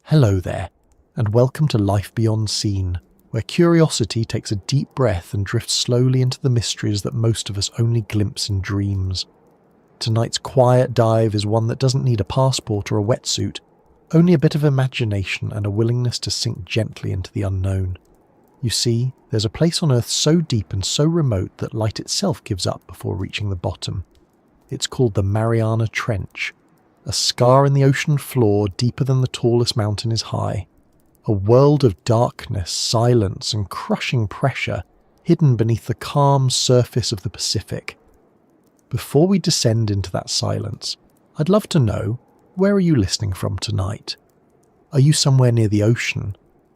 Hello there, and welcome to Life Beyond Seen, where curiosity takes a deep breath and drifts slowly into the mysteries that most of us only glimpse in dreams. Tonight's quiet dive is one that doesn't need a passport or a wetsuit, only a bit of imagination and a willingness to sink gently into the unknown. You see, there's a place on Earth so deep and so remote that light itself gives up before reaching the bottom. It's called the Mariana Trench, a scar in the ocean floor deeper than the tallest mountain is high. A world of darkness, silence, and crushing pressure hidden beneath the calm surface of the Pacific. Before we descend into that silence, I'd love to know, where are you listening from tonight? Are you somewhere near the ocean,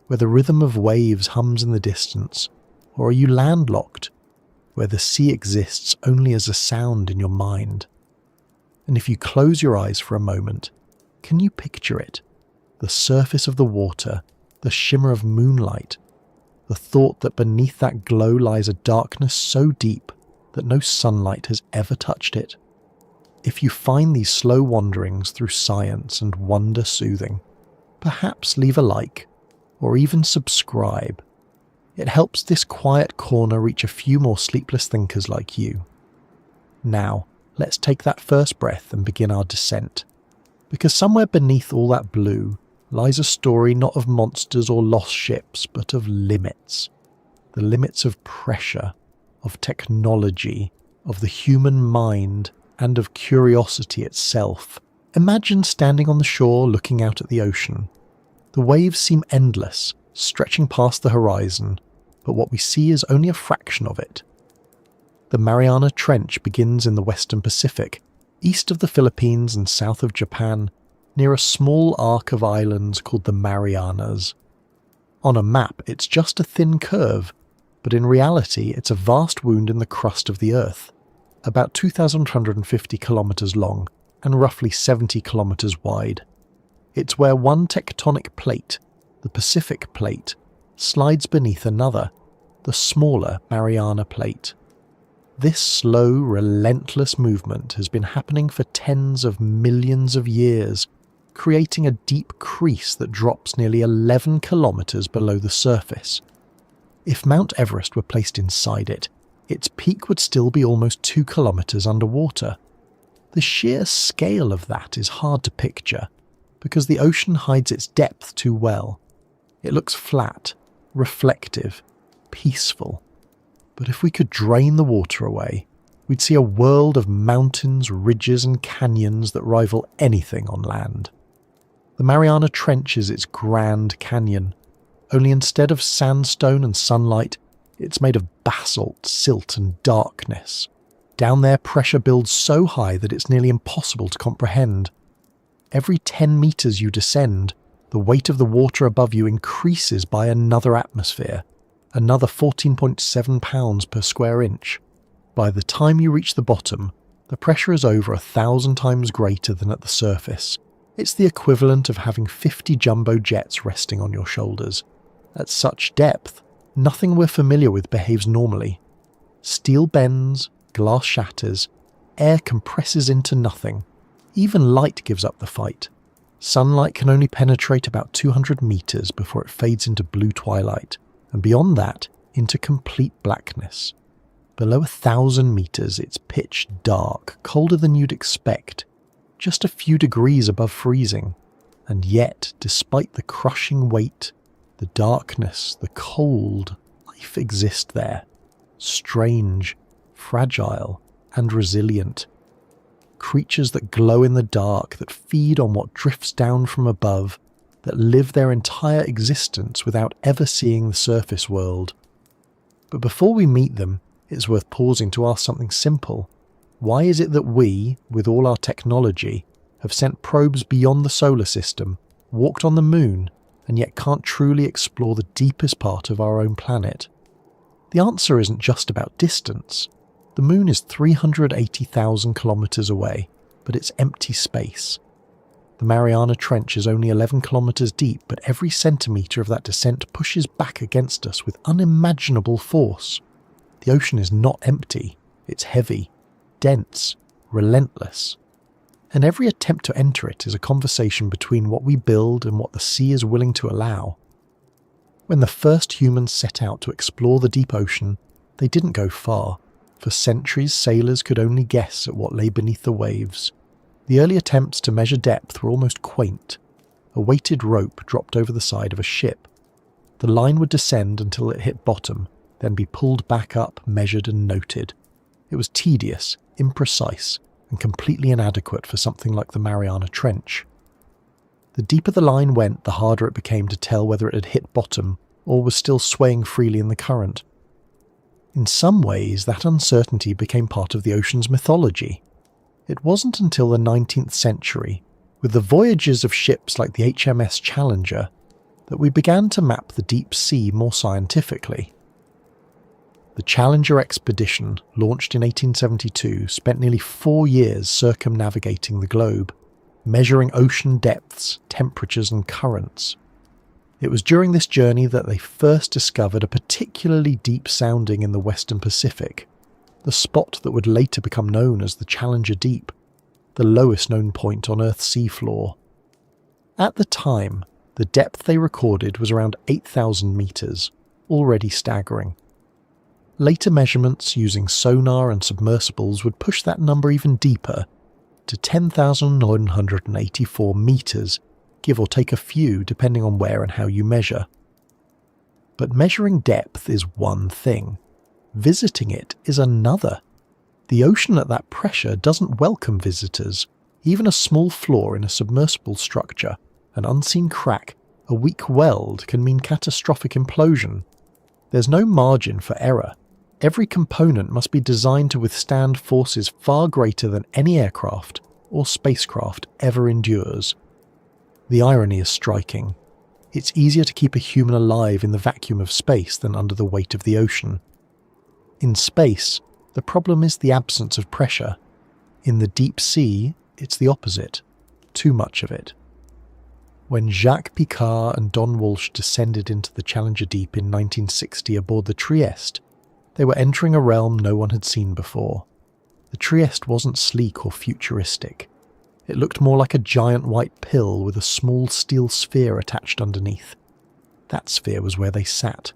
where the rhythm of waves hums in the distance, or are you landlocked, where the sea exists only as a sound in your mind? And if you close your eyes for a moment, can you picture it? The surface of the water, the shimmer of moonlight, the thought that beneath that glow lies a darkness so deep that no sunlight has ever touched it. If you find these slow wanderings through science and wonder soothing, perhaps leave a like, or even subscribe. It helps this quiet corner reach a few more sleepless thinkers like you. Now, let's take that first breath and begin our descent. Because somewhere beneath all that blue lies a story not of monsters or lost ships, but of limits. The limits of pressure, of technology, of the human mind, and of curiosity itself. Imagine standing on the shore looking out at the ocean. The waves seem endless, stretching past the horizon, but what we see is only a fraction of it. The Mariana Trench begins in the Western Pacific, east of the Philippines and south of Japan, near a small arc of islands called the Marianas. On a map, it's just a thin curve, but in reality it's a vast wound in the crust of the Earth, about 2,150 kilometers long and roughly 70 kilometers wide. It's where one tectonic plate, the Pacific Plate, slides beneath another, the smaller Mariana Plate. This slow, relentless movement has been happening for tens of millions of years, creating a deep crease that drops nearly 11 kilometers below the surface. If Mount Everest were placed inside it, its peak would still be almost 2 kilometers underwater. The sheer scale of that is hard to picture, because the ocean hides its depth too well. It looks flat, reflective, peaceful. But if we could drain the water away, we'd see a world of mountains, ridges and canyons that rival anything on land. The Mariana Trench is its Grand Canyon, only instead of sandstone and sunlight, it's made of basalt, silt and darkness. Down there, pressure builds so high that it's nearly impossible to comprehend. Every 10 meters you descend, the weight of the water above you increases by another atmosphere, another 14.7 pounds per square inch. By the time you reach the bottom, the pressure is over 1,000 times greater than at the surface. It's the equivalent of having 50 jumbo jets resting on your shoulders. At such depth, nothing we're familiar with behaves normally. Steel bends, glass shatters, air compresses into nothing. Even light gives up the fight. Sunlight can only penetrate about 200 meters before it fades into blue twilight, and beyond that, into complete blackness. Below 1,000 meters, it's pitch dark, colder than you'd expect, just a few degrees above freezing. And yet, despite the crushing weight, the darkness, the cold, life exists there. Strange, fragile, and resilient. Creatures that glow in the dark, that feed on what drifts down from above, that live their entire existence without ever seeing the surface world. But before we meet them, it's worth pausing to ask something simple. Why is it that we, with all our technology, have sent probes beyond the solar system, walked on the moon, and yet can't truly explore the deepest part of our own planet? The answer isn't just about distance. The moon is 380,000 kilometers away, but it's empty space. The Mariana Trench is only 11 kilometers deep, but every centimeter of that descent pushes back against us with unimaginable force. The ocean is not empty, it's heavy, dense, relentless. And every attempt to enter it is a conversation between what we build and what the sea is willing to allow. When the first humans set out to explore the deep ocean, they didn't go far. For centuries, sailors could only guess at what lay beneath the waves. The early attempts to measure depth were almost quaint. A weighted rope dropped over the side of a ship. The line would descend until it hit bottom, then be pulled back up, measured and noted. It was tedious, imprecise, and completely inadequate for something like the Mariana Trench. The deeper the line went, the harder it became to tell whether it had hit bottom or was still swaying freely in the current. In some ways, that uncertainty became part of the ocean's mythology. It wasn't until the 19th century, with the voyages of ships like the HMS Challenger, that we began to map the deep sea more scientifically. The Challenger expedition, launched in 1872, spent nearly 4 years circumnavigating the globe, measuring ocean depths, temperatures and currents. It was during this journey that they first discovered a particularly deep sounding in the Western Pacific, the spot that would later become known as the Challenger Deep, the lowest known point on Earth's seafloor. At the time, the depth they recorded was around 8,000 metres, already staggering. Later measurements using sonar and submersibles would push that number even deeper, to 10,984 metres, give or take a few depending on where and how you measure. But measuring depth is one thing. Visiting it is another. The ocean at that pressure doesn't welcome visitors. Even a small flaw in a submersible structure, an unseen crack, a weak weld can mean catastrophic implosion. There's no margin for error. Every component must be designed to withstand forces far greater than any aircraft or spacecraft ever endures. The irony is striking. It's easier to keep a human alive in the vacuum of space than under the weight of the ocean. In space, the problem is the absence of pressure. In the deep sea, it's the opposite. Too much of it. When Jacques Picard and Don Walsh descended into the Challenger Deep in 1960 aboard the Trieste, they were entering a realm no one had seen before. The Trieste wasn't sleek or futuristic. It looked more like a giant white pill with a small steel sphere attached underneath. That sphere was where they sat.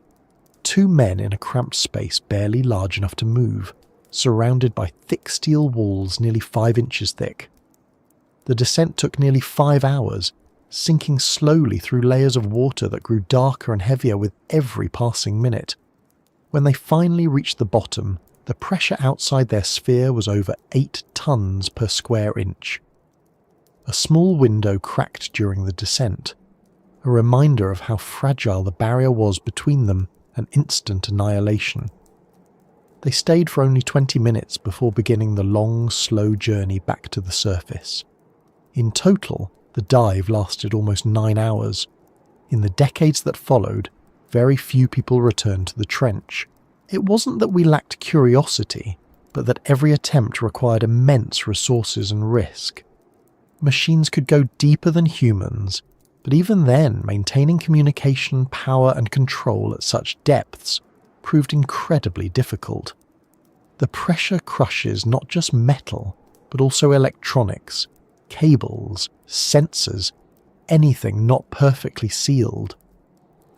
2 men in a cramped space barely large enough to move, surrounded by thick steel walls nearly 5 inches thick. The descent took nearly 5 hours, sinking slowly through layers of water that grew darker and heavier with every passing minute. When they finally reached the bottom, the pressure outside their sphere was over 8 tons per square inch. A small window cracked during the descent, a reminder of how fragile the barrier was between them and instant annihilation. They stayed for only 20 minutes before beginning the long, slow journey back to the surface. In total, the dive lasted almost 9 hours. In the decades that followed, very few people returned to the trench. It wasn't that we lacked curiosity, but that every attempt required immense resources and risk. Machines could go deeper than humans, but even then, maintaining communication, power and control at such depths proved incredibly difficult. The pressure crushes not just metal, but also electronics, cables, sensors, anything not perfectly sealed.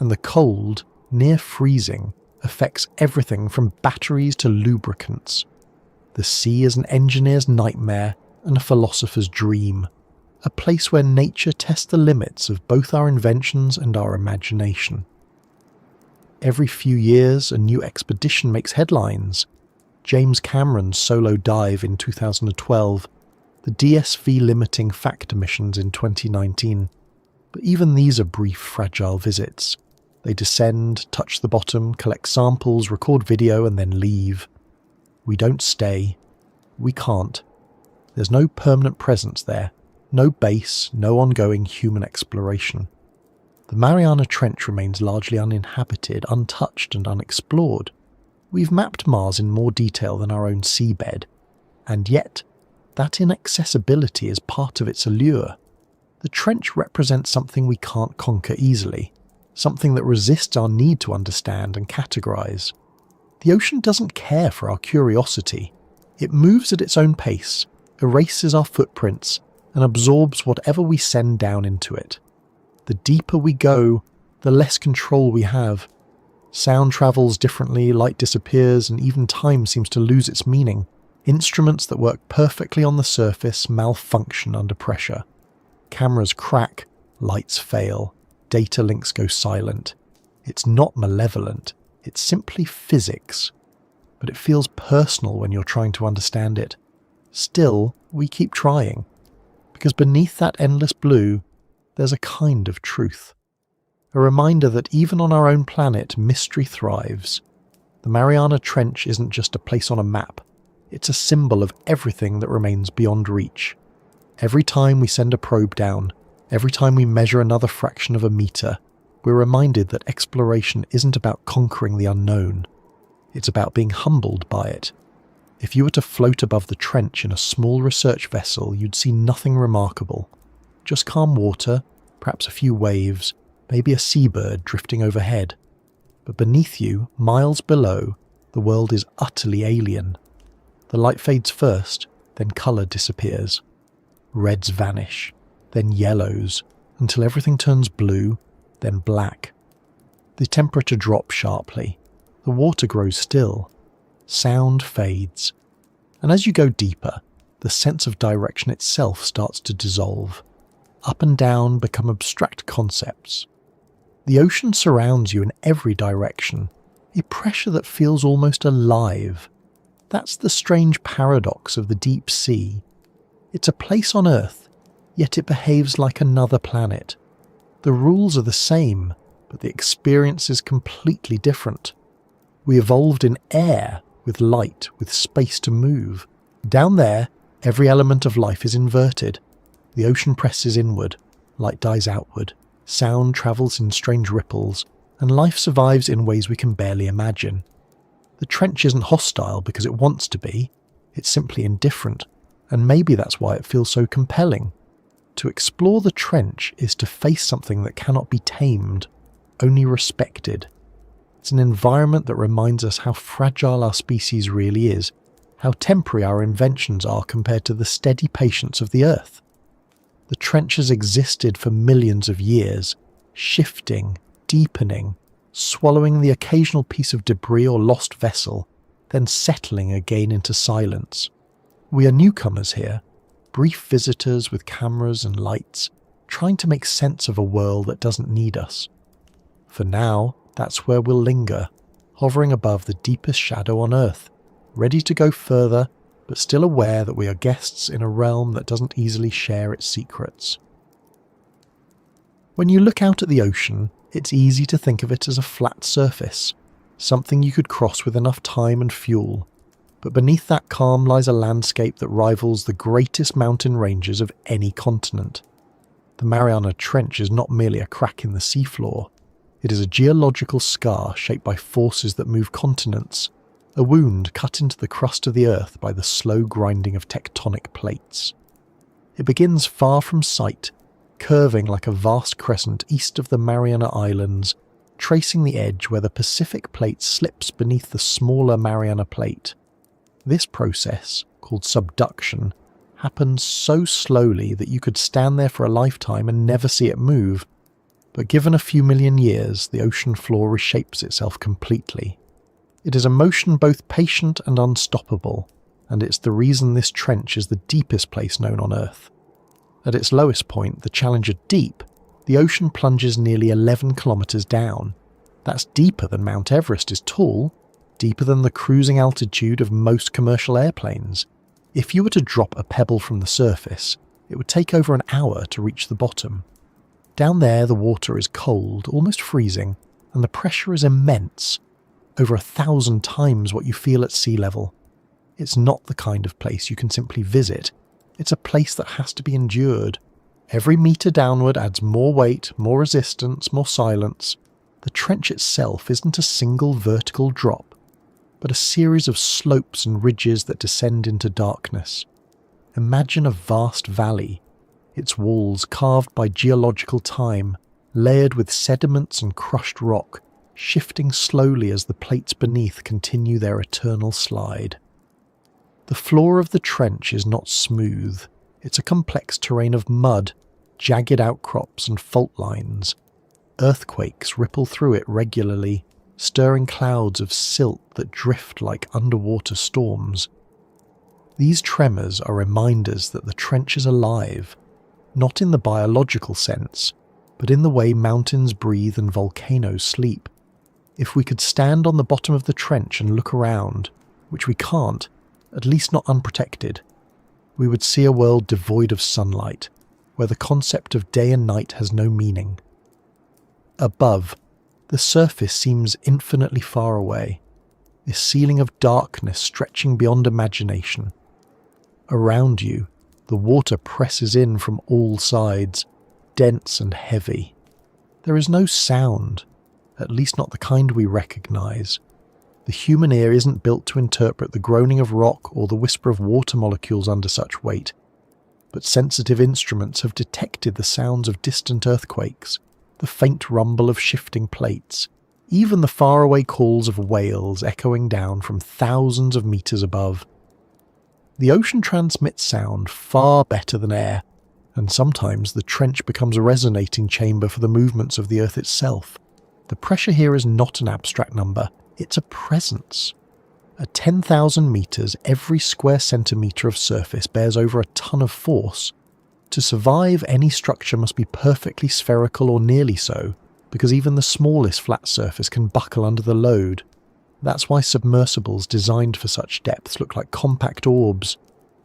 And the cold, near freezing, affects everything from batteries to lubricants. The sea is an engineer's nightmare and a philosopher's dream, a place where nature tests the limits of both our inventions and our imagination. Every few years, a new expedition makes headlines. James Cameron's solo dive in 2012, the DSV limiting factor missions in 2019. But even these are brief, fragile visits. They descend, touch the bottom, collect samples, record video, and then leave. We don't stay. We can't. There's no permanent presence there. No base, no ongoing human exploration. The Mariana Trench remains largely uninhabited, untouched and unexplored. We've mapped Mars in more detail than our own seabed, and yet, that inaccessibility is part of its allure. The trench represents something we can't conquer easily, something that resists our need to understand and categorize. The ocean doesn't care for our curiosity. It moves at its own pace, erases our footprints and absorbs whatever we send down into it. The deeper we go, the less control we have. Sound travels differently, light disappears, and even time seems to lose its meaning. Instruments that work perfectly on the surface malfunction under pressure. Cameras crack, lights fail, data links go silent. It's not malevolent, it's simply physics. But it feels personal when you're trying to understand it. Still, we keep trying. Because beneath that endless blue, there's a kind of truth. A reminder that even on our own planet, mystery thrives. The Mariana Trench isn't just a place on a map. It's a symbol of everything that remains beyond reach. Every time we send a probe down, every time we measure another fraction of a meter, we're reminded that exploration isn't about conquering the unknown. It's about being humbled by it. If you were to float above the trench in a small research vessel, you'd see nothing remarkable. Just calm water, perhaps a few waves, maybe a seabird drifting overhead. But beneath you, miles below, the world is utterly alien. The light fades first, then colour disappears. Reds vanish, then yellows, until everything turns blue, then black. The temperature drops sharply. The water grows still. Sound fades. And as you go deeper, the sense of direction itself starts to dissolve. Up and down become abstract concepts. The ocean surrounds you in every direction, a pressure that feels almost alive. That's the strange paradox of the deep sea. It's a place on Earth, yet it behaves like another planet. The rules are the same, but the experience is completely different. We evolved in air, with light, with space to move. Down there, every element of life is inverted. The ocean presses inward, light dies outward, sound travels in strange ripples, and life survives in ways we can barely imagine. The trench isn't hostile because it wants to be, it's simply indifferent, and maybe that's why it feels so compelling. To explore the trench is to face something that cannot be tamed, only respected. It's an environment that reminds us how fragile our species really is, how temporary our inventions are compared to the steady patience of the Earth. The trench has existed for millions of years, shifting, deepening, swallowing the occasional piece of debris or lost vessel, then settling again into silence. We are newcomers here, brief visitors with cameras and lights, trying to make sense of a world that doesn't need us. For now, that's where we'll linger, hovering above the deepest shadow on Earth, ready to go further, but still aware that we are guests in a realm that doesn't easily share its secrets. When you look out at the ocean, it's easy to think of it as a flat surface, something you could cross with enough time and fuel. But beneath that calm lies a landscape that rivals the greatest mountain ranges of any continent. The Mariana Trench is not merely a crack in the seafloor. It is a geological scar shaped by forces that move continents, a wound cut into the crust of the Earth by the slow grinding of tectonic plates. It begins far from sight, curving like a vast crescent east of the Mariana Islands, tracing the edge where the Pacific plate slips beneath the smaller Mariana Plate. This process, called subduction, happens so slowly that you could stand there for a lifetime and never see it move. But given a few million years, the ocean floor reshapes itself completely. It is a motion both patient and unstoppable, and it's the reason this trench is the deepest place known on Earth. At its lowest point, the Challenger Deep, the ocean plunges nearly 11 kilometers down. That's deeper than Mount Everest is tall, deeper than the cruising altitude of most commercial airplanes. If you were to drop a pebble from the surface, it would take over an hour to reach the bottom. Down there, the water is cold, almost freezing, and the pressure is immense, over 1,000 times what you feel at sea level. It's not the kind of place you can simply visit. It's a place that has to be endured. Every meter downward adds more weight, more resistance, more silence. The trench itself isn't a single vertical drop, but a series of slopes and ridges that descend into darkness. Imagine a vast valley, its walls carved by geological time, layered with sediments and crushed rock, shifting slowly as the plates beneath continue their eternal slide. The floor of the trench is not smooth. It's a complex terrain of mud, jagged outcrops and fault lines. Earthquakes ripple through it regularly, stirring clouds of silt that drift like underwater storms. These tremors are reminders that the trench is alive, not in the biological sense, but in the way mountains breathe and volcanoes sleep. If we could stand on the bottom of the trench and look around, which we can't, at least not unprotected, we would see a world devoid of sunlight, where the concept of day and night has no meaning. Above, the surface seems infinitely far away, this ceiling of darkness stretching beyond imagination. Around you, the water presses in from all sides, dense and heavy. There is no sound, at least not the kind we recognize. The human ear isn't built to interpret the groaning of rock or the whisper of water molecules under such weight, but sensitive instruments have detected the sounds of distant earthquakes, the faint rumble of shifting plates, even the faraway calls of whales echoing down from thousands of meters above. The ocean transmits sound far better than air, and sometimes the trench becomes a resonating chamber for the movements of the earth itself. The pressure here is not an abstract number, it's a presence. At 10,000 meters, every square centimeter of surface bears over a ton of force. To survive, any structure must be perfectly spherical or nearly so, because even the smallest flat surface can buckle under the load. That's why submersibles designed for such depths look like compact orbs,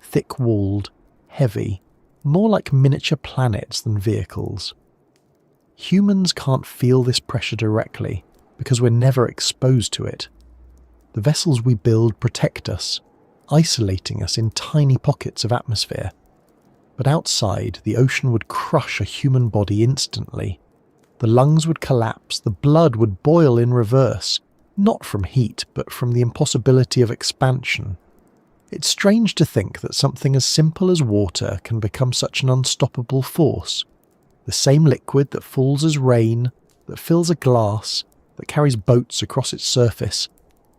thick-walled, heavy, more like miniature planets than vehicles. Humans can't feel this pressure directly, because we're never exposed to it. The vessels we build protect us, isolating us in tiny pockets of atmosphere. But outside, the ocean would crush a human body instantly. The lungs would collapse, the blood would boil in reverse, not from heat, but from the impossibility of expansion. It's strange to think that something as simple as water can become such an unstoppable force. The same liquid that falls as rain, that fills a glass, that carries boats across its surface,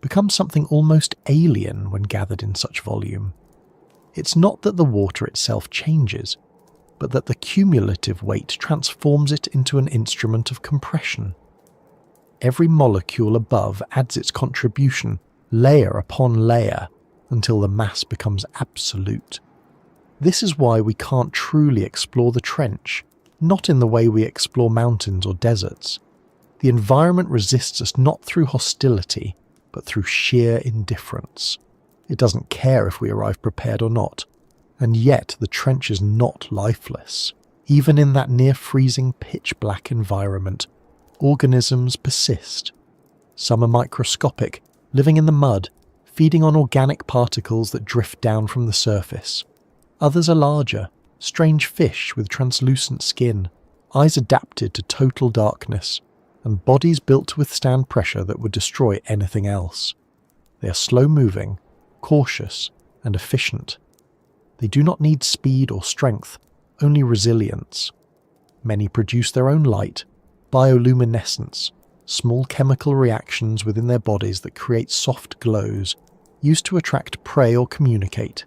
becomes something almost alien when gathered in such volume. It's not that the water itself changes, but that the cumulative weight transforms it into an instrument of compression. Every molecule above adds its contribution, layer upon layer, until the mass becomes absolute. This is why we can't truly explore the trench, not in the way we explore mountains or deserts. The environment resists us not through hostility, but through sheer indifference. It doesn't care if we arrive prepared or not, and yet the trench is not lifeless. Even in that near-freezing pitch-black environment, organisms persist. Some are microscopic, living in the mud, feeding on organic particles that drift down from the surface. Others are larger, strange fish with translucent skin, eyes adapted to total darkness, and bodies built to withstand pressure that would destroy anything else. They are slow-moving, cautious, and efficient. They do not need speed or strength, only resilience. Many produce their own light, bioluminescence, small chemical reactions within their bodies that create soft glows, used to attract prey or communicate.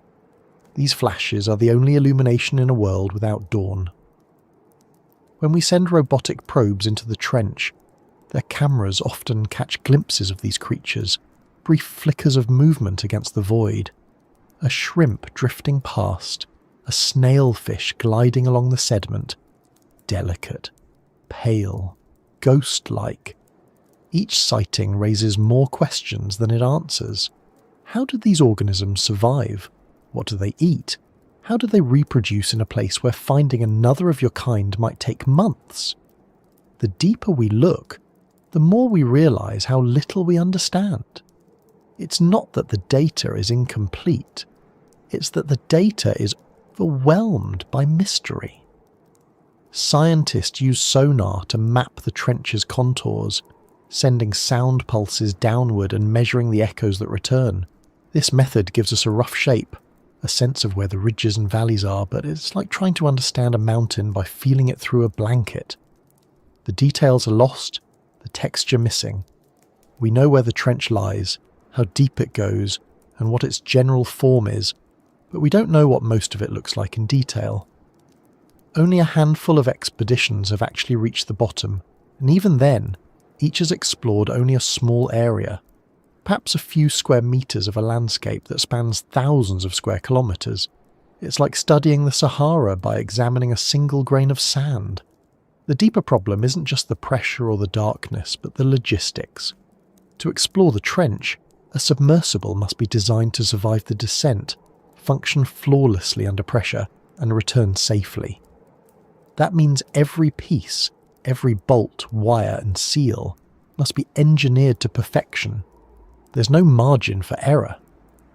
These flashes are the only illumination in a world without dawn. When we send robotic probes into the trench, their cameras often catch glimpses of these creatures, brief flickers of movement against the void. A shrimp drifting past, a snailfish gliding along the sediment, delicate, pale, ghost-like. Each sighting raises more questions than it answers. How do these organisms survive? What do they eat? How do they reproduce in a place where finding another of your kind might take months? The deeper we look, the more we realize how little we understand. It's not that the data is incomplete, it's that the data is overwhelmed by mystery. Scientists use sonar to map the trench's contours, sending sound pulses downward and measuring the echoes that return. This method gives us a rough shape, a sense of where the ridges and valleys are, but it's like trying to understand a mountain by feeling it through a blanket. The details are lost, the texture missing. We know where the trench lies, how deep it goes, and what its general form is, but we don't know what most of it looks like in detail. Only a handful of expeditions have actually reached the bottom, and even then, each has explored only a small area, perhaps a few square meters of a landscape that spans thousands of square kilometers. It's like studying the Sahara by examining a single grain of sand. The deeper problem isn't just the pressure or the darkness, but the logistics. To explore the trench, a submersible must be designed to survive the descent, function flawlessly under pressure, and return safely. That means every piece, every bolt, wire, and seal must be engineered to perfection. There's no margin for error.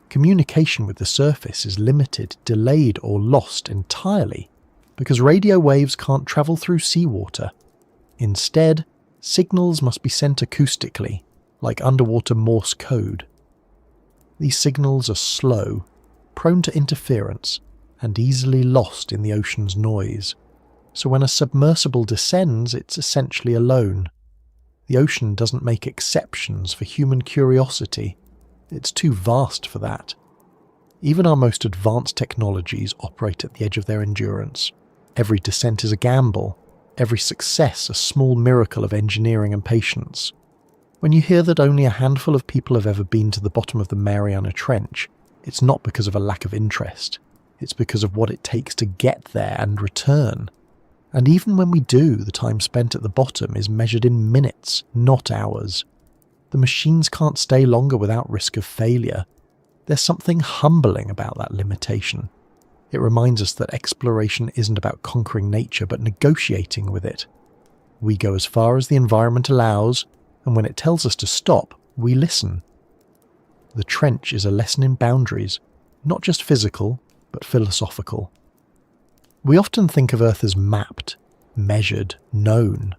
Communication with the surface is limited, delayed, or lost entirely because radio waves can't travel through seawater. Instead, signals must be sent acoustically, like underwater Morse code. These signals are slow, prone to interference, and easily lost in the ocean's noise. So when a submersible descends, it's essentially alone. The ocean doesn't make exceptions for human curiosity. It's too vast for that. Even our most advanced technologies operate at the edge of their endurance. Every descent is a gamble, every success a small miracle of engineering and patience. When you hear that only a handful of people have ever been to the bottom of the Mariana Trench, it's not because of a lack of interest. It's because of what it takes to get there and return. And even when we do, the time spent at the bottom is measured in minutes, not hours. The machines can't stay longer without risk of failure. There's something humbling about that limitation. It reminds us that exploration isn't about conquering nature but negotiating with it. We go as far as the environment allows, and when it tells us to stop, we listen. The trench is a lesson in boundaries, not just physical, but philosophical. We often think of Earth as mapped, measured, known.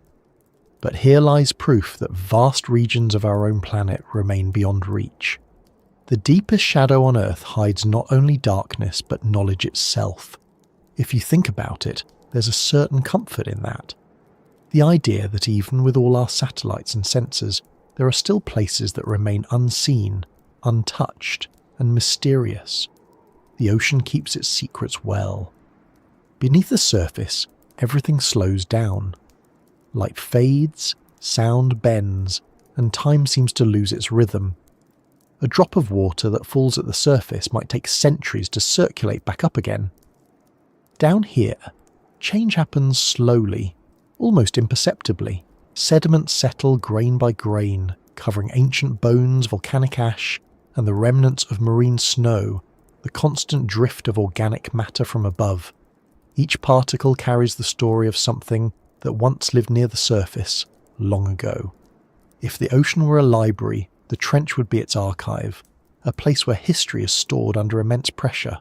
But here lies proof that vast regions of our own planet remain beyond reach. The deepest shadow on Earth hides not only darkness, but knowledge itself. If you think about it, there's a certain comfort in that. The idea that even with all our satellites and sensors, there are still places that remain unseen, untouched, and mysterious. The ocean keeps its secrets well. Beneath the surface, everything slows down. Light fades, sound bends, and time seems to lose its rhythm. A drop of water that falls at the surface might take centuries to circulate back up again. Down here, change happens slowly, almost imperceptibly. Sediments settle grain by grain, covering ancient bones, volcanic ash, and the remnants of marine snow, the constant drift of organic matter from above. Each particle carries the story of something that once lived near the surface, long ago. If the ocean were a library, the trench would be its archive, a place where history is stored under immense pressure.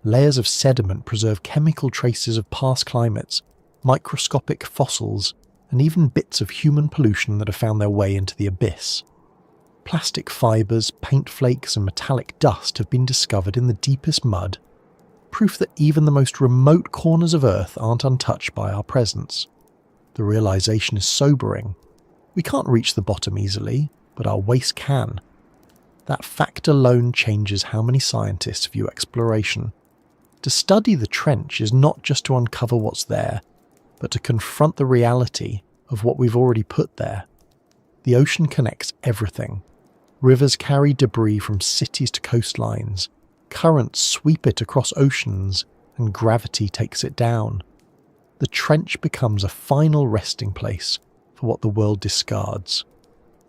Layers of sediment preserve chemical traces of past climates, microscopic fossils, and even bits of human pollution that have found their way into the abyss. Plastic fibres, paint flakes, and metallic dust have been discovered in the deepest mud, proof that even the most remote corners of Earth aren't untouched by our presence. The realization is sobering. We can't reach the bottom easily, but our waste can. That fact alone changes how many scientists view exploration. To study the trench is not just to uncover what's there, but to confront the reality of what we've already put there. The ocean connects everything. Rivers carry debris from cities to coastlines. Currents sweep it across oceans, and gravity takes it down. The trench becomes a final resting place for what the world discards.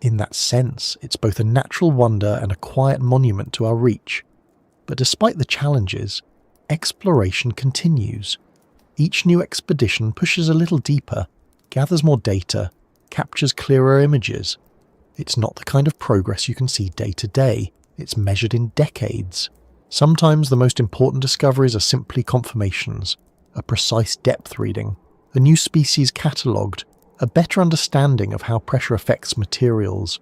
In that sense, it's both a natural wonder and a quiet monument to our reach. But despite the challenges, exploration continues. Each new expedition pushes a little deeper, gathers more data, captures clearer images. It's not the kind of progress you can see day to day. It's measured in decades. Sometimes the most important discoveries are simply confirmations, a precise depth reading, a new species catalogued, a better understanding of how pressure affects materials.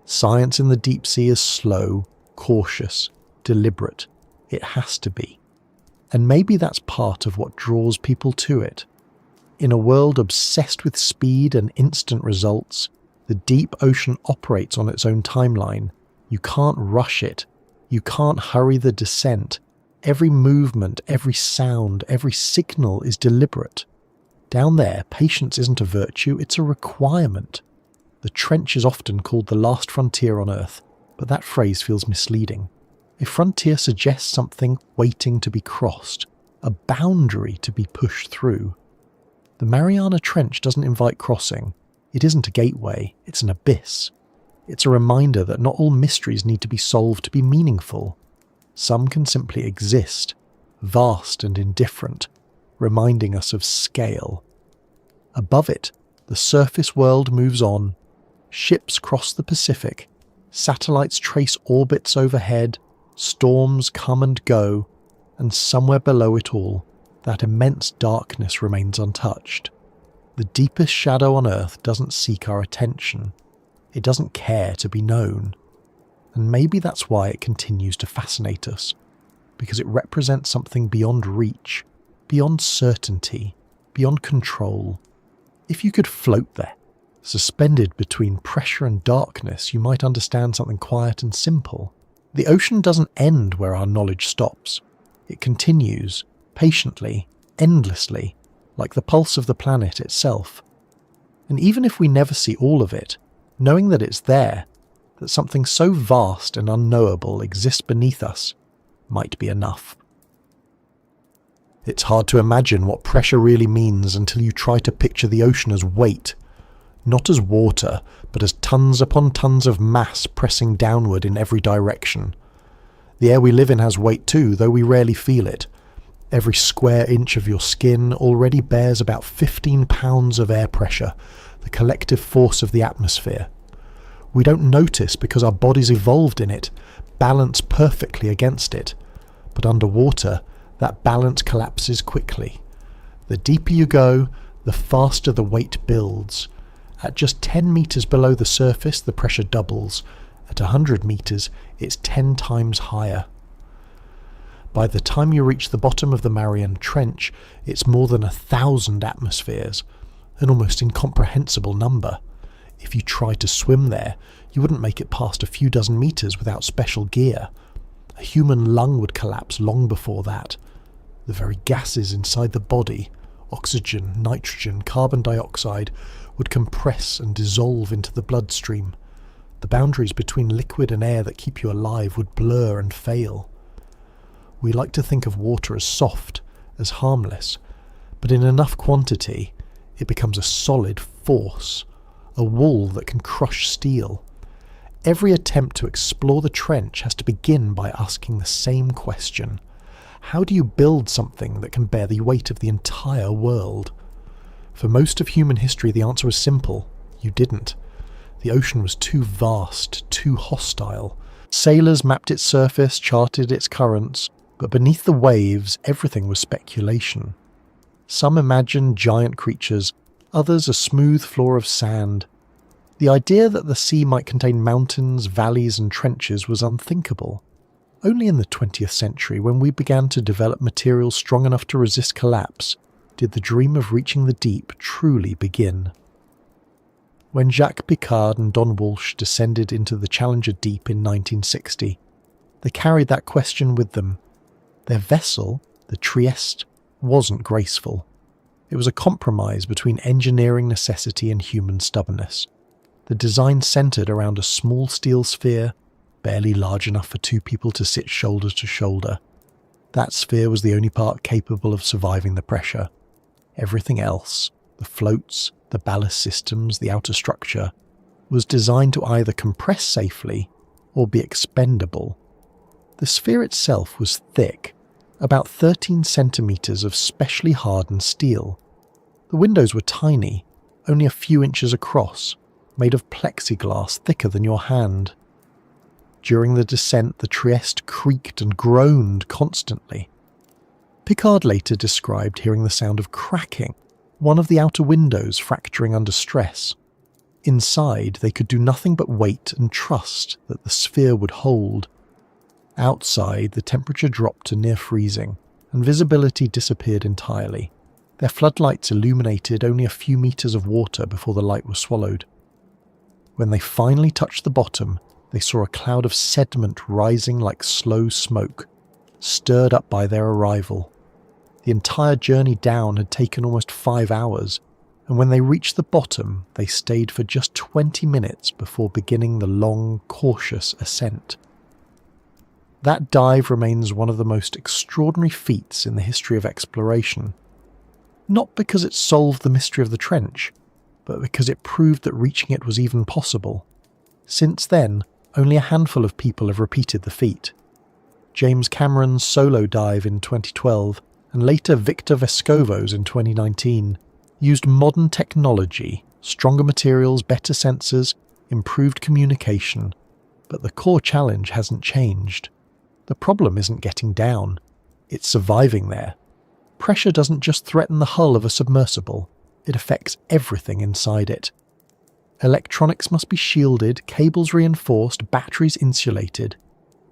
Science in the deep sea is slow, cautious, deliberate. It has to be. And maybe that's part of what draws people to it. In a world obsessed with speed and instant results, the deep ocean operates on its own timeline. You can't rush it. You can't hurry the descent. Every movement, every sound, every signal is deliberate. Down there, patience isn't a virtue, it's a requirement. The trench is often called the last frontier on Earth, but that phrase feels misleading. A frontier suggests something waiting to be crossed, a boundary to be pushed through. The Mariana Trench doesn't invite crossing. It isn't a gateway, it's an abyss. It's a reminder that not all mysteries need to be solved to be meaningful. Some can simply exist, vast and indifferent, reminding us of scale. Above it, the surface world moves on. Ships cross the Pacific, satellites trace orbits overhead, storms come and go, and somewhere below it all, that immense darkness remains untouched. The deepest shadow on Earth doesn't seek our attention. It doesn't care to be known. And maybe that's why it continues to fascinate us, because it represents something beyond reach, beyond certainty, beyond control. If you could float there, suspended between pressure and darkness, you might understand something quiet and simple. The ocean doesn't end where our knowledge stops. It continues, patiently, endlessly, like the pulse of the planet itself. And even if we never see all of it, knowing that it's there, that something so vast and unknowable exists beneath us, might be enough. It's hard to imagine what pressure really means until you try to picture the ocean as weight, not as water, but as tons upon tons of mass pressing downward in every direction. The air we live in has weight too, though we rarely feel it. Every square inch of your skin already bears about 15 pounds of air pressure, the collective force of the atmosphere. We don't notice because our bodies evolved in it, balanced perfectly against it. But underwater, that balance collapses quickly. The deeper you go, the faster the weight builds. At just 10 meters below the surface, the pressure doubles. At 100 meters, it's 10 times higher. By the time you reach the bottom of the Mariana Trench, it's more than 1,000 atmospheres, an almost incomprehensible number. If you tried to swim there, you wouldn't make it past a few dozen meters without special gear. A human lung would collapse long before that. The very gases inside the body, oxygen, nitrogen, carbon dioxide, would compress and dissolve into the bloodstream. The boundaries between liquid and air that keep you alive would blur and fail. We like to think of water as soft, as harmless, but in enough quantity, it becomes a solid force, a wall that can crush steel. Every attempt to explore the trench has to begin by asking the same question. How do you build something that can bear the weight of the entire world? For most of human history, the answer was simple. You didn't. The ocean was too vast, too hostile. Sailors mapped its surface, charted its currents, but beneath the waves, everything was speculation. Some imagined giant creatures, others a smooth floor of sand. The idea that the sea might contain mountains, valleys and trenches was unthinkable. Only in the 20th century, when we began to develop materials strong enough to resist collapse, did the dream of reaching the deep truly begin. When Jacques Piccard and Don Walsh descended into the Challenger Deep in 1960, they carried that question with them. Their vessel, the Trieste, wasn't graceful. It was a compromise between engineering necessity and human stubbornness. The design centered around a small steel sphere, barely large enough for two people to sit shoulder to shoulder. That sphere was the only part capable of surviving the pressure. Everything else, the floats, the ballast systems, the outer structure, was designed to either compress safely or be expendable. The sphere itself was thick, about 13 centimeters of specially hardened steel. The windows were tiny, only a few inches across, made of plexiglass thicker than your hand. During the descent, the Trieste creaked and groaned constantly. Piccard later described hearing the sound of cracking, one of the outer windows fracturing under stress. Inside, they could do nothing but wait and trust that the sphere would hold. Outside, the temperature dropped to near freezing, and visibility disappeared entirely. Their floodlights illuminated only a few meters of water before the light was swallowed. When they finally touched the bottom, they saw a cloud of sediment rising like slow smoke, stirred up by their arrival. The entire journey down had taken almost 5 hours, and when they reached the bottom, they stayed for just 20 minutes before beginning the long, cautious ascent. That dive remains one of the most extraordinary feats in the history of exploration. Not because it solved the mystery of the trench, but because it proved that reaching it was even possible. Since then, only a handful of people have repeated the feat. James Cameron's solo dive in 2012, and later Victor Vescovo's in 2019, used modern technology, stronger materials, better sensors, improved communication, but the core challenge hasn't changed. The problem isn't getting down, it's surviving there. Pressure doesn't just threaten the hull of a submersible, it affects everything inside it. Electronics must be shielded, cables reinforced, batteries insulated.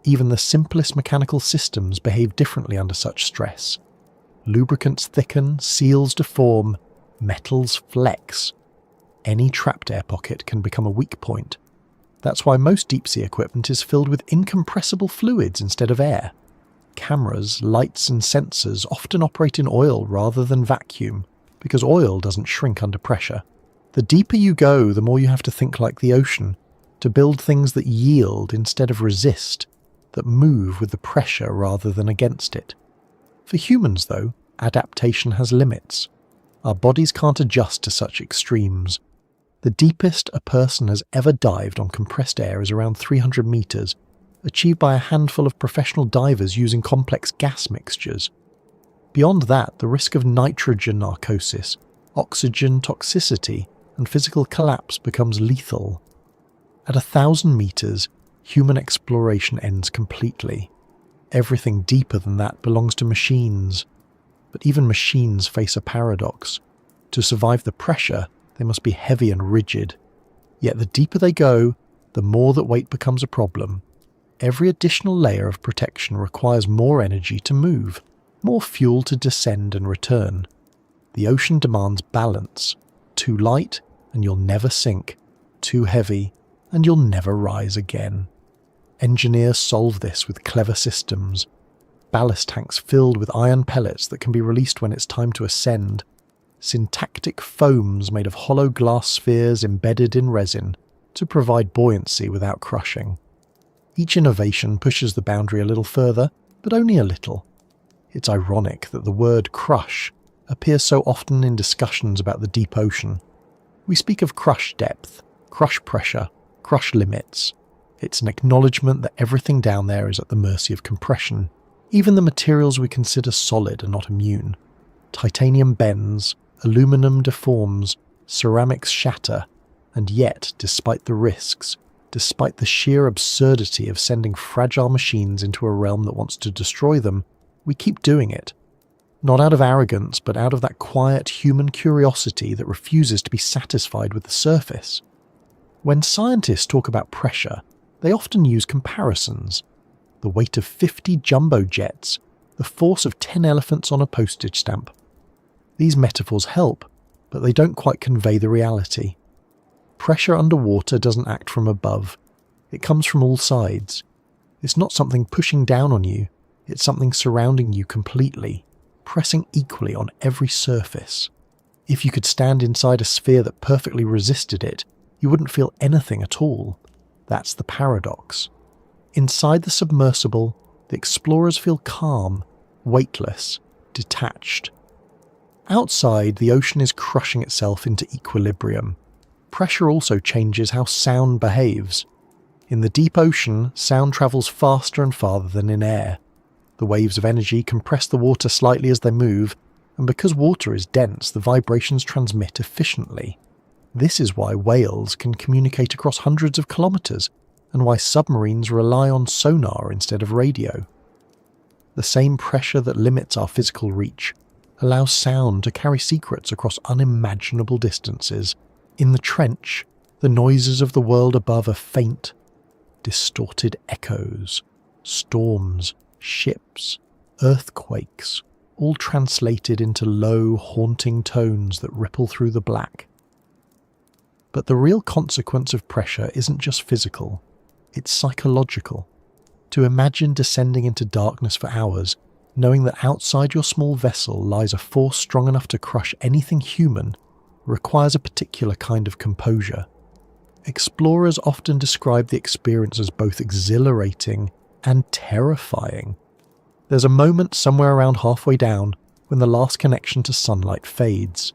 Even the simplest mechanical systems behave differently under such stress. Lubricants thicken, seals deform, metals flex. Any trapped air pocket can become a weak point. That's why most deep-sea equipment is filled with incompressible fluids instead of air. Cameras, lights and sensors often operate in oil rather than vacuum, because oil doesn't shrink under pressure. The deeper you go, the more you have to think like the ocean, to build things that yield instead of resist, that move with the pressure rather than against it. For humans, though, adaptation has limits. Our bodies can't adjust to such extremes. The deepest a person has ever dived on compressed air is around 300 meters, achieved by a handful of professional divers using complex gas mixtures. Beyond that, the risk of nitrogen narcosis, oxygen toxicity, and physical collapse becomes lethal. At 1,000 meters, human exploration ends completely. Everything deeper than that belongs to machines. But even machines face a paradox. To survive the pressure, they must be heavy and rigid. Yet the deeper they go, the more that weight becomes a problem. Every additional layer of protection requires more energy to move, more fuel to descend and return. The ocean demands balance. Too light, and you'll never sink. Too heavy, and you'll never rise again. Engineers solve this with clever systems. Ballast tanks filled with iron pellets that can be released when it's time to ascend. Syntactic foams made of hollow glass spheres embedded in resin to provide buoyancy without crushing. Each innovation pushes the boundary a little further, but only a little. It's ironic that the word crush appears so often in discussions about the deep ocean. We speak of crush depth, crush pressure, crush limits. It's an acknowledgement that everything down there is at the mercy of compression. Even the materials we consider solid are not immune. Titanium bends, aluminum deforms, ceramics shatter, and yet, despite the risks, despite the sheer absurdity of sending fragile machines into a realm that wants to destroy them, we keep doing it. Not out of arrogance, but out of that quiet human curiosity that refuses to be satisfied with the surface. When scientists talk about pressure, they often use comparisons. The weight of 50 jumbo jets, the force of 10 elephants on a postage stamp. These metaphors help, but they don't quite convey the reality. Pressure underwater doesn't act from above. It comes from all sides. It's not something pushing down on you, it's something surrounding you completely, pressing equally on every surface. If you could stand inside a sphere that perfectly resisted it, you wouldn't feel anything at all. That's the paradox. Inside the submersible, the explorers feel calm, weightless, detached. Outside, the ocean is crushing itself into equilibrium. Pressure also changes how sound behaves. In the deep ocean, sound travels faster and farther than in air. The waves of energy compress the water slightly as they move, and because water is dense, the vibrations transmit efficiently. This is why whales can communicate across hundreds of kilometers, and why submarines rely on sonar instead of radio. The same pressure that limits our physical reach allows sound to carry secrets across unimaginable distances. In the trench, the noises of the world above are faint, distorted echoes, storms, ships, earthquakes, all translated into low, haunting tones that ripple through the black. But the real consequence of pressure isn't just physical. It's psychological. To imagine descending into darkness for hours, knowing that outside your small vessel lies a force strong enough to crush anything human, requires a particular kind of composure. Explorers often describe the experience as both exhilarating and terrifying. There's a moment somewhere around halfway down when the last connection to sunlight fades.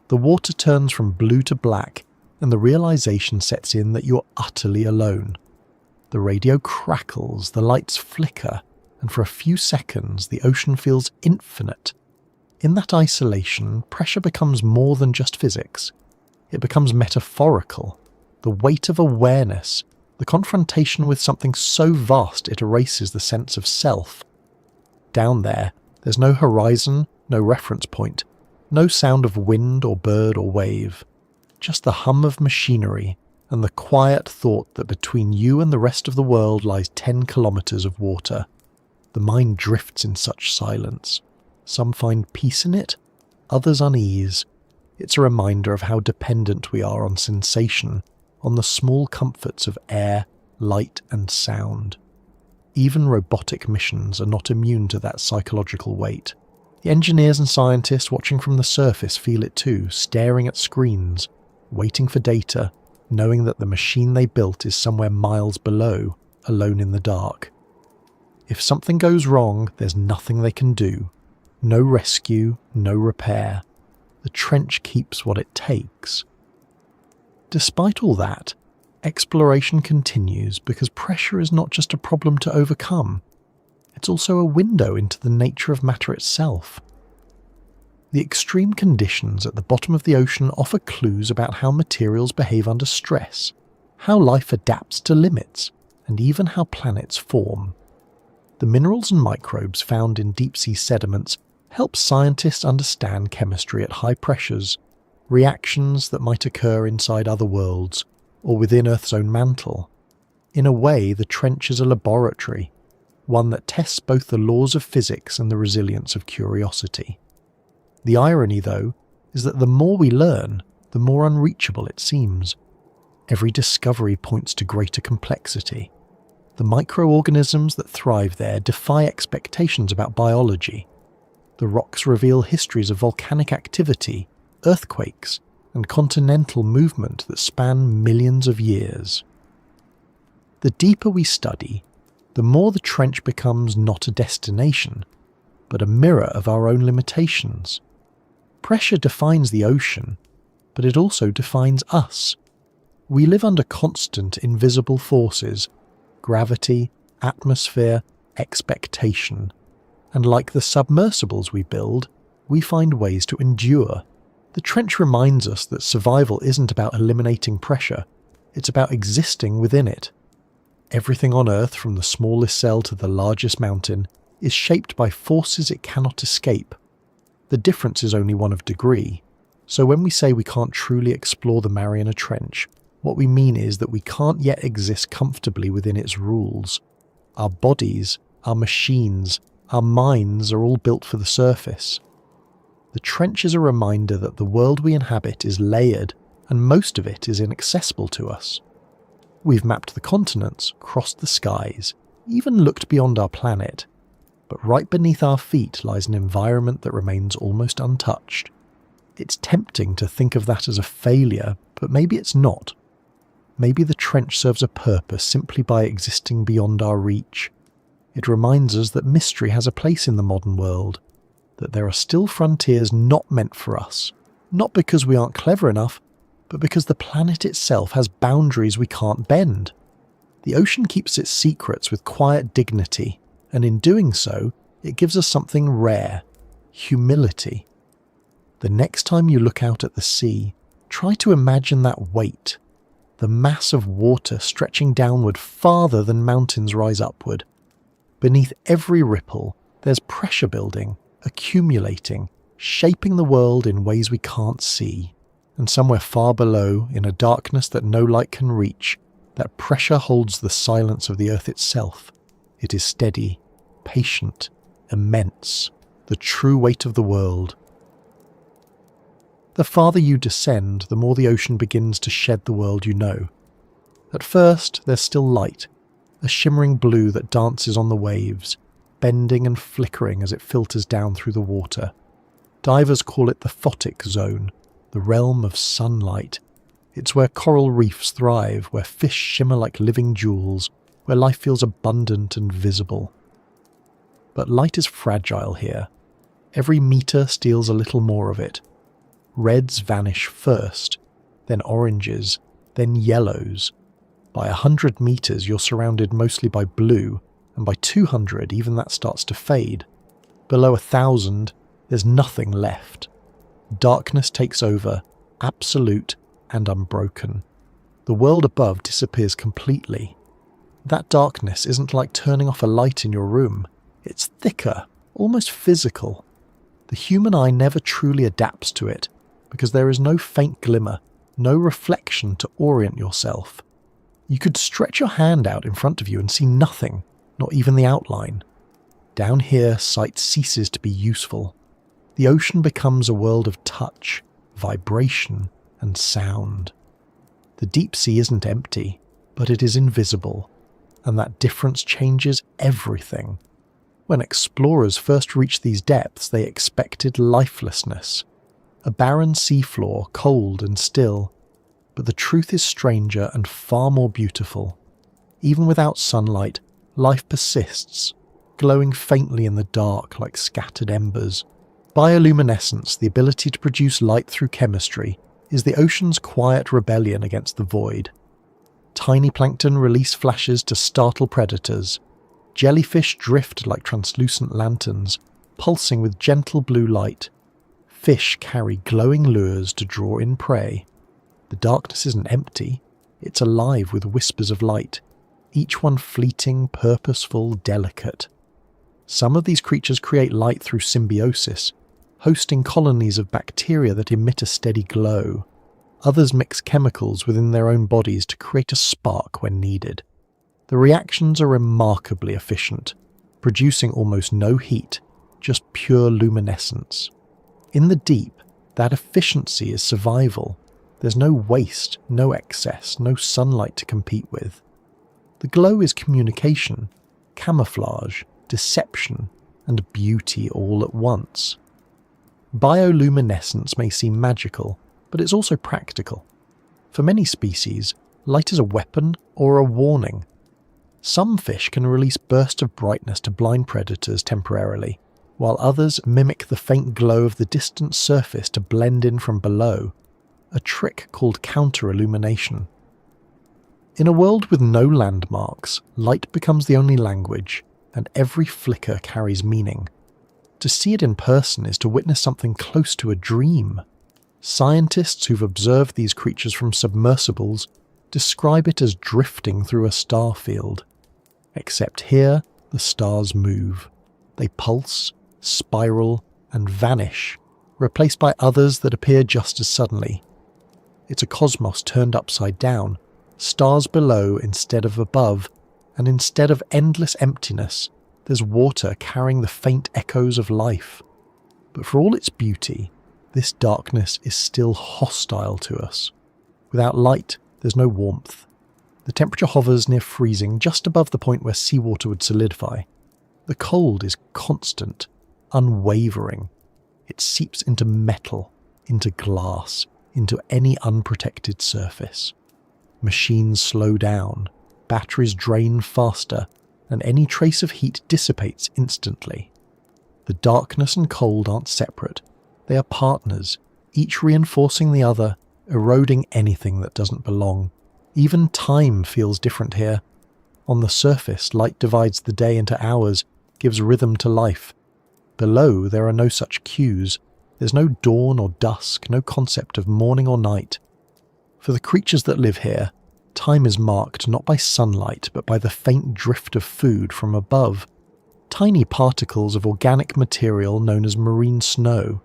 The water turns from blue to black, and the realization sets in that you're utterly alone. The radio crackles, the lights flicker, and for a few seconds the ocean feels infinite. In that isolation, pressure becomes more than just physics. It becomes metaphorical. The weight of awareness, the confrontation with something so vast it erases the sense of self. Down there's no horizon, no reference point, no sound of wind or bird or wave, just the hum of machinery and the quiet thought that between you and the rest of the world lies 10 kilometers of water. The mind drifts in such silence. Some find peace in it, others unease. It's a reminder of how dependent we are on sensation, on the small comforts of air, light and sound. Even robotic missions are not immune to that psychological weight. The engineers and scientists watching from the surface feel it too, staring at screens, waiting for data, knowing that the machine they built is somewhere miles below, alone in the dark. If something goes wrong, there's nothing they can do. No rescue, no repair. The trench keeps what it takes. Despite all that, exploration continues because pressure is not just a problem to overcome. It's also a window into the nature of matter itself. The extreme conditions at the bottom of the ocean offer clues about how materials behave under stress, how life adapts to limits, and even how planets form. The minerals and microbes found in deep-sea sediments help scientists understand chemistry at high pressures, reactions that might occur inside other worlds or within Earth's own mantle. In a way, the trench is a laboratory, one that tests both the laws of physics and the resilience of curiosity. The irony, though, is that the more we learn, the more unreachable it seems. Every discovery points to greater complexity. The microorganisms that thrive there defy expectations about biology. The rocks reveal histories of volcanic activity, earthquakes, and continental movement that span millions of years. The deeper we study, the more the trench becomes not a destination, but a mirror of our own limitations. Pressure defines the ocean, but it also defines us. We live under constant invisible forces, gravity, atmosphere, expectation, and like the submersibles we build, we find ways to endure. The trench reminds us that survival isn't about eliminating pressure, it's about existing within it. Everything on Earth, from the smallest cell to the largest mountain, is shaped by forces it cannot escape. The difference is only one of degree. So when we say we can't truly explore the Mariana Trench, what we mean is that we can't yet exist comfortably within its rules. Our bodies, our machines, our minds are all built for the surface. The trench is a reminder that the world we inhabit is layered, and most of it is inaccessible to us. We've mapped the continents, crossed the skies, even looked beyond our planet, but right beneath our feet lies an environment that remains almost untouched. It's tempting to think of that as a failure, but maybe it's not. Maybe the trench serves a purpose simply by existing beyond our reach. It reminds us that mystery has a place in the modern world, that there are still frontiers not meant for us, not because we aren't clever enough, but because the planet itself has boundaries we can't bend. The ocean keeps its secrets with quiet dignity, and in doing so, it gives us something rare: humility. The next time you look out at the sea, try to imagine that weight, the mass of water stretching downward farther than mountains rise upward. Beneath every ripple, there's pressure building, accumulating, shaping the world in ways we can't see. And somewhere far below, in a darkness that no light can reach, that pressure holds the silence of the earth itself. It is steady, patient, immense, the true weight of the world. The farther you descend, the more the ocean begins to shed the world you know. At first, there's still light, a shimmering blue that dances on the waves, bending and flickering as it filters down through the water. Divers call it the photic zone, the realm of sunlight. It's where coral reefs thrive, where fish shimmer like living jewels, where life feels abundant and visible. But light is fragile here. Every meter steals a little more of it. Reds vanish first, then oranges, then yellows. By 100 meters, you're surrounded mostly by blue, and by 200, even that starts to fade. Below 1,000, there's nothing left. Darkness takes over, absolute and unbroken. The world above disappears completely. That darkness isn't like turning off a light in your room. It's thicker, almost physical. The human eye never truly adapts to it, because there is no faint glimmer, no reflection to orient yourself. You could stretch your hand out in front of you and see nothing, not even the outline. Down here, sight ceases to be useful. The ocean becomes a world of touch, vibration, and sound. The deep sea isn't empty, but it is invisible, and that difference changes everything. When explorers first reached these depths, they expected lifelessness, a barren seafloor, cold and still. But the truth is stranger and far more beautiful. Even without sunlight, life persists, glowing faintly in the dark like scattered embers. Bioluminescence, the ability to produce light through chemistry, is the ocean's quiet rebellion against the void. Tiny plankton release flashes to startle predators. Jellyfish drift like translucent lanterns, pulsing with gentle blue light. Fish carry glowing lures to draw in prey. The darkness isn't empty, it's alive with whispers of light, each one fleeting, purposeful, delicate. Some of these creatures create light through symbiosis, hosting colonies of bacteria that emit a steady glow. Others mix chemicals within their own bodies to create a spark when needed. The reactions are remarkably efficient, producing almost no heat, just pure luminescence. In the deep, that efficiency is survival. There's no waste, no excess, no sunlight to compete with. The glow is communication, camouflage, deception, and beauty all at once. Bioluminescence may seem magical, but it's also practical. For many species, light is a weapon or a warning. Some fish can release bursts of brightness to blind predators temporarily, while others mimic the faint glow of the distant surface to blend in from below, a trick called counter-illumination. In a world with no landmarks, light becomes the only language, and every flicker carries meaning. To see it in person is to witness something close to a dream. Scientists who've observed these creatures from submersibles describe it as drifting through a star field. Except here, the stars move. They pulse, spiral, and vanish, replaced by others that appear just as suddenly. It's a cosmos turned upside down, stars below instead of above, and instead of endless emptiness, there's water carrying the faint echoes of life. But for all its beauty, this darkness is still hostile to us. Without light, there's no warmth. The temperature hovers near freezing, just above the point where seawater would solidify. The cold is constant, unwavering. It seeps into metal, into glass, into any unprotected surface. Machines slow down, batteries drain faster, and any trace of heat dissipates instantly. The darkness and cold aren't separate. They are partners, each reinforcing the other, eroding anything that doesn't belong. Even time feels different here. On the surface, light divides the day into hours, gives rhythm to life. Below, there are no such cues. There's no dawn or dusk, no concept of morning or night. For the creatures that live here, time is marked not by sunlight, but by the faint drift of food from above. Tiny particles of organic material known as marine snow.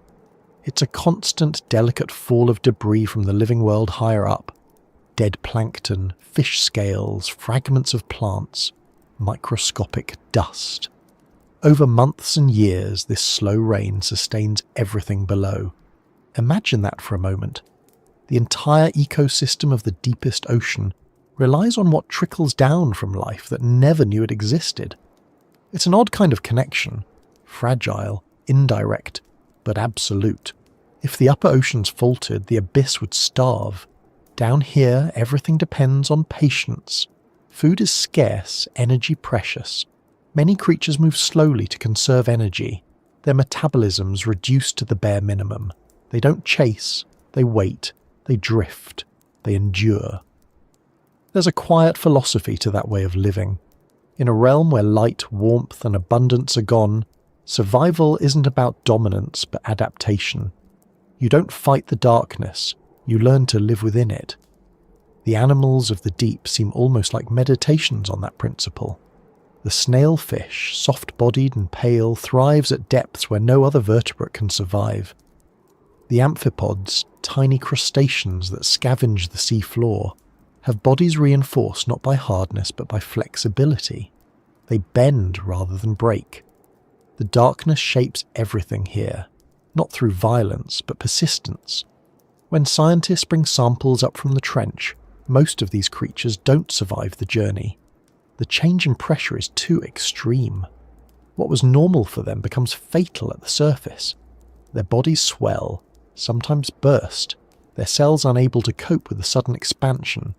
It's a constant, delicate fall of debris from the living world higher up. Dead plankton, fish scales, fragments of plants, microscopic dust. Over months and years, this slow rain sustains everything below. Imagine that for a moment. The entire ecosystem of the deepest ocean, relies on what trickles down from life that never knew it existed. It's an odd kind of connection, fragile, indirect, but absolute. If the upper oceans faltered, the abyss would starve. Down here, everything depends on patience. Food is scarce, energy precious. Many creatures move slowly to conserve energy. Their metabolisms reduced to the bare minimum. They don't chase, they wait, they drift, they endure. There's a quiet philosophy to that way of living. In a realm where light, warmth, and abundance are gone, survival isn't about dominance but adaptation. You don't fight the darkness, you learn to live within it. The animals of the deep seem almost like meditations on that principle. The snailfish, soft-bodied and pale, thrives at depths where no other vertebrate can survive. The amphipods, tiny crustaceans that scavenge the sea floor, have bodies reinforced not by hardness but by flexibility. They bend rather than break. The darkness shapes everything here, not through violence but persistence. When scientists bring samples up from the trench, most of these creatures don't survive the journey. The change in pressure is too extreme. What was normal for them becomes fatal at the surface. Their bodies swell, sometimes burst, their cells unable to cope with the sudden expansion.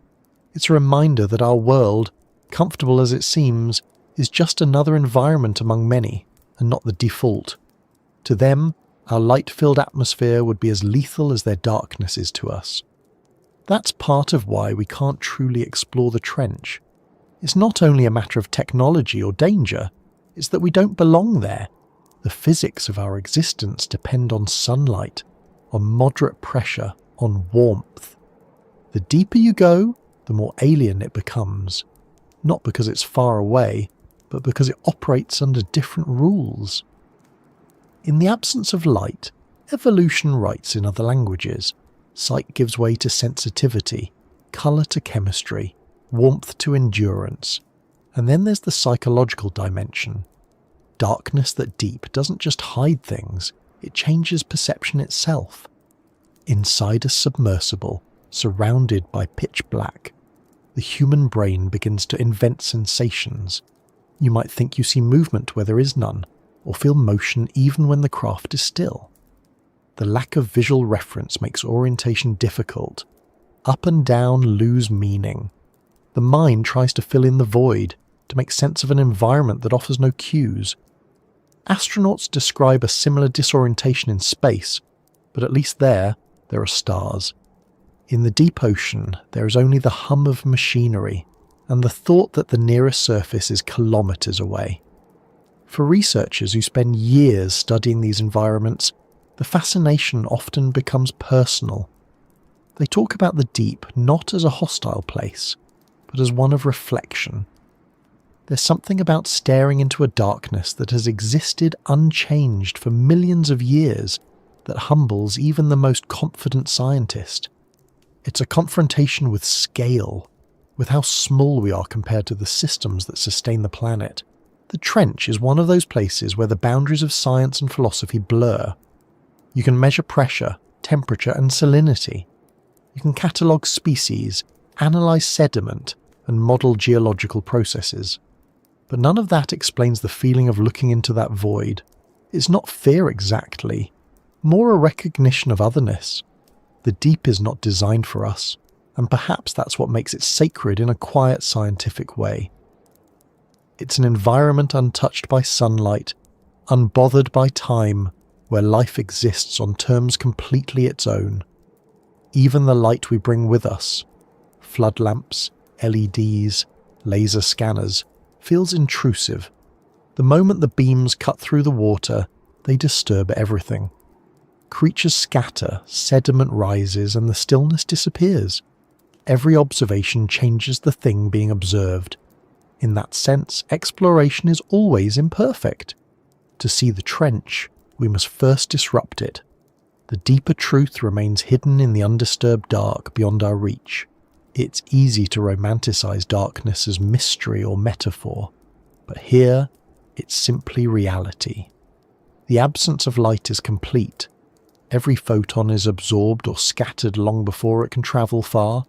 It's a reminder that our world, comfortable as it seems, is just another environment among many, and not the default. To them, our light-filled atmosphere would be as lethal as their darkness is to us. That's part of why we can't truly explore the trench. It's not only a matter of technology or danger, it's that we don't belong there. The physics of our existence depend on sunlight, on moderate pressure, on warmth. The deeper you go, the more alien it becomes, not because it's far away, but because it operates under different rules. In the absence of light, evolution writes in other languages. Sight gives way to sensitivity, colour to chemistry, warmth to endurance. And then there's the psychological dimension. Darkness that deep doesn't just hide things, it changes perception itself. Inside a submersible, surrounded by pitch black, the human brain begins to invent sensations. You might think you see movement where there is none, or feel motion even when the craft is still. The lack of visual reference makes orientation difficult. Up and down lose meaning. The mind tries to fill in the void, to make sense of an environment that offers no cues. Astronauts describe a similar disorientation in space, but at least there are stars. In the deep ocean, there is only the hum of machinery, and the thought that the nearest surface is kilometres away. For researchers who spend years studying these environments, the fascination often becomes personal. They talk about the deep not as a hostile place, but as one of reflection. There's something about staring into a darkness that has existed unchanged for millions of years that humbles even the most confident scientist. It's a confrontation with scale, with how small we are compared to the systems that sustain the planet. The trench is one of those places where the boundaries of science and philosophy blur. You can measure pressure, temperature, and salinity. You can catalogue species, analyse sediment, and model geological processes. But none of that explains the feeling of looking into that void. It's not fear exactly, more a recognition of otherness. The deep is not designed for us, and perhaps that's what makes it sacred in a quiet scientific way. It's an environment untouched by sunlight, unbothered by time, where life exists on terms completely its own. Even the light we bring with us, flood lamps, LEDs, laser scanners, feels intrusive. The moment the beams cut through the water, they disturb everything. Creatures scatter, sediment rises, and the stillness disappears. Every observation changes the thing being observed. In that sense, exploration is always imperfect. To see the trench, we must first disrupt it. The deeper truth remains hidden in the undisturbed dark beyond our reach. It's easy to romanticize darkness as mystery or metaphor, but here it's simply reality. The absence of light is complete. Every photon is absorbed or scattered long before it can travel far.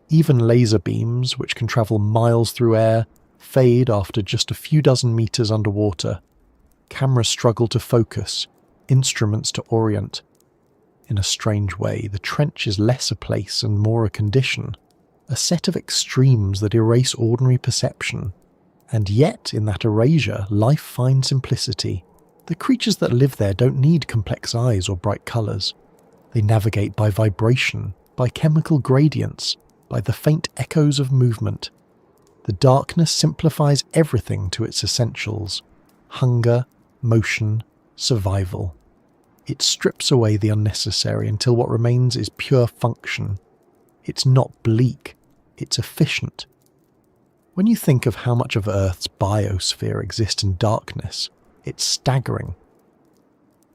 Even laser beams, which can travel miles through air, fade after just a few dozen meters underwater. Cameras struggle to focus, instruments to orient. In a strange way, the trench is less a place and more a condition, a set of extremes that erase ordinary perception. And yet, in that erasure, life finds simplicity. The creatures that live there don't need complex eyes or bright colours. They navigate by vibration, by chemical gradients, by the faint echoes of movement. The darkness simplifies everything to its essentials: hunger, motion, survival. It strips away the unnecessary until what remains is pure function. It's not bleak, it's efficient. When you think of how much of Earth's biosphere exists in darkness, it's staggering.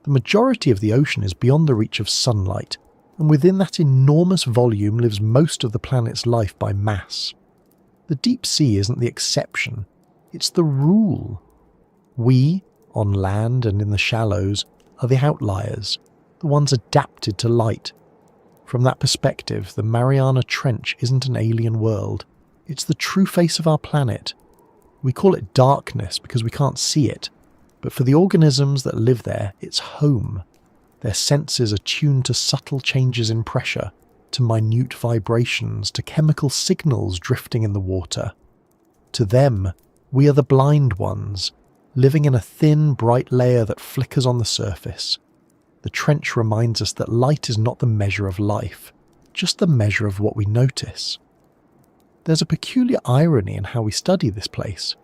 The majority of the ocean is beyond the reach of sunlight, and within that enormous volume lives most of the planet's life by mass. The deep sea isn't the exception, it's the rule. We, on land and in the shallows, are the outliers, the ones adapted to light. From that perspective, the Mariana Trench isn't an alien world. It's the true face of our planet. We call it darkness because we can't see it, but for the organisms that live there, it's home. Their senses are tuned to subtle changes in pressure, to minute vibrations, to chemical signals drifting in the water. To them, we are the blind ones, living in a thin, bright layer that flickers on the surface. The trench reminds us that light is not the measure of life, just the measure of what we notice. There's a peculiar irony in how we study this place.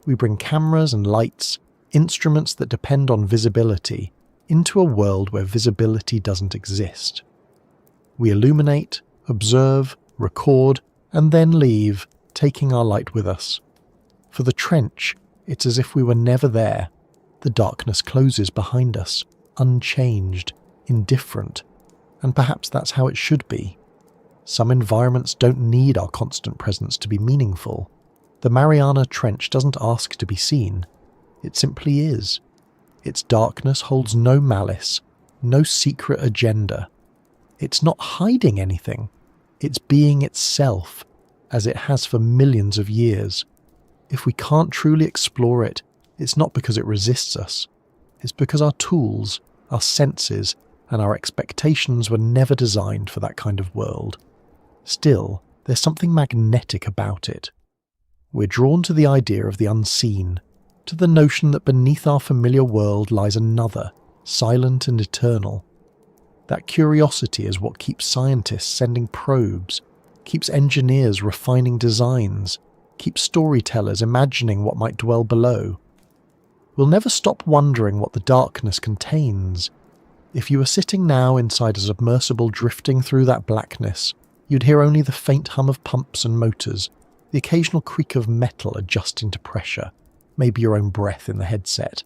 We bring cameras and lights, instruments that depend on visibility, into a world where visibility doesn't exist. We illuminate, observe, record, and then leave, taking our light with us. For the trench, it's as if we were never there. The darkness closes behind us, unchanged, indifferent, and perhaps that's how it should be. Some environments don't need our constant presence to be meaningful. The Mariana Trench doesn't ask to be seen. It simply is. Its darkness holds no malice, no secret agenda. It's not hiding anything. It's being itself, as it has for millions of years. If we can't truly explore it, it's not because it resists us. It's because our tools, our senses, and our expectations were never designed for that kind of world. Still, there's something magnetic about it. We're drawn to the idea of the unseen, to the notion that beneath our familiar world lies another, silent and eternal. That curiosity is what keeps scientists sending probes, keeps engineers refining designs, keeps storytellers imagining what might dwell below. We'll never stop wondering what the darkness contains. If you were sitting now inside a submersible drifting through that blackness, you'd hear only the faint hum of pumps and motors, the occasional creak of metal adjusting to pressure, maybe your own breath in the headset.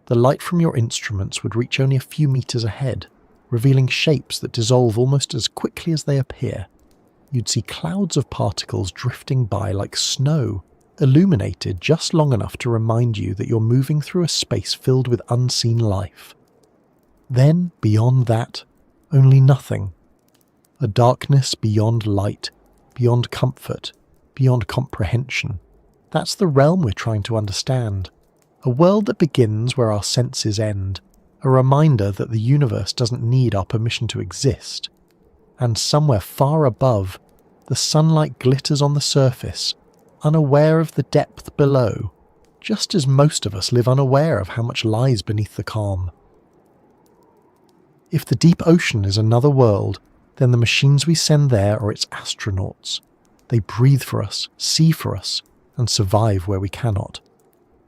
The light from your instruments would reach only a few meters ahead, revealing shapes that dissolve almost as quickly as they appear. You'd see clouds of particles drifting by like snow, illuminated just long enough to remind you that you're moving through a space filled with unseen life. Then, beyond that, only nothing. A darkness beyond light, beyond comfort, beyond comprehension. That's the realm we're trying to understand. A world that begins where our senses end. A reminder that the universe doesn't need our permission to exist. And somewhere far above, the sunlight glitters on the surface, unaware of the depth below, just as most of us live unaware of how much lies beneath the calm. If the deep ocean is another world, then the machines we send there are its astronauts. They breathe for us, see for us, and survive where we cannot.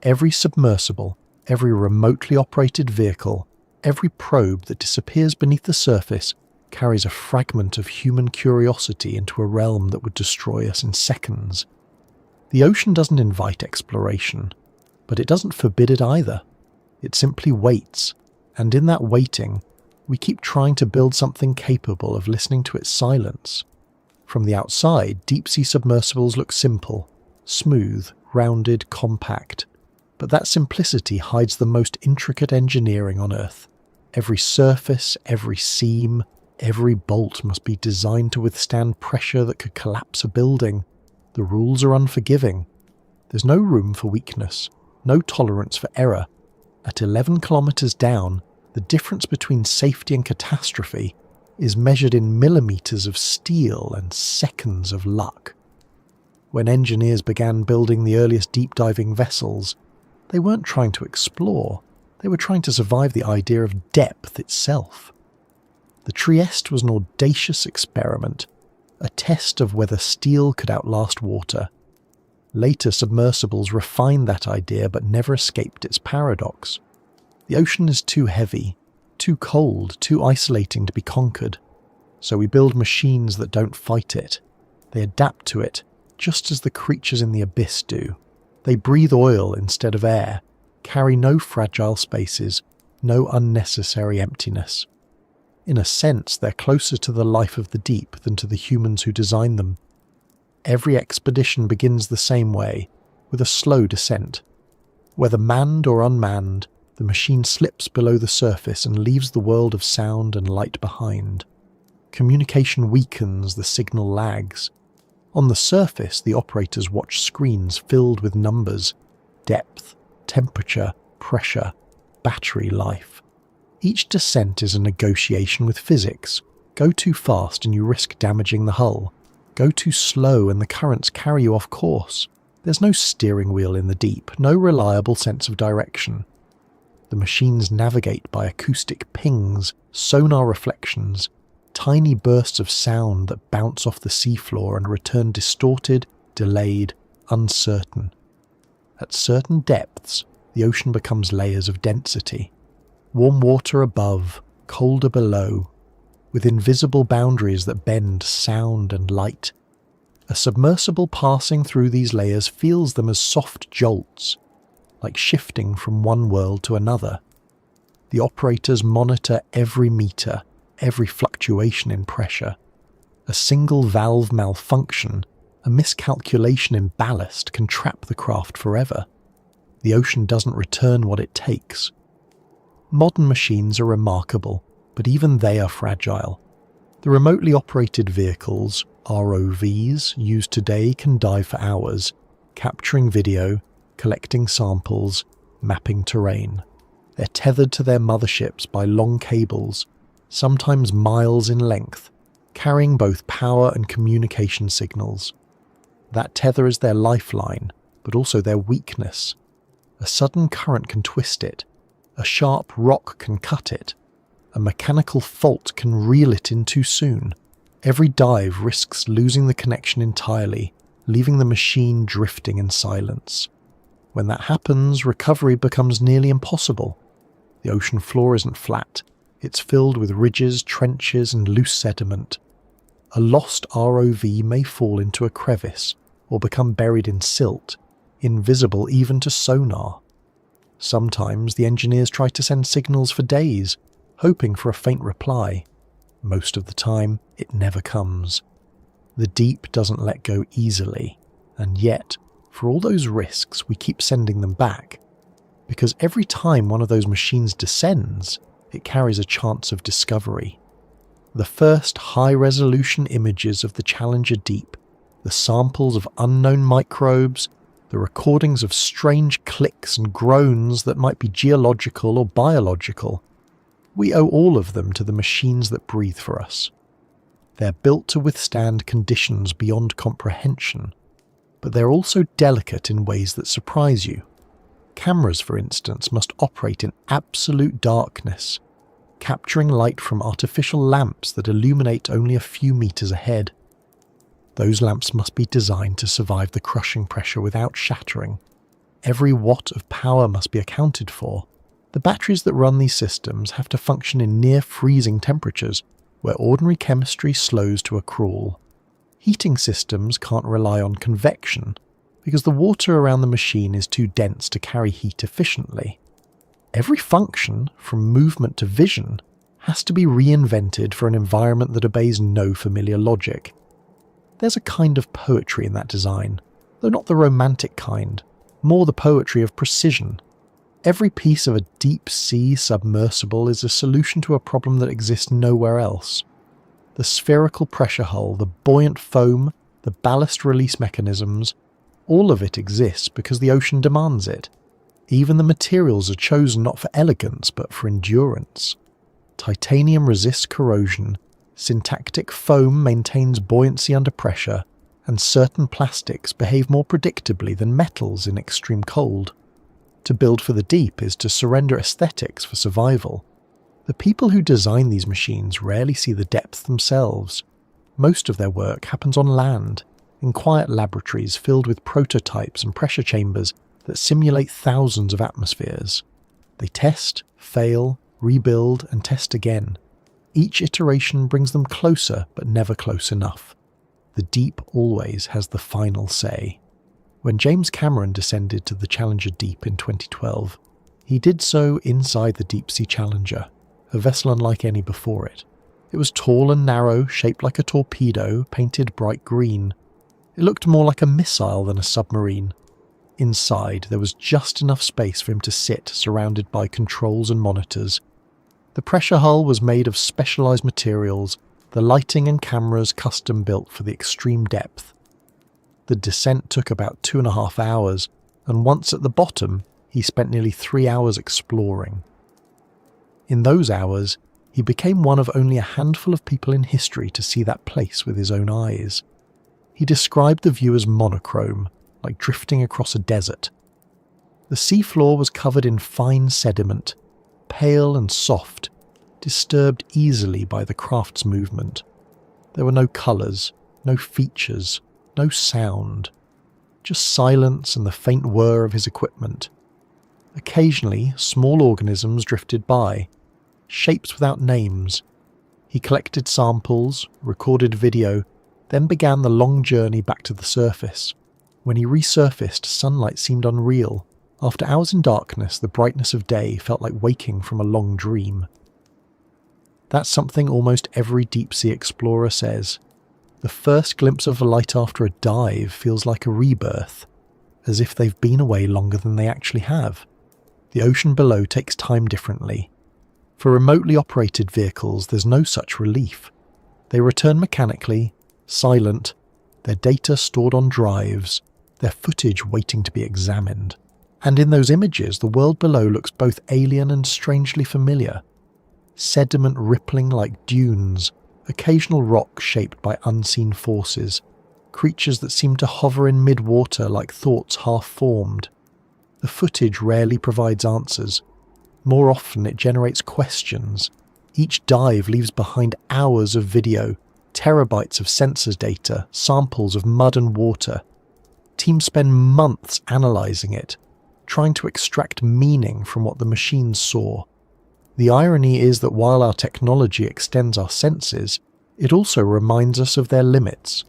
Every submersible, every remotely operated vehicle, every probe that disappears beneath the surface carries a fragment of human curiosity into a realm that would destroy us in seconds. The ocean doesn't invite exploration, but it doesn't forbid it either. It simply waits, and in that waiting, we keep trying to build something capable of listening to its silence. From the outside, deep-sea submersibles look simple, smooth, rounded, compact. But that simplicity hides the most intricate engineering on Earth. Every surface, every seam, Every bolt must be designed to withstand pressure that could collapse a building. The rules are unforgiving. There's no room for weakness, no tolerance for error. At 11 kilometers down, the difference between safety and catastrophe is measured in millimeters of steel and seconds of luck. When engineers began building the earliest deep-diving vessels, they weren't trying to explore, they were trying to survive the idea of depth itself. The Trieste was an audacious experiment, a test of whether steel could outlast water. Later submersibles refined that idea but never escaped its paradox. The ocean is too heavy, too cold, too isolating to be conquered. So we build machines that don't fight it. They adapt to it, just as the creatures in the abyss do. They breathe oil instead of air, carry no fragile spaces, no unnecessary emptiness. In a sense, they're closer to the life of the deep than to the humans who designed them. Every expedition begins the same way, with a slow descent. Whether manned or unmanned, the machine slips below the surface and leaves the world of sound and light behind. Communication weakens, the signal lags. On the surface, the operators watch screens filled with numbers, depth, temperature, pressure, battery life. Each descent is a negotiation with physics. Go too fast and you risk damaging the hull. Go too slow and the currents carry you off course. There's no steering wheel in the deep, no reliable sense of direction. The machines navigate by acoustic pings, sonar reflections, tiny bursts of sound that bounce off the seafloor and return distorted, delayed, uncertain. At certain depths, the ocean becomes layers of density. Warm water above, colder below, with invisible boundaries that bend sound and light. A submersible passing through these layers feels them as soft jolts, like shifting from one world to another. The operators monitor every meter, every fluctuation in pressure. A single valve malfunction, a miscalculation in ballast can trap the craft forever. The ocean doesn't return what it takes. Modern machines are remarkable, but even they are fragile. The remotely operated vehicles, ROVs, used today can dive for hours, capturing video, collecting samples, mapping terrain. They're tethered to their motherships by long cables, sometimes miles in length, carrying both power and communication signals. That tether is their lifeline, but also their weakness. A sudden current can twist it, a sharp rock can cut it, a mechanical fault can reel it in too soon. Every dive risks losing the connection entirely, leaving the machine drifting in silence. When that happens, recovery becomes nearly impossible. The ocean floor isn't flat. It's filled with ridges, trenches, and loose sediment. A lost ROV may fall into a crevice or become buried in silt, invisible even to sonar. Sometimes the engineers try to send signals for days, hoping for a faint reply. Most of the time, it never comes. The deep doesn't let go easily, and yet, for all those risks, we keep sending them back. Because every time one of those machines descends, it carries a chance of discovery. The first high-resolution images of the Challenger Deep, the samples of unknown microbes, the recordings of strange clicks and groans that might be geological or biological, we owe all of them to the machines that breathe for us. They're built to withstand conditions beyond comprehension, but they're also delicate in ways that surprise you. Cameras, for instance, must operate in absolute darkness, capturing light from artificial lamps that illuminate only a few meters ahead. Those lamps must be designed to survive the crushing pressure without shattering. Every watt of power must be accounted for. The batteries that run these systems have to function in near-freezing temperatures, where ordinary chemistry slows to a crawl. Heating systems can't rely on convection, because the water around the machine is too dense to carry heat efficiently. Every function, from movement to vision, has to be reinvented for an environment that obeys no familiar logic. There's a kind of poetry in that design, though not the romantic kind, more the poetry of precision. Every piece of a deep-sea submersible is a solution to a problem that exists nowhere else. The spherical pressure hull, the buoyant foam, the ballast release mechanisms, all of it exists because the ocean demands it. Even the materials are chosen not for elegance but for endurance. Titanium resists corrosion, syntactic foam maintains buoyancy under pressure, and certain plastics behave more predictably than metals in extreme cold. To build for the deep is to surrender aesthetics for survival. The people who design these machines rarely see the depth themselves. Most of their work happens on land, in quiet laboratories filled with prototypes and pressure chambers that simulate thousands of atmospheres. They test, fail, rebuild, and test again. Each iteration brings them closer, but never close enough. The deep always has the final say. When James Cameron descended to the Challenger Deep in 2012, he did so inside the Deep-Sea Challenger, a vessel unlike any before it. It was tall and narrow, shaped like a torpedo, painted bright green. It looked more like a missile than a submarine. Inside, there was just enough space for him to sit, surrounded by controls and monitors. The pressure hull was made of specialized materials, the lighting and cameras custom built for the extreme depth. The descent took about 2.5 hours, and once at the bottom, he spent nearly 3 hours exploring. In those hours, he became one of only a handful of people in history to see that place with his own eyes. He described the view as monochrome, like drifting across a desert. The seafloor was covered in fine sediment, pale and soft, disturbed easily by the craft's movement. There were no colours, no features, no sound, just silence and the faint whir of his equipment. Occasionally, small organisms drifted by, shapes without names. He collected samples, recorded video, then began the long journey back to the surface. When he resurfaced, sunlight seemed unreal. After hours in darkness, the brightness of day felt like waking from a long dream. That's something almost every deep-sea explorer says. The first glimpse of a light after a dive feels like a rebirth, as if they've been away longer than they actually have. The ocean below takes time differently. For remotely operated vehicles, there's no such relief. They return mechanically, silent, their data stored on drives, their footage waiting to be examined. And in those images, the world below looks both alien and strangely familiar. Sediment rippling like dunes, occasional rocks shaped by unseen forces, creatures that seem to hover in mid-water like thoughts half-formed. The footage rarely provides answers. More often it generates questions. Each dive leaves behind hours of video, terabytes of sensors data, samples of mud and water. Teams spend months analysing it, trying to extract meaning from what the machines saw. The irony is that while our technology extends our senses, it also reminds us of their limits.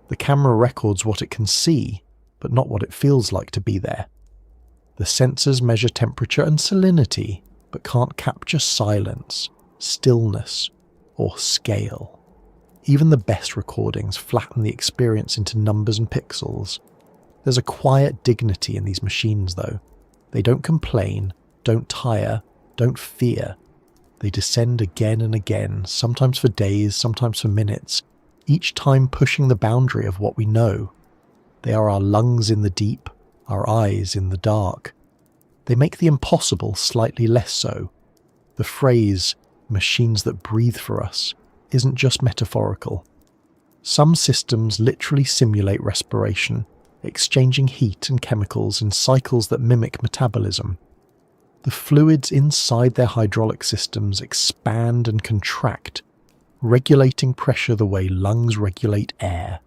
The camera records what it can see, but not what it feels like to be there. The sensors measure temperature and salinity, but can't capture silence, stillness, or scale. Even the best recordings flatten the experience into numbers and pixels. There's a quiet dignity in these machines, though. They don't complain, don't tire, don't fear. They descend again and again, sometimes for days, sometimes for minutes, each time pushing the boundary of what we know. They are our lungs in the deep, our eyes in the dark. They make the impossible slightly less so. The phrase, machines that breathe for us, isn't just metaphorical. Some systems literally simulate respiration, exchanging heat and chemicals in cycles that mimic metabolism. The fluids inside their hydraulic systems expand and contract, regulating pressure the way lungs regulate air.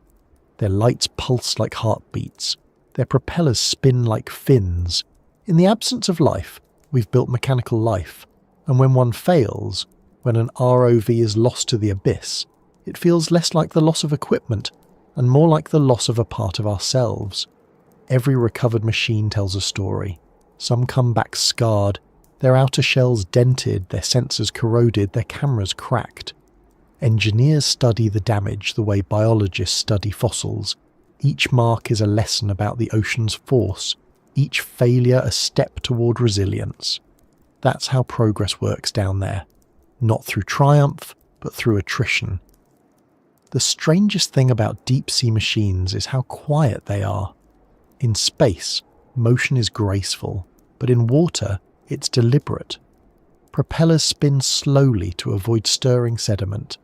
Their lights pulse like heartbeats. Their propellers spin like fins. In the absence of life, we've built mechanical life, and when one fails, when an ROV is lost to the abyss, it feels less like the loss of equipment and more like the loss of a part of ourselves. Every recovered machine tells a story. Some come back scarred, their outer shells dented, their sensors corroded, their cameras cracked. Engineers study the damage the way biologists study fossils. Each mark is a lesson about the ocean's force, each failure a step toward resilience. That's how progress works down there. Not through triumph, but through attrition. The strangest thing about deep-sea machines is how quiet they are. In space, motion is graceful, but in water, it's deliberate. Propellers spin slowly to avoid stirring sediment.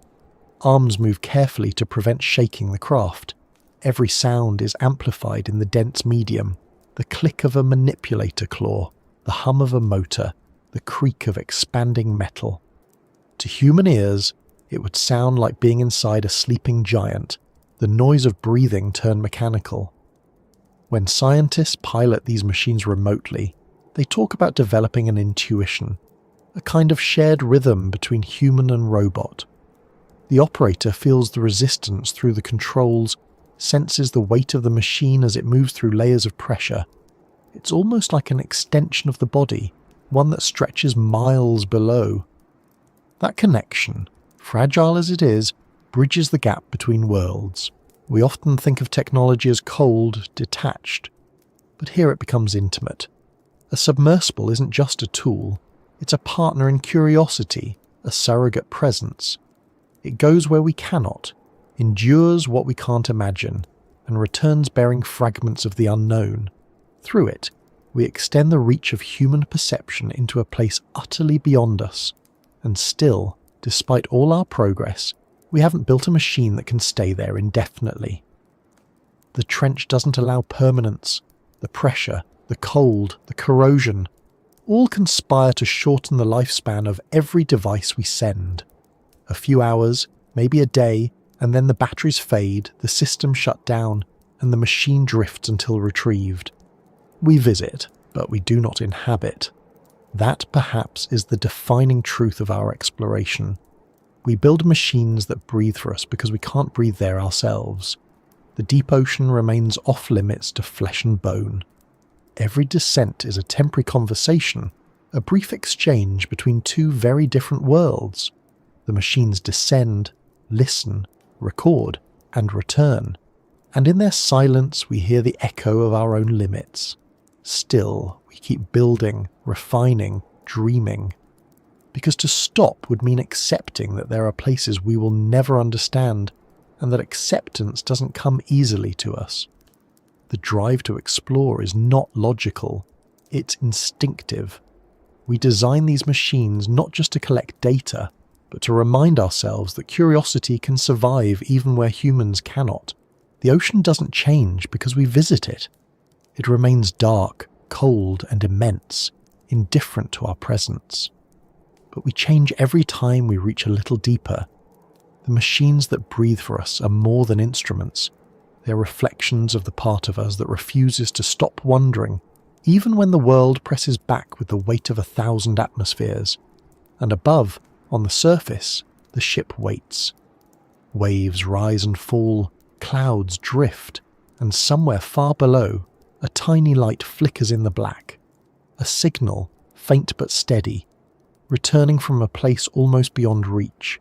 Arms move carefully to prevent shaking the craft. Every sound is amplified in the dense medium. The click of a manipulator claw, the hum of a motor, the creak of expanding metal. To human ears, it would sound like being inside a sleeping giant, the noise of breathing turned mechanical. When scientists pilot these machines remotely, they talk about developing an intuition, a kind of shared rhythm between human and robot. The operator feels the resistance through the controls, senses the weight of the machine as it moves through layers of pressure. It's almost like an extension of the body, one that stretches miles below. That connection, fragile as it is, bridges the gap between worlds. We often think of technology as cold, detached, but here it becomes intimate. A submersible isn't just a tool, it's a partner in curiosity, a surrogate presence. It goes where we cannot, endures what we can't imagine, and returns bearing fragments of the unknown. Through it, we extend the reach of human perception into a place utterly beyond us, and still, despite all our progress, we haven't built a machine that can stay there indefinitely. The trench doesn't allow permanence. The pressure, the cold, the corrosion, all conspire to shorten the lifespan of every device we send. A few hours, maybe a day, and then the batteries fade, the system shut down, and the machine drifts until retrieved. We visit, but we do not inhabit. That, perhaps, is the defining truth of our exploration. We build machines that breathe for us because we can't breathe there ourselves. The deep ocean remains off-limits to flesh and bone. Every descent is a temporary conversation, a brief exchange between two very different worlds. The machines descend, listen, record, and return. And in their silence we hear the echo of our own limits. Still, we keep building, refining, dreaming. Because to stop would mean accepting that there are places we will never understand, and that acceptance doesn't come easily to us. The drive to explore is not logical, it's instinctive. We design these machines not just to collect data, but to remind ourselves that curiosity can survive even where humans cannot. The ocean doesn't change because we visit it. It remains dark, cold, and immense, indifferent to our presence. But we change every time we reach a little deeper. The machines that breathe for us are more than instruments. They are reflections of the part of us that refuses to stop wondering, even when the world presses back with the weight of 1,000 atmospheres. And above, on the surface, the ship waits. Waves rise and fall, clouds drift, and somewhere far below, a tiny light flickers in the black. A signal, faint but steady, returning from a place almost beyond reach.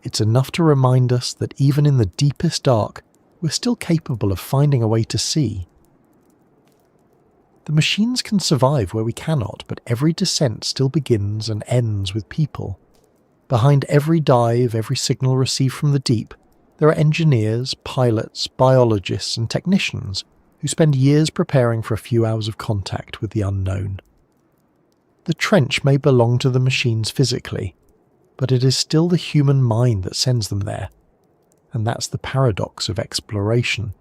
It's enough to remind us that even in the deepest dark, we're still capable of finding a way to see. The machines can survive where we cannot, but every descent still begins and ends with people. Behind every dive, every signal received from the deep, there are engineers, pilots, biologists, and technicians who spend years preparing for a few hours of contact with the unknown. The trench may belong to the machines physically, but it is still the human mind that sends them there. And that's the paradox of exploration.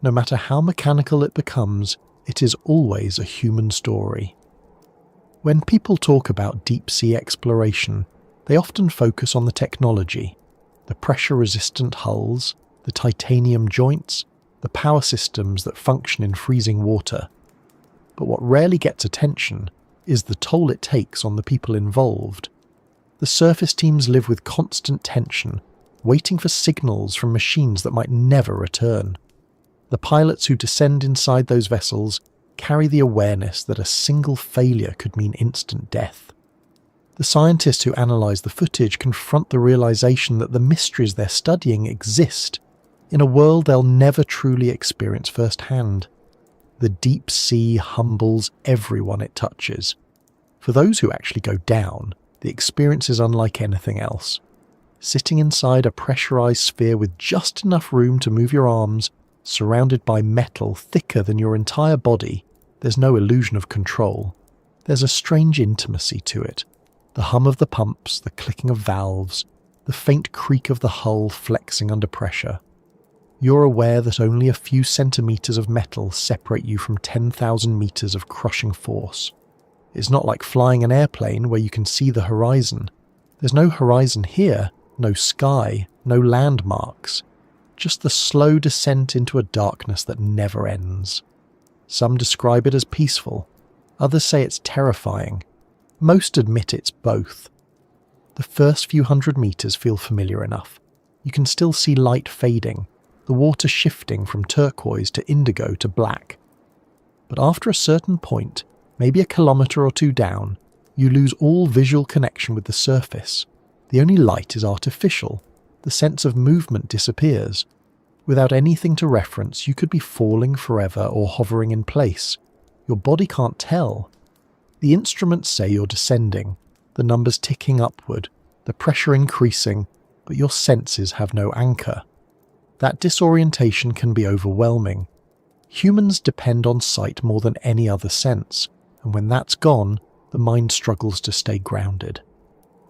No matter how mechanical it becomes, it is always a human story. When people talk about deep-sea exploration, they often focus on the technology, the pressure-resistant hulls, the titanium joints, the power systems that function in freezing water. But what rarely gets attention is the toll it takes on the people involved. The surface teams live with constant tension, waiting for signals from machines that might never return. The pilots who descend inside those vessels carry the awareness that a single failure could mean instant death. The scientists who analyse the footage confront the realisation that the mysteries they're studying exist in a world they'll never truly experience firsthand. The deep sea humbles everyone it touches. For those who actually go down, the experience is unlike anything else. sitting inside a pressurized sphere with just enough room to move your arms, surrounded by metal thicker than your entire body, there's no illusion of control. There's a strange intimacy to it. The hum of the pumps, the clicking of valves, the faint creak of the hull flexing under pressure. You're aware that only a few centimeters of metal separate you from 10,000 meters of crushing force. It's not like flying an airplane where you can see the horizon. There's no horizon here, no sky, no landmarks. Just the slow descent into a darkness that never ends. Some describe it as peaceful. Others say it's terrifying. Most admit it's both. The first few hundred meters feel familiar enough. You can still see light fading, the water shifting from turquoise to indigo to black. But after a certain point, maybe a kilometre or two down, you lose all visual connection with the surface. The only light is artificial. The sense of movement disappears. Without anything to reference, you could be falling forever or hovering in place. Your body can't tell. The instruments say you're descending, the numbers ticking upward, the pressure increasing, but your senses have no anchor. That disorientation can be overwhelming. Humans depend on sight more than any other sense, and when that's gone, the mind struggles to stay grounded.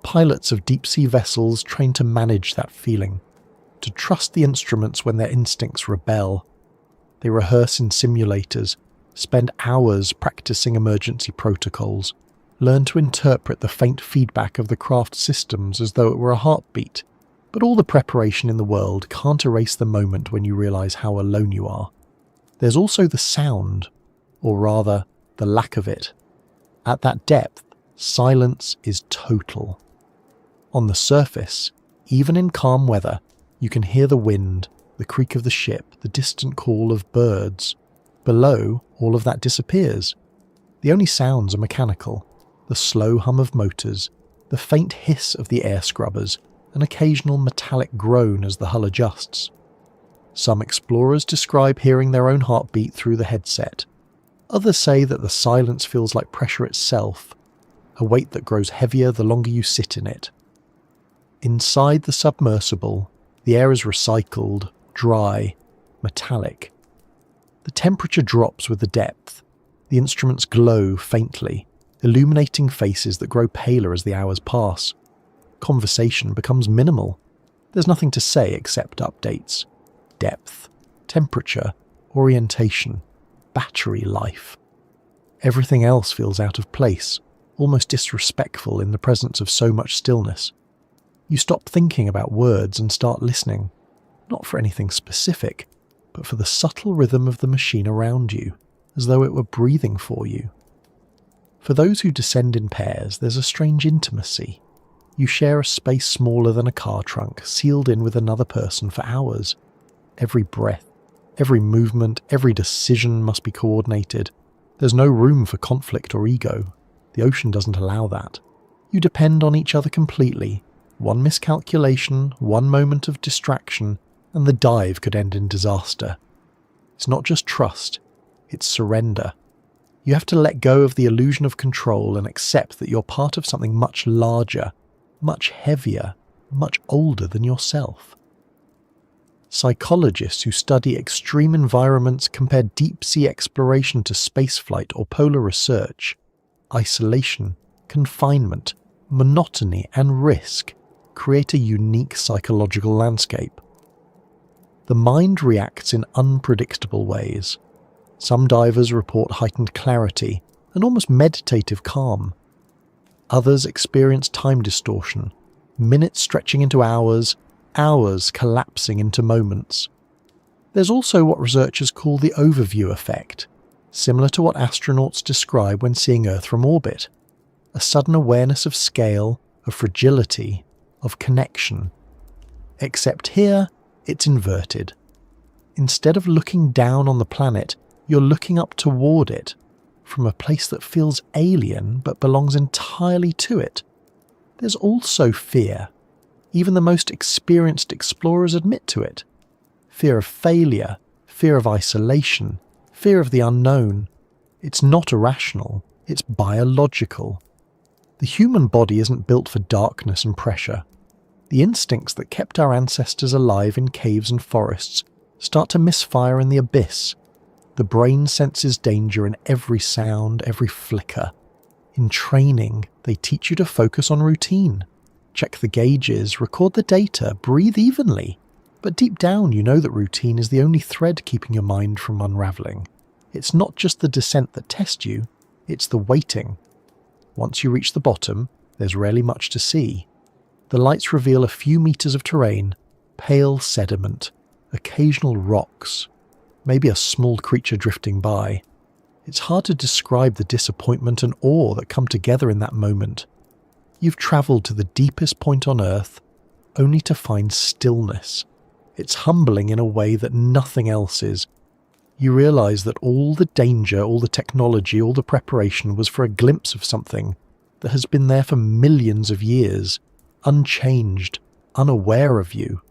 Pilots of deep-sea vessels train to manage that feeling, to trust the instruments when their instincts rebel. They rehearse in simulators, spend hours practicing emergency protocols, learn to interpret the faint feedback of the craft's systems as though it were a heartbeat. But all the preparation in the world can't erase the moment when you realize how alone you are. There's also the sound, or rather, the lack of it. At that depth, silence is total. On the surface, even in calm weather, you can hear the wind, the creak of the ship, the distant call of birds. Below, all of that disappears. The only sounds are mechanical, the slow hum of motors, the faint hiss of the air scrubbers, an occasional metallic groan as the hull adjusts. Some explorers describe hearing their own heartbeat through the headset. Others say that the silence feels like pressure itself, a weight that grows heavier the longer you sit in it. Inside the submersible, the air is recycled, dry, metallic. The temperature drops with the depth. The instruments glow faintly, illuminating faces that grow paler as the hours pass. Conversation becomes minimal. There's nothing to say except updates. Depth, temperature, orientation, battery life. Everything else feels out of place, almost disrespectful in the presence of so much stillness. You stop thinking about words and start listening, not for anything specific, but for the subtle rhythm of the machine around you, as though it were breathing for you. For those who descend in pairs, there's a strange intimacy. You share a space smaller than a car trunk, sealed in with another person for hours. Every breath, every movement, every decision must be coordinated. There's no room for conflict or ego. The ocean doesn't allow that. You depend on each other completely. One miscalculation, one moment of distraction, and the dive could end in disaster. It's not just trust, it's surrender. You have to let go of the illusion of control and accept that you're part of something much larger, much heavier, much older than yourself. Psychologists who study extreme environments compare deep-sea exploration to spaceflight or polar research. Isolation, confinement, monotony, and risk create a unique psychological landscape. The mind reacts in unpredictable ways. Some divers report heightened clarity and almost meditative calm. Others experience time distortion, minutes stretching into hours, hours collapsing into moments. There's also what researchers call the overview effect, similar to what astronauts describe when seeing Earth from orbit. A sudden awareness of scale, of fragility, of connection. Except here, it's inverted. Instead of looking down on the planet, you're looking up toward it, from a place that feels alien but belongs entirely to it. There's also fear. Even the most experienced explorers admit to it. Fear of failure, fear of isolation, fear of the unknown. It's not irrational, it's biological. The human body isn't built for darkness and pressure. The instincts that kept our ancestors alive in caves and forests start to misfire in the abyss. The brain senses danger in every sound, every flicker. In training, they teach you to focus on routine. Check the gauges, record the data, breathe evenly. But deep down you know that routine is the only thread keeping your mind from unravelling. It's not just the descent that tests you, it's the waiting. Once you reach the bottom, there's rarely much to see. The lights reveal a few metres of terrain, pale sediment, occasional rocks, maybe a small creature drifting by. It's hard to describe the disappointment and awe that come together in that moment. You've travelled to the deepest point on Earth, only to find stillness. It's humbling in a way that nothing else is. You realise that all the danger, all the technology, all the preparation was for a glimpse of something that has been there for millions of years, unchanged, unaware of you.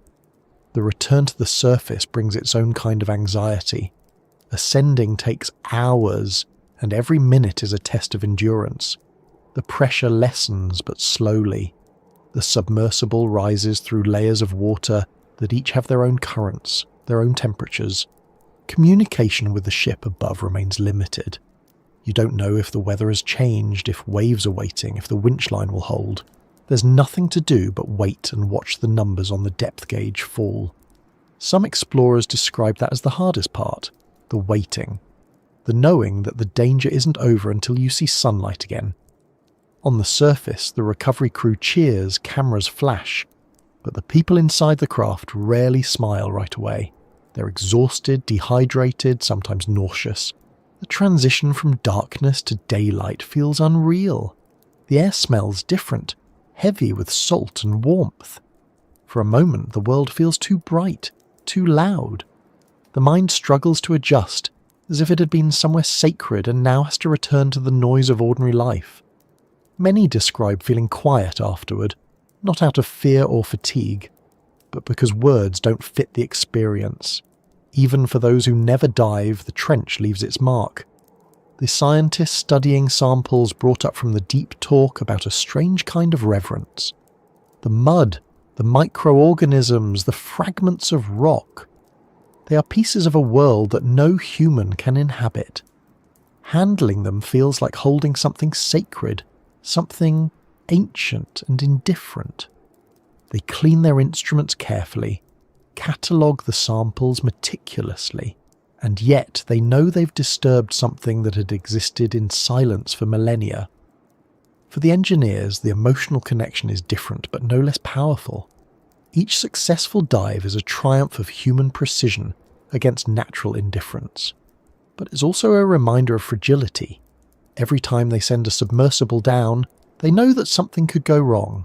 The return to the surface brings its own kind of anxiety. Ascending takes hours, and every minute is a test of endurance. The pressure lessens, but slowly. The submersible rises through layers of water that each have their own currents, their own temperatures. Communication with the ship above remains limited. You don't know if the weather has changed, if waves are waiting, if the winch line will hold. There's nothing to do but wait and watch the numbers on the depth gauge fall. Some explorers describe that as the hardest part, the waiting. The knowing that the danger isn't over until you see sunlight again. On the surface, the recovery crew cheers, cameras flash, but the people inside the craft rarely smile right away. They're exhausted, dehydrated, sometimes nauseous. The transition from darkness to daylight feels unreal. The air smells different, heavy with salt and warmth. For a moment, the world feels too bright, too loud. The mind struggles to adjust, as if it had been somewhere sacred and now has to return to the noise of ordinary life. Many describe feeling quiet afterward, not out of fear or fatigue, but because words don't fit the experience. Even for those who never dive, the trench leaves its mark. The scientists studying samples brought up from the deep talk about a strange kind of reverence. The mud, the microorganisms, the fragments of rock. They are pieces of a world that no human can inhabit. Handling them feels like holding something sacred, something ancient and indifferent. They clean their instruments carefully, catalogue the samples meticulously, and yet they know they've disturbed something that had existed in silence for millennia. For the engineers, the emotional connection is different but no less powerful. Each successful dive is a triumph of human precision against natural indifference. But it's also a reminder of fragility. Every time they send a submersible down, they know that something could go wrong.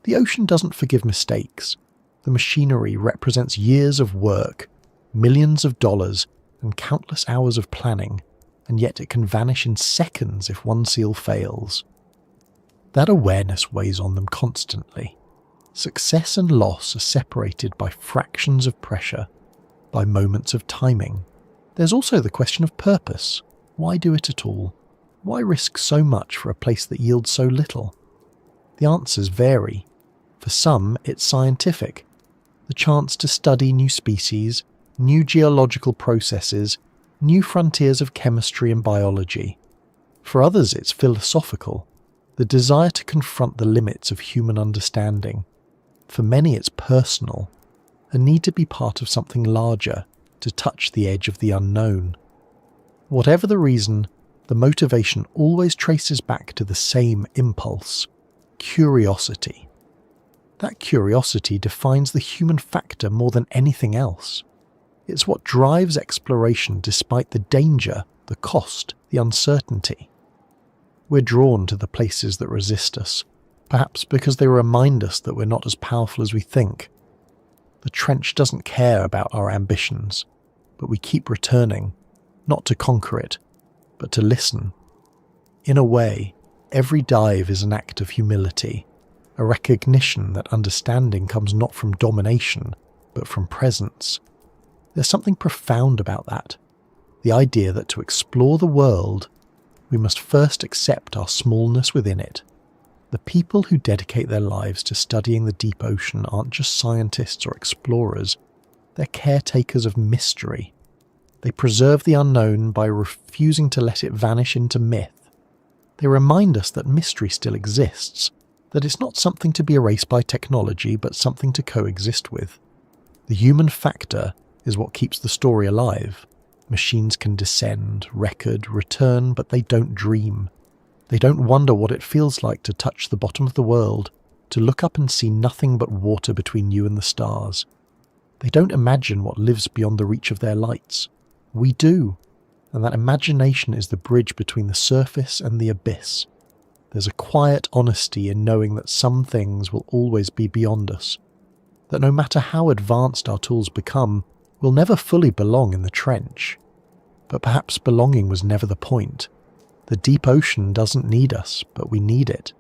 The ocean doesn't forgive mistakes. The machinery represents years of work, millions of dollars, and countless hours of planning, and yet it can vanish in seconds if one seal fails. That awareness weighs on them constantly. Success and loss are separated by fractions of pressure, by moments of timing. There's also the question of purpose. Why do it at all? Why risk so much for a place that yields so little? The answers vary. For some, it's scientific. The chance to study new species, new geological processes, new frontiers of chemistry and biology. For others, it's philosophical. The desire to confront the limits of human understanding. For many, it's personal. A need to be part of something larger, to touch the edge of the unknown. Whatever the reason, the motivation always traces back to the same impulse: curiosity. That curiosity defines the human factor more than anything else. It's what drives exploration despite the danger, the cost, the uncertainty. We're drawn to the places that resist us, perhaps because they remind us that we're not as powerful as we think. The trench doesn't care about our ambitions, but we keep returning, not to conquer it, but to listen. In a way, every dive is an act of humility, a recognition that understanding comes not from domination, but from presence. There's something profound about that, the idea that to explore the world, we must first accept our smallness within it. The people who dedicate their lives to studying the deep ocean aren't just scientists or explorers, they're caretakers of mystery. They preserve the unknown by refusing to let it vanish into myth. They remind us that mystery still exists, that it's not something to be erased by technology, but something to coexist with. The human factor is what keeps the story alive. Machines can descend, record, return, but they don't dream. They don't wonder what it feels like to touch the bottom of the world, to look up and see nothing but water between you and the stars. They don't imagine what lives beyond the reach of their lights. We do, and that imagination is the bridge between the surface and the abyss. There's a quiet honesty in knowing that some things will always be beyond us, that no matter how advanced our tools become, we'll never fully belong in the trench. But perhaps belonging was never the point. The deep ocean doesn't need us, but we need it.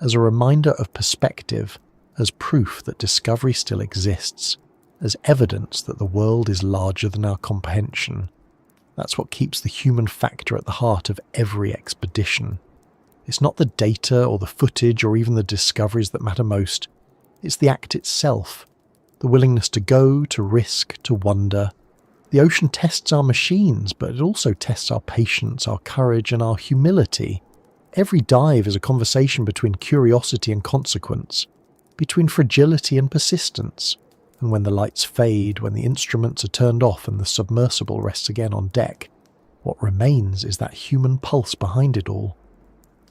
As a reminder of perspective, as proof that discovery still exists, as evidence that the world is larger than our comprehension. That's what keeps the human factor at the heart of every expedition. It's not the data or the footage or even the discoveries that matter most. It's the act itself, the willingness to go, to risk, to wonder. The ocean tests our machines, but it also tests our patience, our courage, and our humility. Every dive is a conversation between curiosity and consequence, between fragility and persistence. And when the lights fade, when the instruments are turned off and the submersible rests again on deck, what remains is that human pulse behind it all.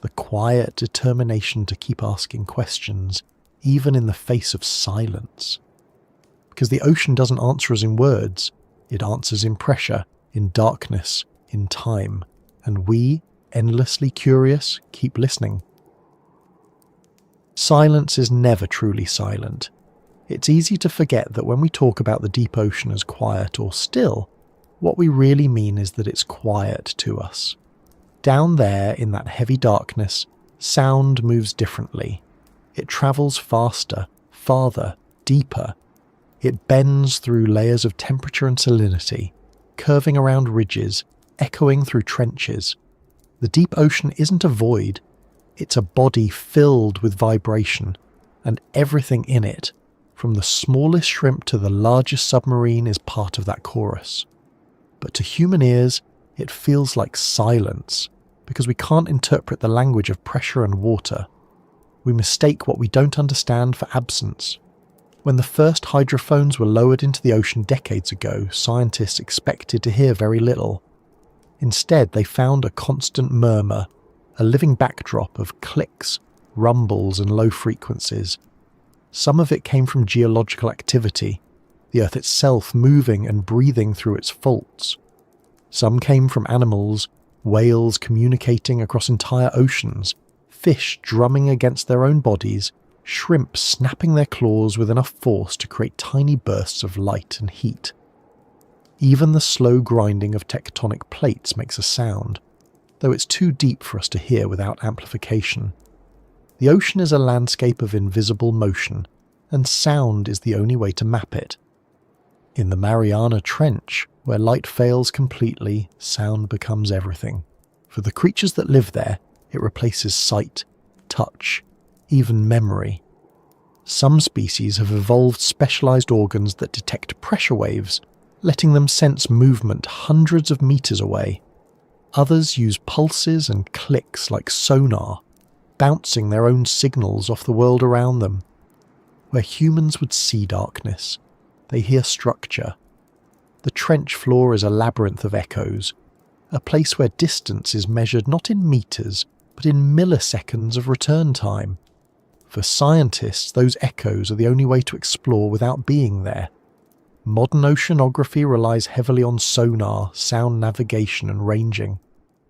The quiet determination to keep asking questions, even in the face of silence. Because the ocean doesn't answer us in words, it answers in pressure, in darkness, in time. And we, endlessly curious, keep listening. Silence is never truly silent. It's easy to forget that when we talk about the deep ocean as quiet or still, what we really mean is that it's quiet to us. Down there in that heavy darkness, sound moves differently. It travels faster, farther, deeper. It bends through layers of temperature and salinity, curving around ridges, echoing through trenches. The deep ocean isn't a void, it's a body filled with vibration, and everything in it, from the smallest shrimp to the largest submarine, is part of that chorus. But to human ears, it feels like silence, because we can't interpret the language of pressure and water. We mistake what we don't understand for absence. When the first hydrophones were lowered into the ocean decades ago, scientists expected to hear very little. Instead, they found a constant murmur, a living backdrop of clicks, rumbles and low frequencies. Some of it came from geological activity, the Earth itself moving and breathing through its faults. Some came from animals, whales communicating across entire oceans, fish drumming against their own bodies, shrimp snapping their claws with enough force to create tiny bursts of light and heat. Even the slow grinding of tectonic plates makes a sound, though it's too deep for us to hear without amplification. The ocean is a landscape of invisible motion, and sound is the only way to map it. In the Mariana Trench, where light fails completely, sound becomes everything. For the creatures that live there, it replaces sight, touch, even memory. Some species have evolved specialized organs that detect pressure waves, letting them sense movement hundreds of meters away. Others use pulses and clicks like sonar, bouncing their own signals off the world around them. Where humans would see darkness, they hear structure. The trench floor is a labyrinth of echoes, a place where distance is measured not in meters, but in milliseconds of return time. For scientists, those echoes are the only way to explore without being there. Modern oceanography relies heavily on sonar, sound navigation and ranging.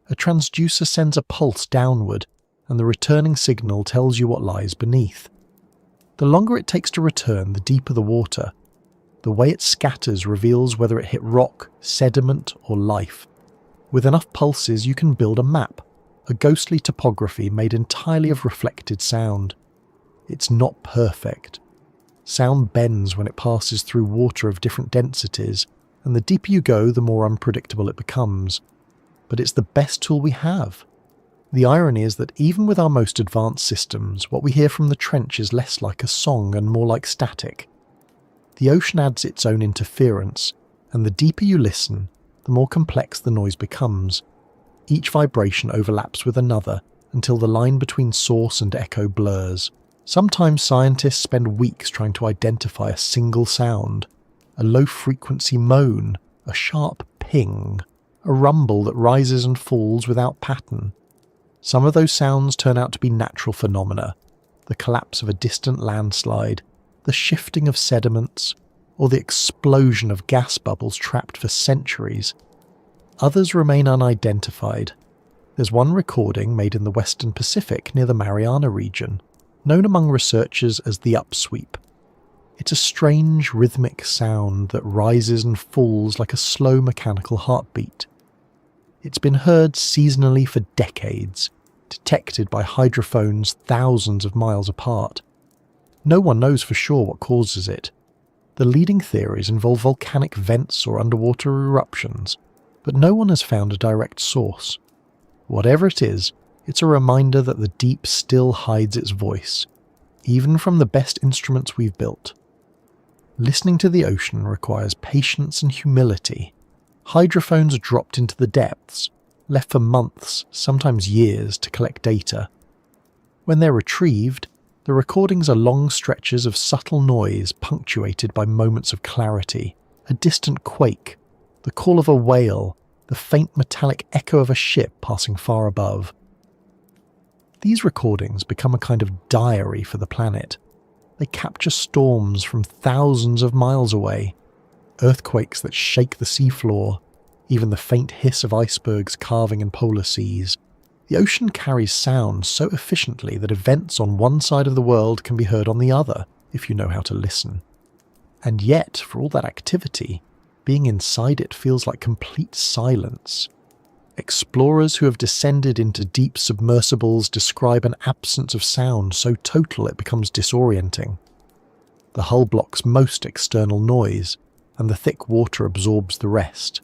A transducer sends a pulse downward, and the returning signal tells you what lies beneath. The longer it takes to return, the deeper the water. The way it scatters reveals whether it hit rock, sediment, or life. With enough pulses, you can build a map, a ghostly topography made entirely of reflected sound. It's not perfect. Sound bends when it passes through water of different densities, and the deeper you go, the more unpredictable it becomes. But it's the best tool we have. The irony is that even with our most advanced systems, what we hear from the trench is less like a song and more like static. The ocean adds its own interference, and the deeper you listen, the more complex the noise becomes. Each vibration overlaps with another until the line between source and echo blurs. Sometimes scientists spend weeks trying to identify a single sound, a low-frequency moan, a sharp ping, a rumble that rises and falls without pattern. Some of those sounds turn out to be natural phenomena, the collapse of a distant landslide, the shifting of sediments, or the explosion of gas bubbles trapped for centuries. Others remain unidentified. There's one recording made in the Western Pacific near the Mariana region, known among researchers as the upsweep. It's a strange rhythmic sound that rises and falls like a slow mechanical heartbeat. It's been heard seasonally for decades, detected by hydrophones thousands of miles apart. No one knows for sure what causes it. The leading theories involve volcanic vents or underwater eruptions, but no one has found a direct source. Whatever it is, it's a reminder that the deep still hides its voice, even from the best instruments we've built. Listening to the ocean requires patience and humility. Hydrophones are dropped into the depths, left for months, sometimes years, to collect data. When they're retrieved, the recordings are long stretches of subtle noise punctuated by moments of clarity, a distant quake, the call of a whale, the faint metallic echo of a ship passing far above. These recordings become a kind of diary for the planet. They capture storms from thousands of miles away, earthquakes that shake the seafloor, even the faint hiss of icebergs carving in polar seas. The ocean carries sound so efficiently that events on one side of the world can be heard on the other, if you know how to listen. And yet, for all that activity, being inside it feels like complete silence. Explorers who have descended into deep submersibles describe an absence of sound so total it becomes disorienting. The hull blocks most external noise, and the thick water absorbs the rest.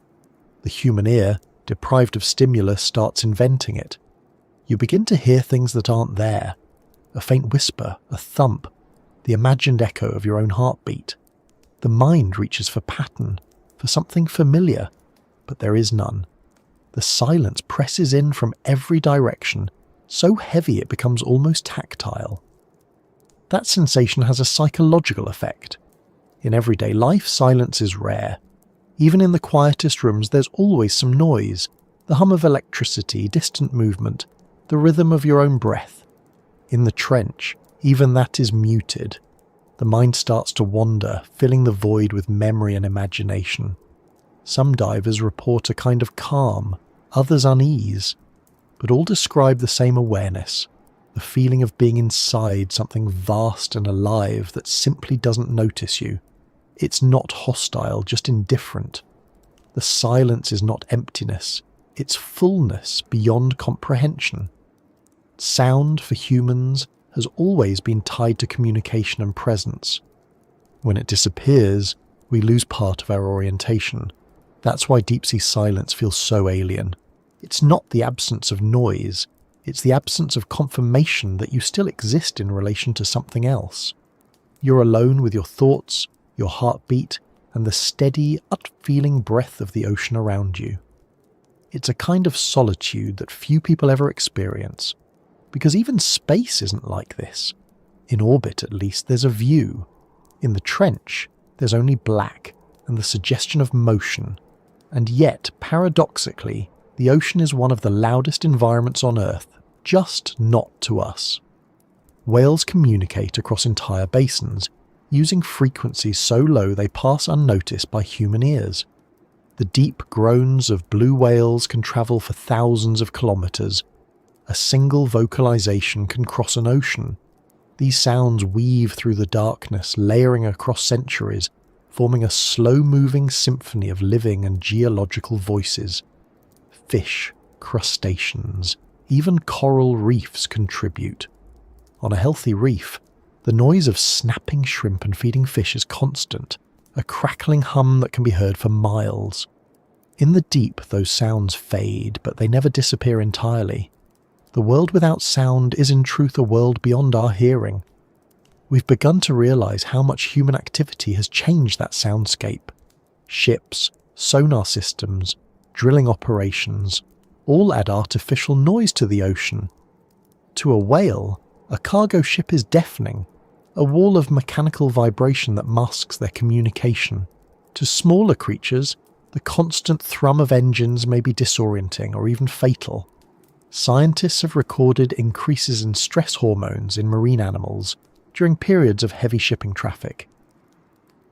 The human ear, deprived of stimulus, starts inventing it. You begin to hear things that aren't there. A faint whisper, a thump, the imagined echo of your own heartbeat. The mind reaches for pattern, for something familiar, but there is none. The silence presses in from every direction, so heavy it becomes almost tactile. That sensation has a psychological effect. In everyday life, silence is rare. Even in the quietest rooms, there's always some noise, the hum of electricity, distant movement, the rhythm of your own breath. In the trench, even that is muted. The mind starts to wander, filling the void with memory and imagination. Some divers report a kind of calm, others unease, but all describe the same awareness, the feeling of being inside something vast and alive that simply doesn't notice you. It's not hostile, just indifferent. The silence is not emptiness, it's fullness beyond comprehension. Sound, for humans, has always been tied to communication and presence. When it disappears, we lose part of our orientation. That's why deep-sea silence feels so alien. It's not the absence of noise, it's the absence of confirmation that you still exist in relation to something else. You're alone with your thoughts, your heartbeat, and the steady, unfeeling breath of the ocean around you. It's a kind of solitude that few people ever experience, because even space isn't like this. In orbit, at least, there's a view. In the trench, there's only black and the suggestion of motion. And yet, paradoxically, the ocean is one of the loudest environments on Earth, just not to us. Whales communicate across entire basins, using frequencies so low they pass unnoticed by human ears. The deep groans of blue whales can travel for thousands of kilometers. A single vocalization can cross an ocean. These sounds weave through the darkness, layering across centuries, forming a slow-moving symphony of living and geological voices. Fish, crustaceans, even coral reefs contribute. On a healthy reef, the noise of snapping shrimp and feeding fish is constant, a crackling hum that can be heard for miles. In the deep, those sounds fade, but they never disappear entirely. The world without sound is in truth a world beyond our hearing. We've begun to realise how much human activity has changed that soundscape. Ships, sonar systems, drilling operations, all add artificial noise to the ocean. To a whale, a cargo ship is deafening, a wall of mechanical vibration that masks their communication. To smaller creatures, the constant thrum of engines may be disorienting or even fatal. Scientists have recorded increases in stress hormones in marine animals during periods of heavy shipping traffic.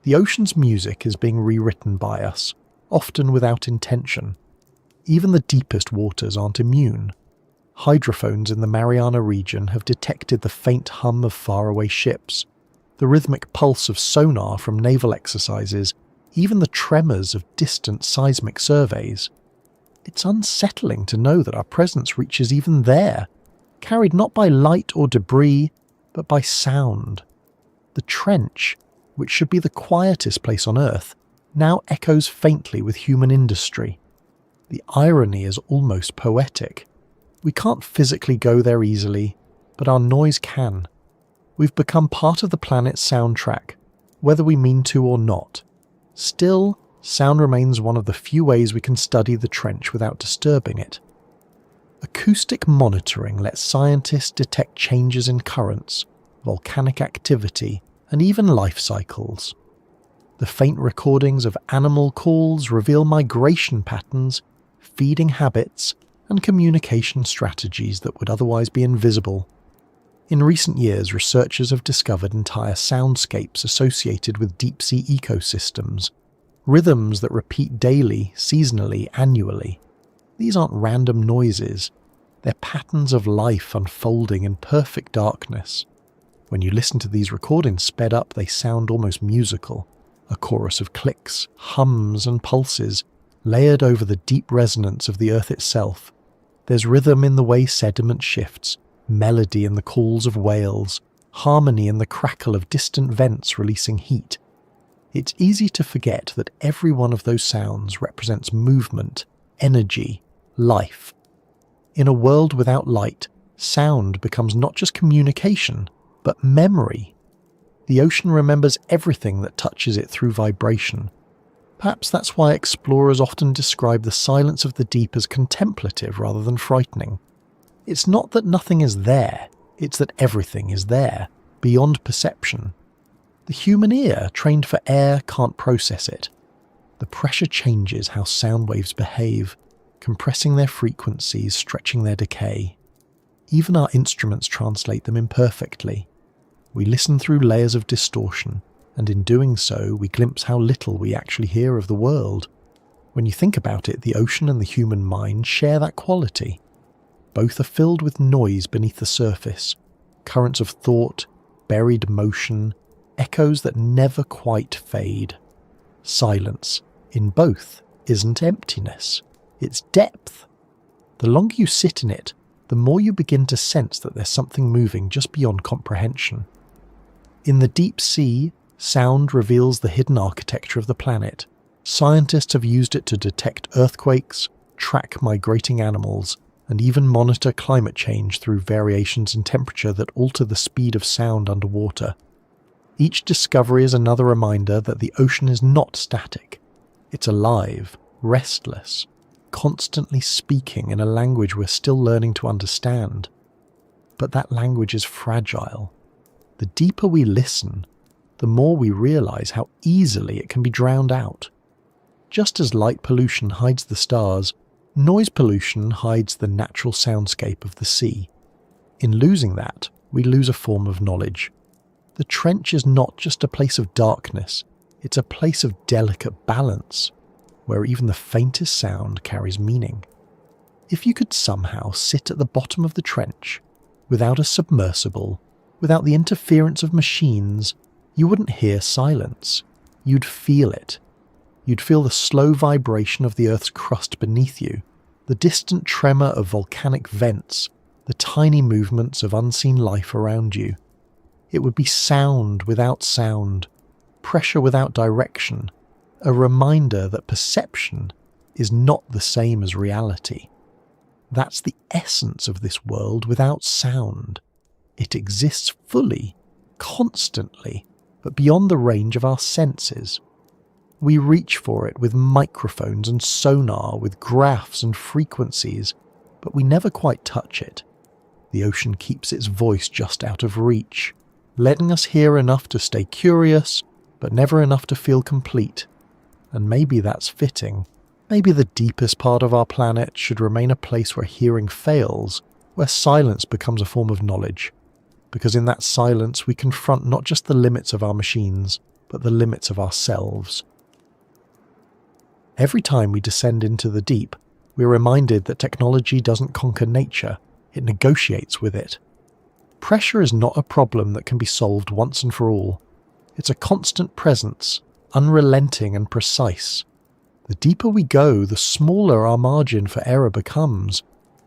The ocean's music is being rewritten by us, often without intention. Even the deepest waters aren't immune. Hydrophones in the Mariana region have detected the faint hum of faraway ships, the rhythmic pulse of sonar from naval exercises, even the tremors of distant seismic surveys. It's unsettling to know that our presence reaches even there, carried not by light or debris, but by sound. The trench, which should be the quietest place on Earth, now echoes faintly with human industry. The irony is almost poetic. We can't physically go there easily, but our noise can. We've become part of the planet's soundtrack, whether we mean to or not. Still, sound remains one of the few ways we can study the trench without disturbing it. Acoustic monitoring lets scientists detect changes in currents, volcanic activity, and even life cycles. The faint recordings of animal calls reveal migration patterns, feeding habits, and communication strategies that would otherwise be invisible. In recent years, researchers have discovered entire soundscapes associated with deep-sea ecosystems, rhythms that repeat daily, seasonally, annually. These aren't random noises. They're patterns of life unfolding in perfect darkness. When you listen to these recordings sped up, they sound almost musical. A chorus of clicks, hums, and pulses, layered over the deep resonance of the earth itself. There's rhythm in the way sediment shifts, melody in the calls of whales, harmony in the crackle of distant vents releasing heat. It's easy to forget that every one of those sounds represents movement, energy, life. In a world without light, sound becomes not just communication, but memory. The ocean remembers everything that touches it through vibration. Perhaps that's why explorers often describe the silence of the deep as contemplative rather than frightening. It's not that nothing is there, it's that everything is there, beyond perception. The human ear, trained for air, can't process it. The pressure changes how sound waves behave, compressing their frequencies, stretching their decay. Even our instruments translate them imperfectly. We listen through layers of distortion, and in doing so, we glimpse how little we actually hear of the world. When you think about it, the ocean and the human mind share that quality. Both are filled with noise beneath the surface, currents of thought, buried motion, echoes that never quite fade. Silence, in both, isn't emptiness, it's depth. The longer you sit in it, the more you begin to sense that there's something moving just beyond comprehension. In the deep sea, sound reveals the hidden architecture of the planet. Scientists have used it to detect earthquakes, track migrating animals, and even monitor climate change through variations in temperature that alter the speed of sound underwater. Each discovery is another reminder that the ocean is not static. It's alive, restless, constantly speaking in a language we're still learning to understand. But that language is fragile. The deeper we listen, the more we realize how easily it can be drowned out. Just as light pollution hides the stars, noise pollution hides the natural soundscape of the sea. In losing that, we lose a form of knowledge. The trench is not just a place of darkness, it's a place of delicate balance, where even the faintest sound carries meaning. If you could somehow sit at the bottom of the trench, without a submersible, without the interference of machines, you wouldn't hear silence. You'd feel it. You'd feel the slow vibration of the Earth's crust beneath you, the distant tremor of volcanic vents, the tiny movements of unseen life around you. It would be sound without sound, pressure without direction, a reminder that perception is not the same as reality. That's the essence of this world without sound. It exists fully, constantly, but beyond the range of our senses. We reach for it with microphones and sonar, with graphs and frequencies, but we never quite touch it. The ocean keeps its voice just out of reach, letting us hear enough to stay curious, but never enough to feel complete. And maybe that's fitting. Maybe the deepest part of our planet should remain a place where hearing fails, where silence becomes a form of knowledge. Because in that silence we confront not just the limits of our machines, but the limits of ourselves. Every time we descend into the deep, we're reminded that technology doesn't conquer nature, it negotiates with it. Pressure is not a problem that can be solved once and for all. It's a constant presence, unrelenting and precise. The deeper we go, the smaller our margin for error becomes,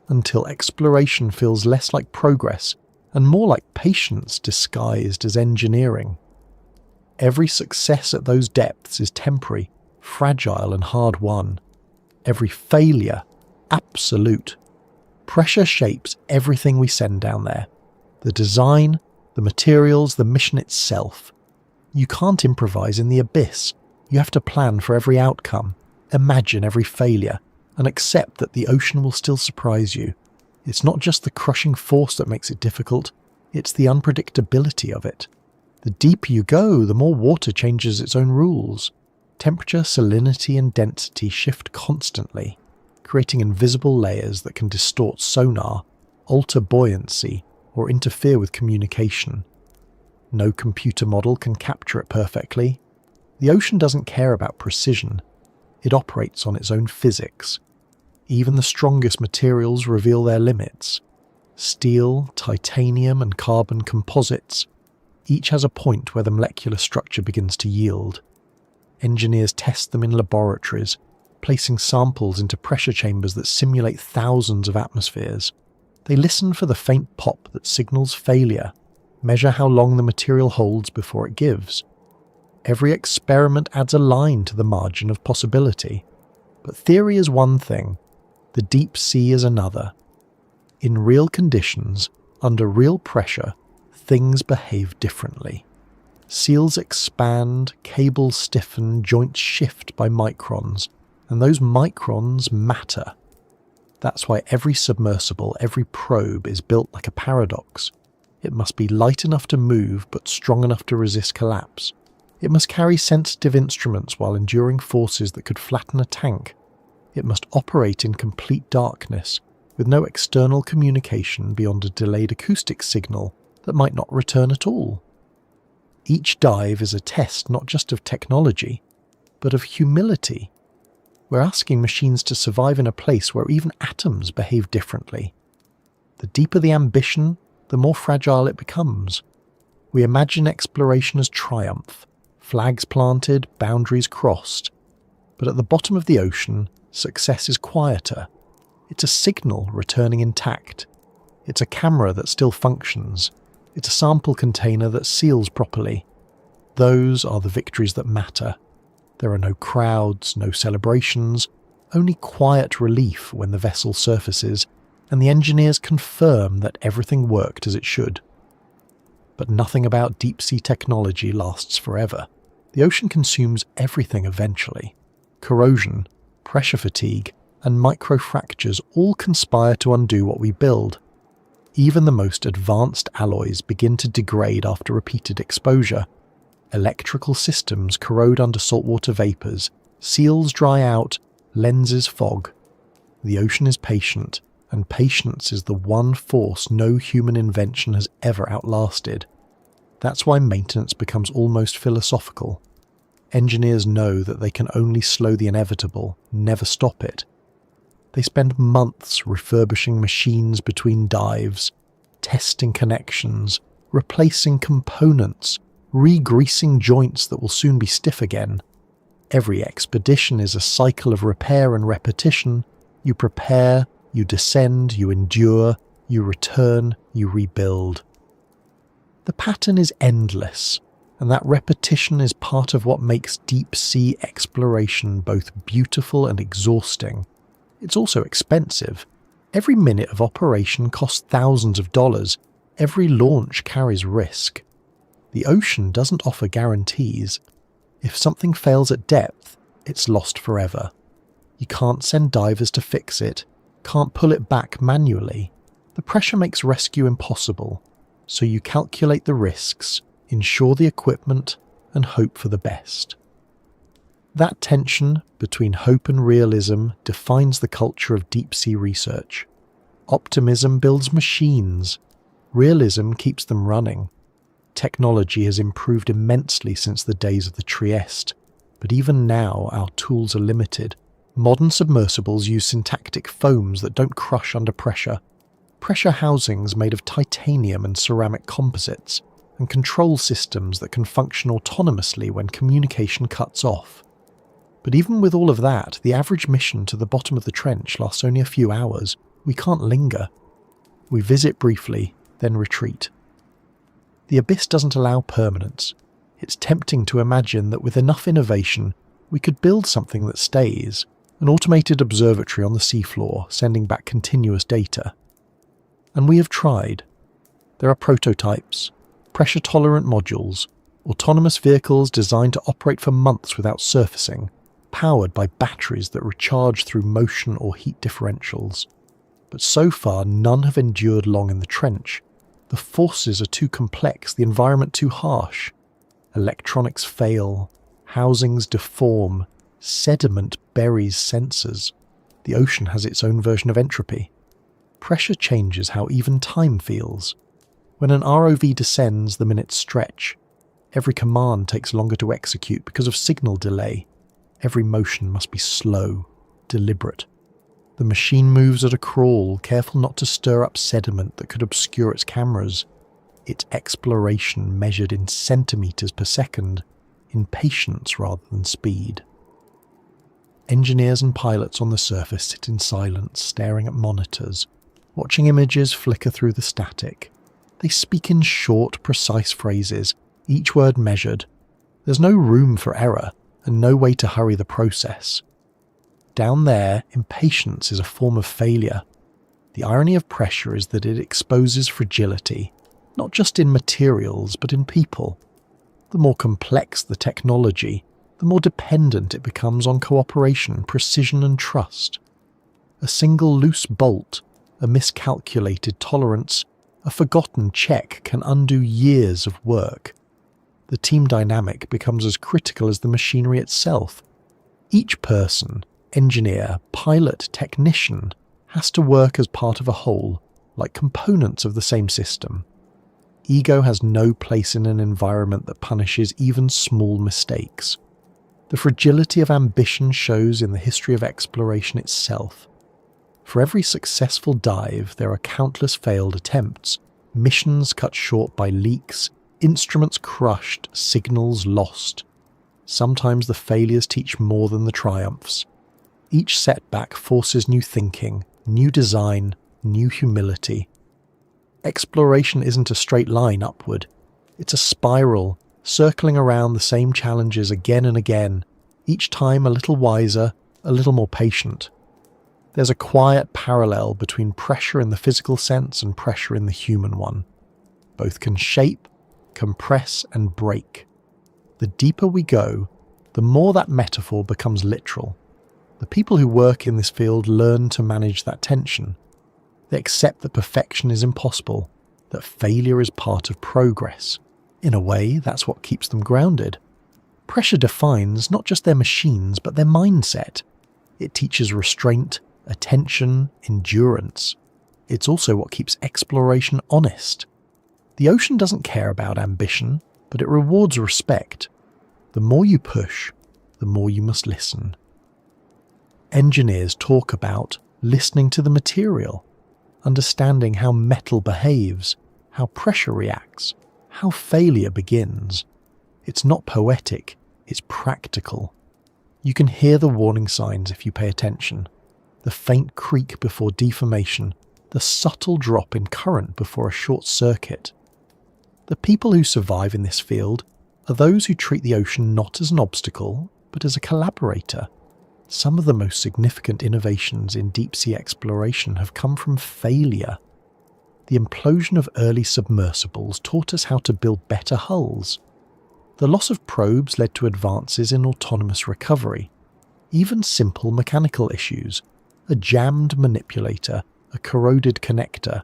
until exploration feels less like progress and more like patience disguised as engineering. Every success at those depths is temporary, fragile and hard-won. Every failure, absolute. Pressure shapes everything we send down there. The design, the materials, the mission itself. You can't improvise in the abyss. You have to plan for every outcome, imagine every failure, and accept that the ocean will still surprise you. It's not just the crushing force that makes it difficult, it's the unpredictability of it. The deeper you go, the more water changes its own rules. Temperature, salinity, and density shift constantly, creating invisible layers that can distort sonar, alter buoyancy, or interfere with communication. No computer model can capture it perfectly. The ocean doesn't care about precision. It operates on its own physics. Even the strongest materials reveal their limits. Steel, titanium, and carbon composites. Each has a point where the molecular structure begins to yield. Engineers test them in laboratories, placing samples into pressure chambers that simulate thousands of atmospheres. They listen for the faint pop that signals failure, measure how long the material holds before it gives. Every experiment adds a line to the margin of possibility. But theory is one thing, the deep sea is another. In real conditions, under real pressure, things behave differently. Seals expand, cables stiffen, joints shift by microns, and those microns matter. That's why every submersible, every probe is built like a paradox. It must be light enough to move but strong enough to resist collapse. It must carry sensitive instruments while enduring forces that could flatten a tank. It must operate in complete darkness, with no external communication beyond a delayed acoustic signal that might not return at all. Each dive is a test not just of technology, but of humility. We're asking machines to survive in a place where even atoms behave differently. The deeper the ambition, the more fragile it becomes. We imagine exploration as triumph, flags planted, boundaries crossed. But at the bottom of the ocean, success is quieter. It's a signal returning intact. It's a camera that still functions. It's a sample container that seals properly. Those are the victories that matter. There are no crowds, no celebrations, only quiet relief when the vessel surfaces, and the engineers confirm that everything worked as it should. But nothing about deep-sea technology lasts forever. The ocean consumes everything eventually. Corrosion, pressure fatigue, and microfractures all conspire to undo what we build. Even the most advanced alloys begin to degrade after repeated exposure. Electrical systems corrode under saltwater vapors, seals dry out, lenses fog. The ocean is patient, and patience is the one force no human invention has ever outlasted. That's why maintenance becomes almost philosophical. Engineers know that they can only slow the inevitable, never stop it. They spend months refurbishing machines between dives, testing connections, replacing components, re-greasing joints that will soon be stiff again. Every expedition is a cycle of repair and repetition. You prepare, you descend, you endure, you return, you rebuild. The pattern is endless, and that repetition is part of what makes deep-sea exploration both beautiful and exhausting. It's also expensive. Every minute of operation costs thousands of dollars. Every launch carries risk. The ocean doesn't offer guarantees. If something fails at depth, it's lost forever. You can't send divers to fix it, can't pull it back manually. The pressure makes rescue impossible, so you calculate the risks, insure the equipment, and hope for the best. That tension between hope and realism defines the culture of deep-sea research. Optimism builds machines. Realism keeps them running. Technology has improved immensely since the days of the Trieste, but even now our tools are limited. Modern submersibles use syntactic foams that don't crush under pressure, pressure housings made of titanium and ceramic composites, and control systems that can function autonomously when communication cuts off. But even with all of that, the average mission to the bottom of the trench lasts only a few hours. We can't linger. We visit briefly, then retreat. The abyss doesn't allow permanence. It's tempting to imagine that with enough innovation, we could build something that stays, an automated observatory on the seafloor sending back continuous data. And we have tried. There are prototypes, pressure-tolerant modules, autonomous vehicles designed to operate for months without surfacing, powered by batteries that recharge through motion or heat differentials. But so far, none have endured long in the trench. The forces are too complex, the environment too harsh. Electronics fail, housings deform, sediment buries sensors. The ocean has its own version of entropy. Pressure changes how even time feels. When an ROV descends, the minutes stretch. Every command takes longer to execute because of signal delay. Every motion must be slow, deliberate. The machine moves at a crawl, careful not to stir up sediment that could obscure its cameras. Its exploration measured in centimeters per second, in patience rather than speed. Engineers and pilots on the surface sit in silence, staring at monitors, watching images flicker through the static. They speak in short, precise phrases, each word measured. There's no room for error, and no way to hurry the process. Down there, impatience is a form of failure. The irony of pressure is that it exposes fragility, not just in materials, but in people. The more complex the technology, the more dependent it becomes on cooperation, precision, and trust. A single loose bolt, a miscalculated tolerance, a forgotten check can undo years of work. The team dynamic becomes as critical as the machinery itself. Each person, engineer, pilot, technician, has to work as part of a whole, like components of the same system. Ego has no place in an environment that punishes even small mistakes. The fragility of ambition shows in the history of exploration itself. For every successful dive, there are countless failed attempts, missions cut short by leaks, instruments crushed, signals lost. Sometimes the failures teach more than the triumphs. Each setback forces new thinking, new design, new humility. Exploration isn't a straight line upward. It's a spiral, circling around the same challenges again and again, each time a little wiser, a little more patient. There's a quiet parallel between pressure in the physical sense and pressure in the human one. Both can shape, compress, and break. The deeper we go, the more that metaphor becomes literal. The people who work in this field learn to manage that tension. They accept that perfection is impossible, that failure is part of progress. In a way, that's what keeps them grounded. Pressure defines not just their machines, but their mindset. It teaches restraint, attention, endurance. It's also what keeps exploration honest. The ocean doesn't care about ambition, but it rewards respect. The more you push, the more you must listen. Engineers talk about listening to the material, understanding how metal behaves, how pressure reacts, how failure begins. It's not poetic, it's practical. You can hear the warning signs if you pay attention. The faint creak before deformation, the subtle drop in current before a short circuit. The people who survive in this field are those who treat the ocean not as an obstacle, but as a collaborator. Some of the most significant innovations in deep-sea exploration have come from failure. The implosion of early submersibles taught us how to build better hulls. The loss of probes led to advances in autonomous recovery. Even simple mechanical issues, a jammed manipulator, a corroded connector,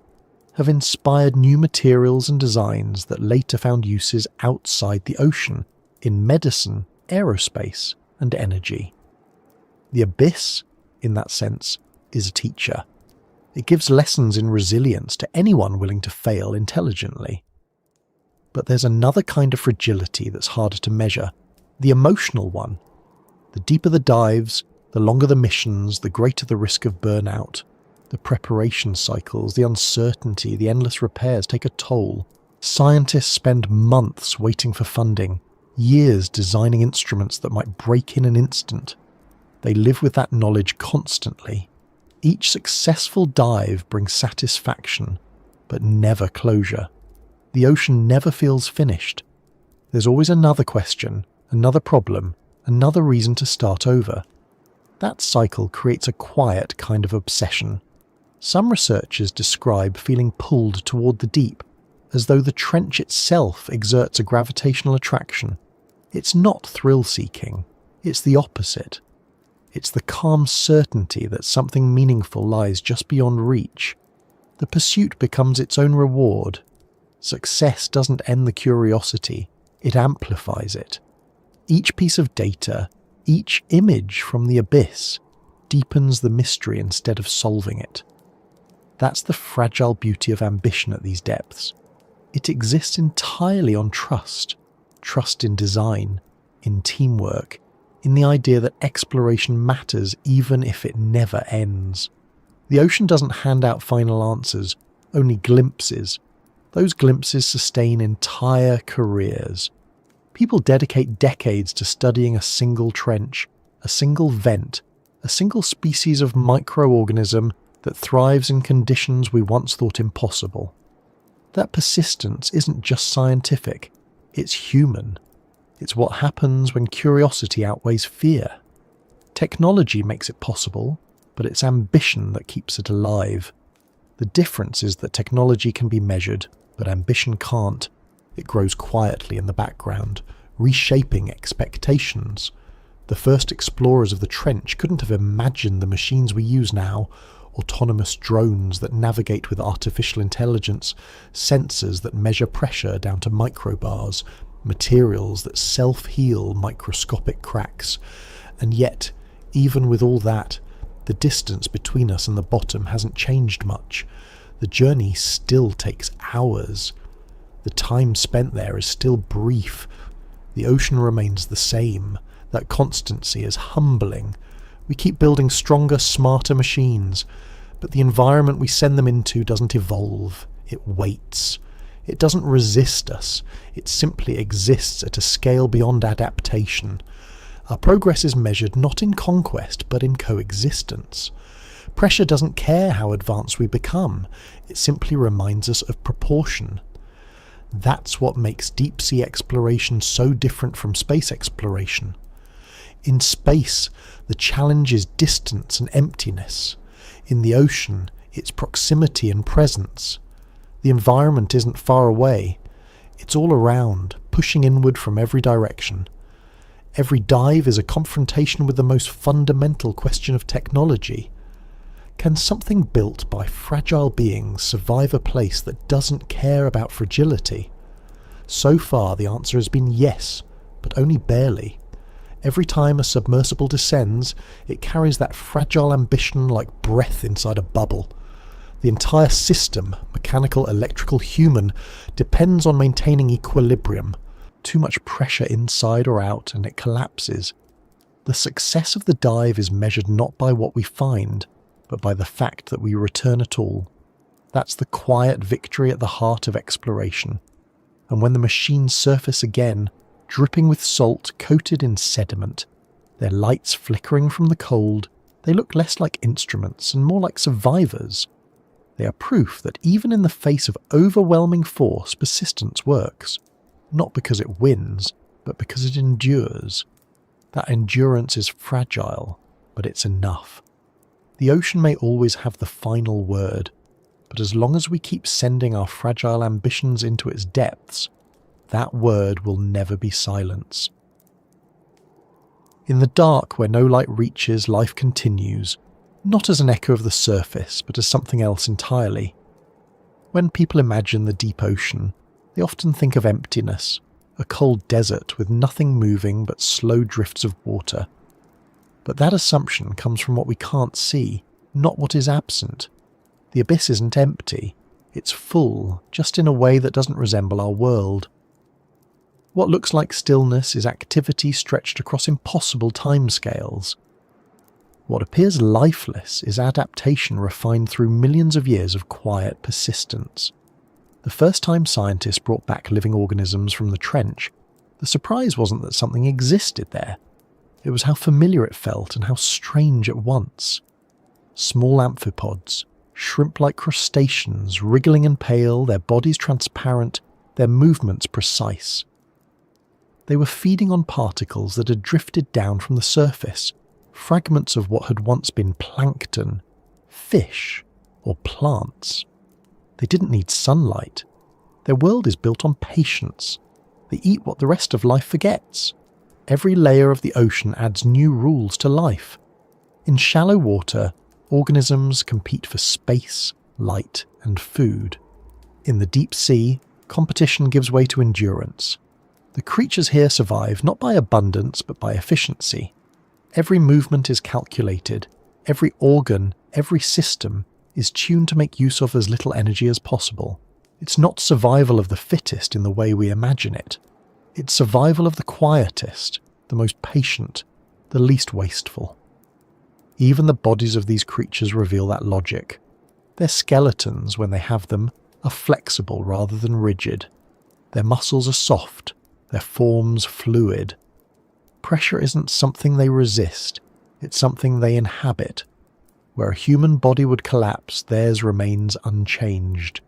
have inspired new materials and designs that later found uses outside the ocean, in medicine, aerospace, and energy. The abyss, in that sense, is a teacher. It gives lessons in resilience to anyone willing to fail intelligently. But there's another kind of fragility that's harder to measure, the emotional one. The deeper the dives, the longer the missions, the greater the risk of burnout. The preparation cycles, the uncertainty, the endless repairs take a toll. Scientists spend months waiting for funding, years designing instruments that might break in an instant. They live with that knowledge constantly. Each successful dive brings satisfaction, but never closure. The ocean never feels finished. There's always another question, another problem, another reason to start over. That cycle creates a quiet kind of obsession. Some researchers describe feeling pulled toward the deep, as though the trench itself exerts a gravitational attraction. It's not thrill-seeking, it's the opposite. It's the calm certainty that something meaningful lies just beyond reach. The pursuit becomes its own reward. Success doesn't end the curiosity, it amplifies it. Each piece of data, each image from the abyss, deepens the mystery instead of solving it. That's the fragile beauty of ambition at these depths. It exists entirely on trust. Trust in design, in teamwork, in the idea that exploration matters even if it never ends. The ocean doesn't hand out final answers, only glimpses. Those glimpses sustain entire careers. People dedicate decades to studying a single trench, a single vent, a single species of microorganism that thrives in conditions we once thought impossible. That persistence isn't just scientific, it's human. It's what happens when curiosity outweighs fear. Technology makes it possible, but it's ambition that keeps it alive. The difference is that technology can be measured, but ambition can't. It grows quietly in the background, reshaping expectations. The first explorers of the trench couldn't have imagined the machines we use now, autonomous drones that navigate with artificial intelligence, sensors that measure pressure down to microbars, materials that self-heal microscopic cracks. And yet, even with all that, the distance between us and the bottom hasn't changed much. The journey still takes hours. The time spent there is still brief. The ocean remains the same. That constancy is humbling. We keep building stronger, smarter machines, but the environment we send them into doesn't evolve. It waits. It doesn't resist us. It simply exists at a scale beyond adaptation. Our progress is measured not in conquest, but in coexistence. Pressure doesn't care how advanced we become. It simply reminds us of proportion. That's what makes deep-sea exploration so different from space exploration. In space, the challenge is distance and emptiness. In the ocean, it's proximity and presence. The environment isn't far away. It's all around, pushing inward from every direction. Every dive is a confrontation with the most fundamental question of technology. Can something built by fragile beings survive a place that doesn't care about fragility? So far, the answer has been yes, but only barely. Every time a submersible descends, it carries that fragile ambition like breath inside a bubble. The entire system, mechanical, electrical, human, depends on maintaining equilibrium. Too much pressure inside or out and it collapses. The success of the dive is measured not by what we find, but by the fact that we return at all. That's the quiet victory at the heart of exploration. And when the machines surface again, dripping with salt, coated in sediment, their lights flickering from the cold, they look less like instruments and more like survivors. They are proof that even in the face of overwhelming force, persistence works. Not because it wins, but because it endures. That endurance is fragile. but it's enough. The ocean may always have the final word, but as long as we keep sending our fragile ambitions into its depths, that word will never be silence. In the dark where no light reaches, life continues, not as an echo of the surface, but as something else entirely. When people imagine the deep ocean, they often think of emptiness, a cold desert with nothing moving but slow drifts of water. But that assumption comes from what we can't see, not what is absent. The abyss isn't empty, it's full, just in a way that doesn't resemble our world. What looks like stillness is activity stretched across impossible timescales. What appears lifeless is adaptation refined through millions of years of quiet persistence. The first time scientists brought back living organisms from the trench, the surprise wasn't that something existed there. It was how familiar it felt and how strange at once. Small amphipods, shrimp-like crustaceans, wriggling and pale, their bodies transparent, their movements precise. They were feeding on particles that had drifted down from the surface, fragments of what had once been plankton, fish, or plants. They didn't need sunlight. Their world is built on patience. They eat what the rest of life forgets. Every layer of the ocean adds new rules to life. In shallow water, organisms compete for space, light, and food. In the deep sea, competition gives way to endurance. The creatures here survive not by abundance but by efficiency. Every movement is calculated. Every organ, every system is tuned to make use of as little energy as possible. It's not survival of the fittest in the way we imagine it. It's survival of the quietest, the most patient, the least wasteful. Even the bodies of these creatures reveal that logic. Their skeletons, when they have them, are flexible rather than rigid. Their muscles are soft, their forms fluid. Pressure isn't something they resist, it's something they inhabit. Where a human body would collapse, theirs remains unchanged.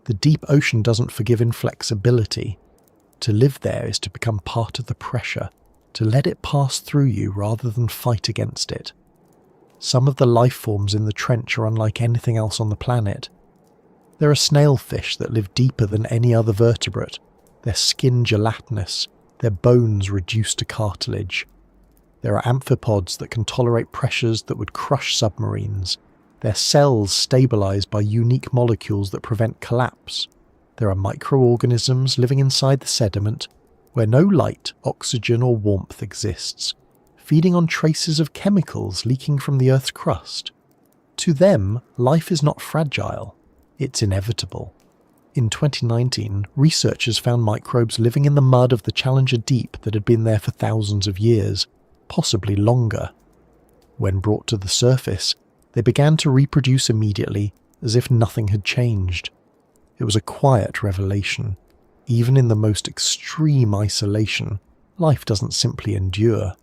The deep ocean doesn't forgive inflexibility. To live there is to become part of the pressure, to let it pass through you rather than fight against it. Some of the life forms in the trench are unlike anything else on the planet. There are snailfish that live deeper than any other vertebrate, their skin gelatinous, their bones reduced to cartilage. There are amphipods that can tolerate pressures that would crush submarines, their cells stabilized by unique molecules that prevent collapse. There are microorganisms living inside the sediment, where no light, oxygen or warmth exists, feeding on traces of chemicals leaking from the Earth's crust. To them, life is not fragile, it's inevitable. In 2019, researchers found microbes living in the mud of the Challenger Deep that had been there for thousands of years, possibly longer. When brought to the surface, they began to reproduce immediately, as if nothing had changed. It was a quiet revelation. Even in the most extreme isolation, life doesn't simply endure.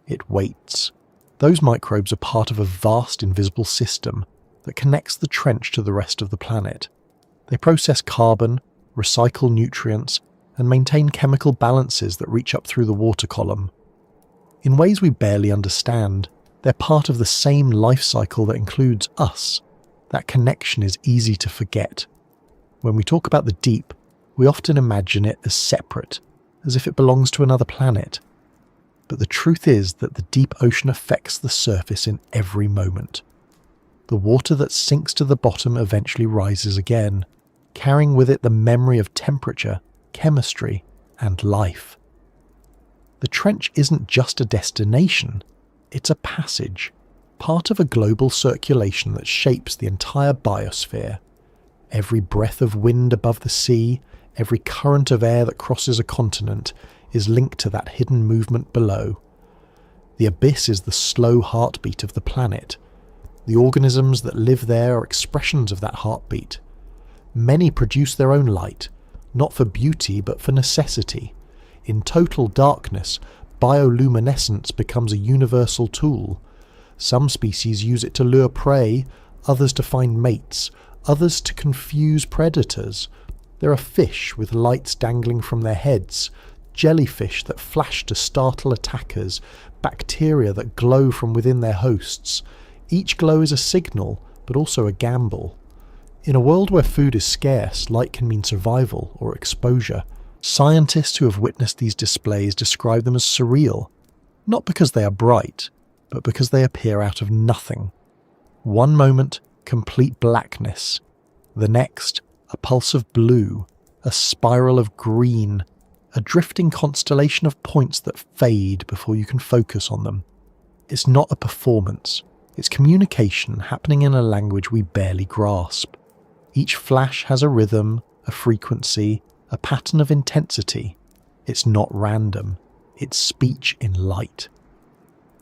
It waits. Those microbes are part of a vast invisible system that connects the trench to the rest of the planet. They process carbon, recycle nutrients, and maintain chemical balances that reach up through the water column. In ways we barely understand, they're part of the same life cycle that includes us. That connection is easy to forget. When we talk about the deep, we often imagine it as separate, as if it belongs to another planet. But the truth is that the deep ocean affects the surface in every moment. The water that sinks to the bottom eventually rises again, carrying with it the memory of temperature, chemistry, and life. The trench isn't just a destination, it's a passage, part of a global circulation that shapes the entire biosphere. Every breath of wind above the sea, every current of air that crosses a continent is linked to that hidden movement below. The abyss is the slow heartbeat of the planet. The organisms that live there are expressions of that heartbeat. Many produce their own light, not for beauty but for necessity. In total darkness, bioluminescence becomes a universal tool. Some species use it to lure prey, others to find mates, others to confuse predators. There are fish with lights dangling from their heads, jellyfish that flash to startle attackers, bacteria that glow from within their hosts. Each glow is a signal, but also a gamble. In a world where food is scarce, light can mean survival or exposure. Scientists who have witnessed these displays describe them as surreal, not because they are bright, but because they appear out of nothing. One moment, complete blackness. The next, a pulse of blue, a spiral of green, a drifting constellation of points that fade before you can focus on them. It's not a performance. It's communication happening in a language we barely grasp. Each flash has a rhythm, a frequency, a pattern of intensity. It's not random. It's speech in light.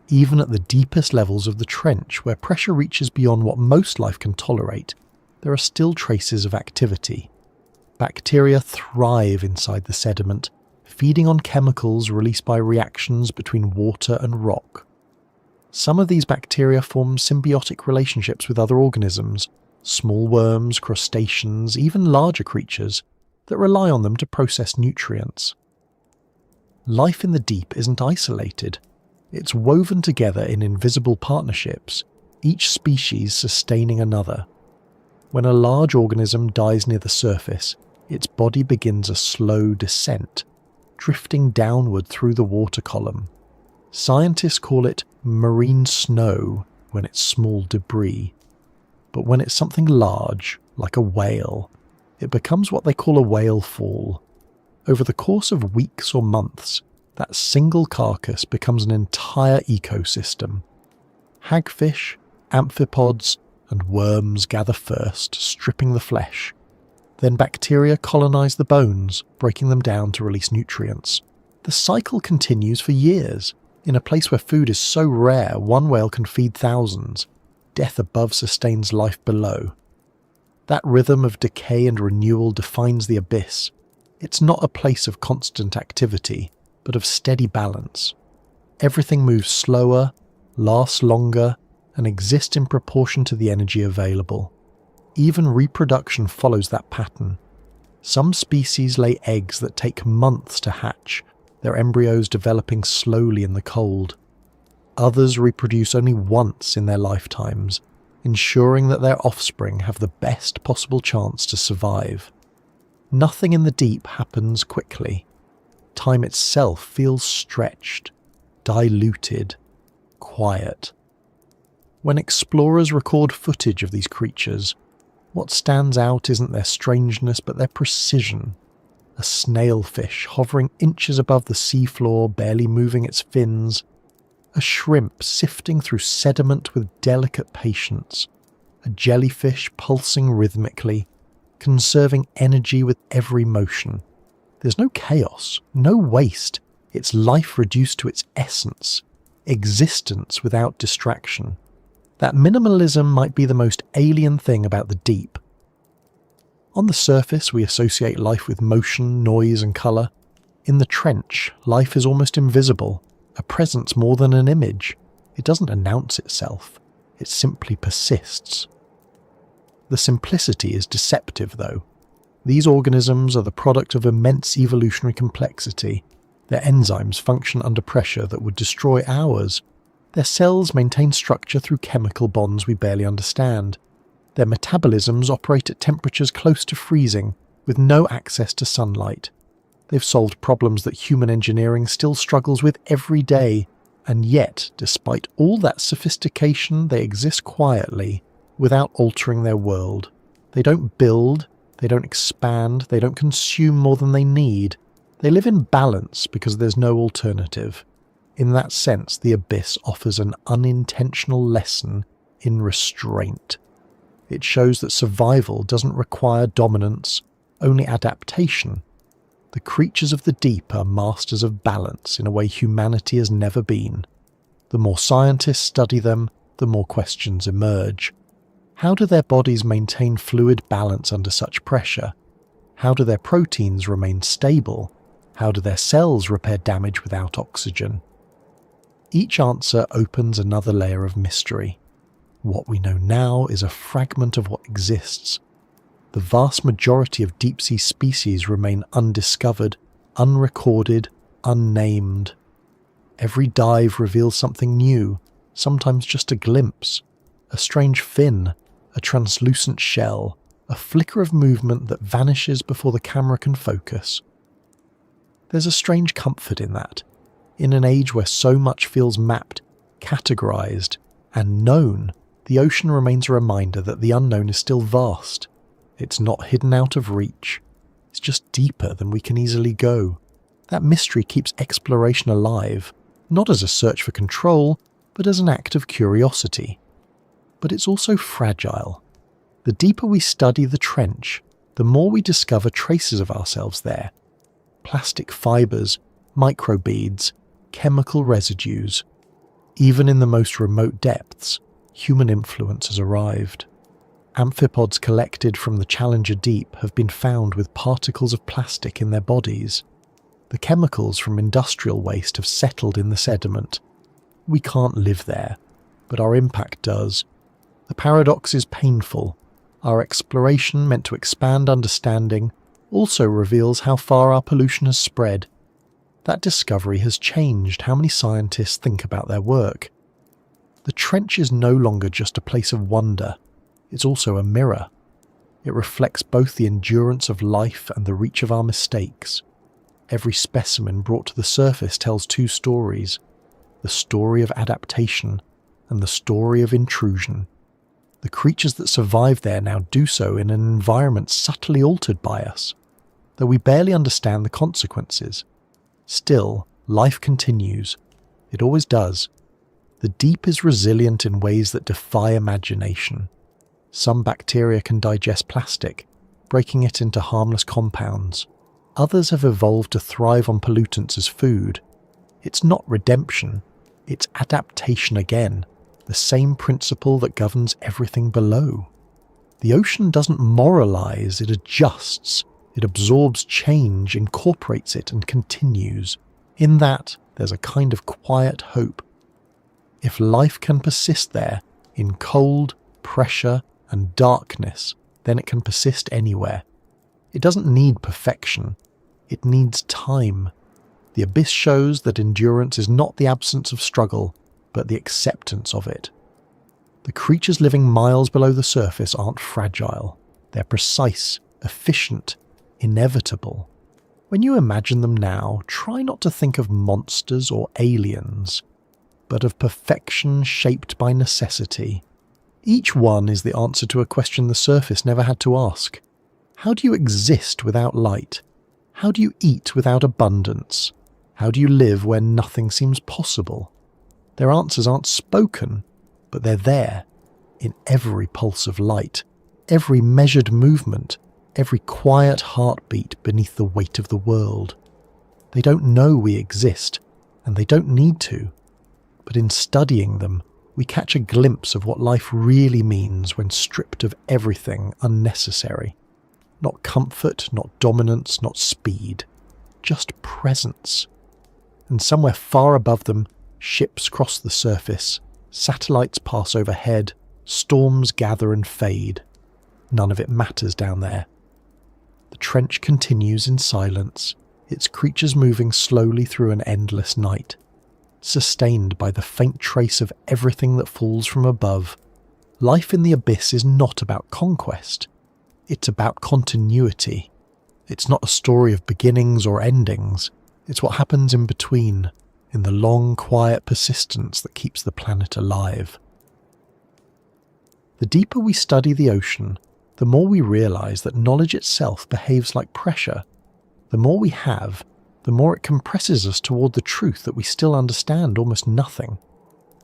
Even at the deepest levels of the trench, where pressure reaches beyond what most life can tolerate, there are still traces of activity. Bacteria thrive inside the sediment, feeding on chemicals released by reactions between water and rock. Some of these bacteria form symbiotic relationships with other organisms, small worms, crustaceans, even larger creatures, that rely on them to process nutrients. Life in the deep isn't isolated. It's woven together in invisible partnerships, each species sustaining another. When a large organism dies near the surface, its body begins a slow descent, drifting downward through the water column. Scientists call it marine snow when it's small debris. But when it's something large, like a whale, it becomes what they call a whale fall. Over the course of weeks or months, that single carcass becomes an entire ecosystem. Hagfish, amphipods, and worms gather first, stripping the flesh. Then bacteria colonize the bones, breaking them down to release nutrients. The cycle continues for years. In a place where food is so rare, one whale can feed thousands. Death above sustains life below. That rhythm of decay and renewal defines the abyss. It's not a place of constant activity, but of steady balance. Everything moves slower, lasts longer, and exists in proportion to the energy available. Even reproduction follows that pattern. Some species lay eggs that take months to hatch, their embryos developing slowly in the cold. Others reproduce only once in their lifetimes, ensuring that their offspring have the best possible chance to survive. Nothing in the deep happens quickly. Time itself feels stretched, diluted, quiet. When explorers record footage of these creatures, what stands out isn't their strangeness but their precision. A snailfish hovering inches above the seafloor, barely moving its fins. A shrimp sifting through sediment with delicate patience. A jellyfish pulsing rhythmically, conserving energy with every motion. There's no chaos, no waste. It's life reduced to its essence. Existence without distraction. That minimalism might be the most alien thing about the deep. On the surface, we associate life with motion, noise, and colour. In the trench, life is almost invisible, a presence more than an image. It doesn't announce itself. It simply persists. The simplicity is deceptive, though. These organisms are the product of immense evolutionary complexity. Their enzymes function under pressure that would destroy ours. Their cells maintain structure through chemical bonds we barely understand. Their metabolisms operate at temperatures close to freezing, with no access to sunlight. They've solved problems that human engineering still struggles with every day, and yet, despite all that sophistication, they exist quietly, without altering their world. They don't build, they don't expand, they don't consume more than they need. They live in balance because there's no alternative. In that sense, the abyss offers an unintentional lesson in restraint. It shows that survival doesn't require dominance, only adaptation. The creatures of the deep are masters of balance in a way humanity has never been. The more scientists study them, the more questions emerge. How do their bodies maintain fluid balance under such pressure? How do their proteins remain stable? How do their cells repair damage without oxygen? Each answer opens another layer of mystery. What we know now is a fragment of what exists. The vast majority of deep-sea species remain undiscovered, unrecorded, unnamed. Every dive reveals something new, sometimes just a glimpse, a strange fin, a translucent shell, a flicker of movement that vanishes before the camera can focus. There's a strange comfort in that, in an age where so much feels mapped, categorized, and known. The ocean remains a reminder that the unknown is still vast. It's not hidden out of reach. It's just deeper than we can easily go. That mystery keeps exploration alive, not as a search for control, but as an act of curiosity. But it's also fragile. The deeper we study the trench, the more we discover traces of ourselves there. Plastic fibres, microbeads, chemical residues. Even in the most remote depths, human influence has arrived. Amphipods collected from the Challenger Deep have been found with particles of plastic in their bodies. The chemicals from industrial waste have settled in the sediment. We can't live there, but our impact does. The paradox is painful. Our exploration, meant to expand understanding, also reveals how far our pollution has spread. That discovery has changed how many scientists think about their work. The trench is no longer just a place of wonder, it's also a mirror. It reflects both the endurance of life and the reach of our mistakes. Every specimen brought to the surface tells two stories, the story of adaptation and the story of intrusion. The creatures that survive there now do so in an environment subtly altered by us, though we barely understand the consequences. Still, life continues. It always does. The deep is resilient in ways that defy imagination. Some bacteria can digest plastic, breaking it into harmless compounds. Others have evolved to thrive on pollutants as food. It's not redemption, it's adaptation again, the same principle that governs everything below. The ocean doesn't moralize, it adjusts. It absorbs change, incorporates it, and continues. In that, there's a kind of quiet hope. If life can persist there, in cold, pressure, and darkness, then it can persist anywhere. It doesn't need perfection. It needs time. The abyss shows that endurance is not the absence of struggle, but the acceptance of it. The creatures living miles below the surface aren't fragile. They're precise, efficient, inevitable. When you imagine them now, try not to think of monsters or aliens, but of perfection shaped by necessity. Each one is the answer to a question the surface never had to ask. How do you exist without light? How do you eat without abundance? How do you live where nothing seems possible? Their answers aren't spoken, but they're there, in every pulse of light, every measured movement, every quiet heartbeat beneath the weight of the world. They don't know we exist, and they don't need to. But in studying them, we catch a glimpse of what life really means when stripped of everything unnecessary. Not comfort, not dominance, not speed, just presence. And somewhere far above them, ships cross the surface, satellites pass overhead, storms gather and fade. None of it matters down there. The trench continues in silence, its creatures moving slowly through an endless night, sustained by the faint trace of everything that falls from above. Life in the abyss is not about conquest. It's about continuity. It's not a story of beginnings or endings. It's what happens in between, in the long, quiet persistence that keeps the planet alive. The deeper we study the ocean, the more we realize that knowledge itself behaves like pressure. The more we have, the more it compresses us toward the truth that we still understand almost nothing.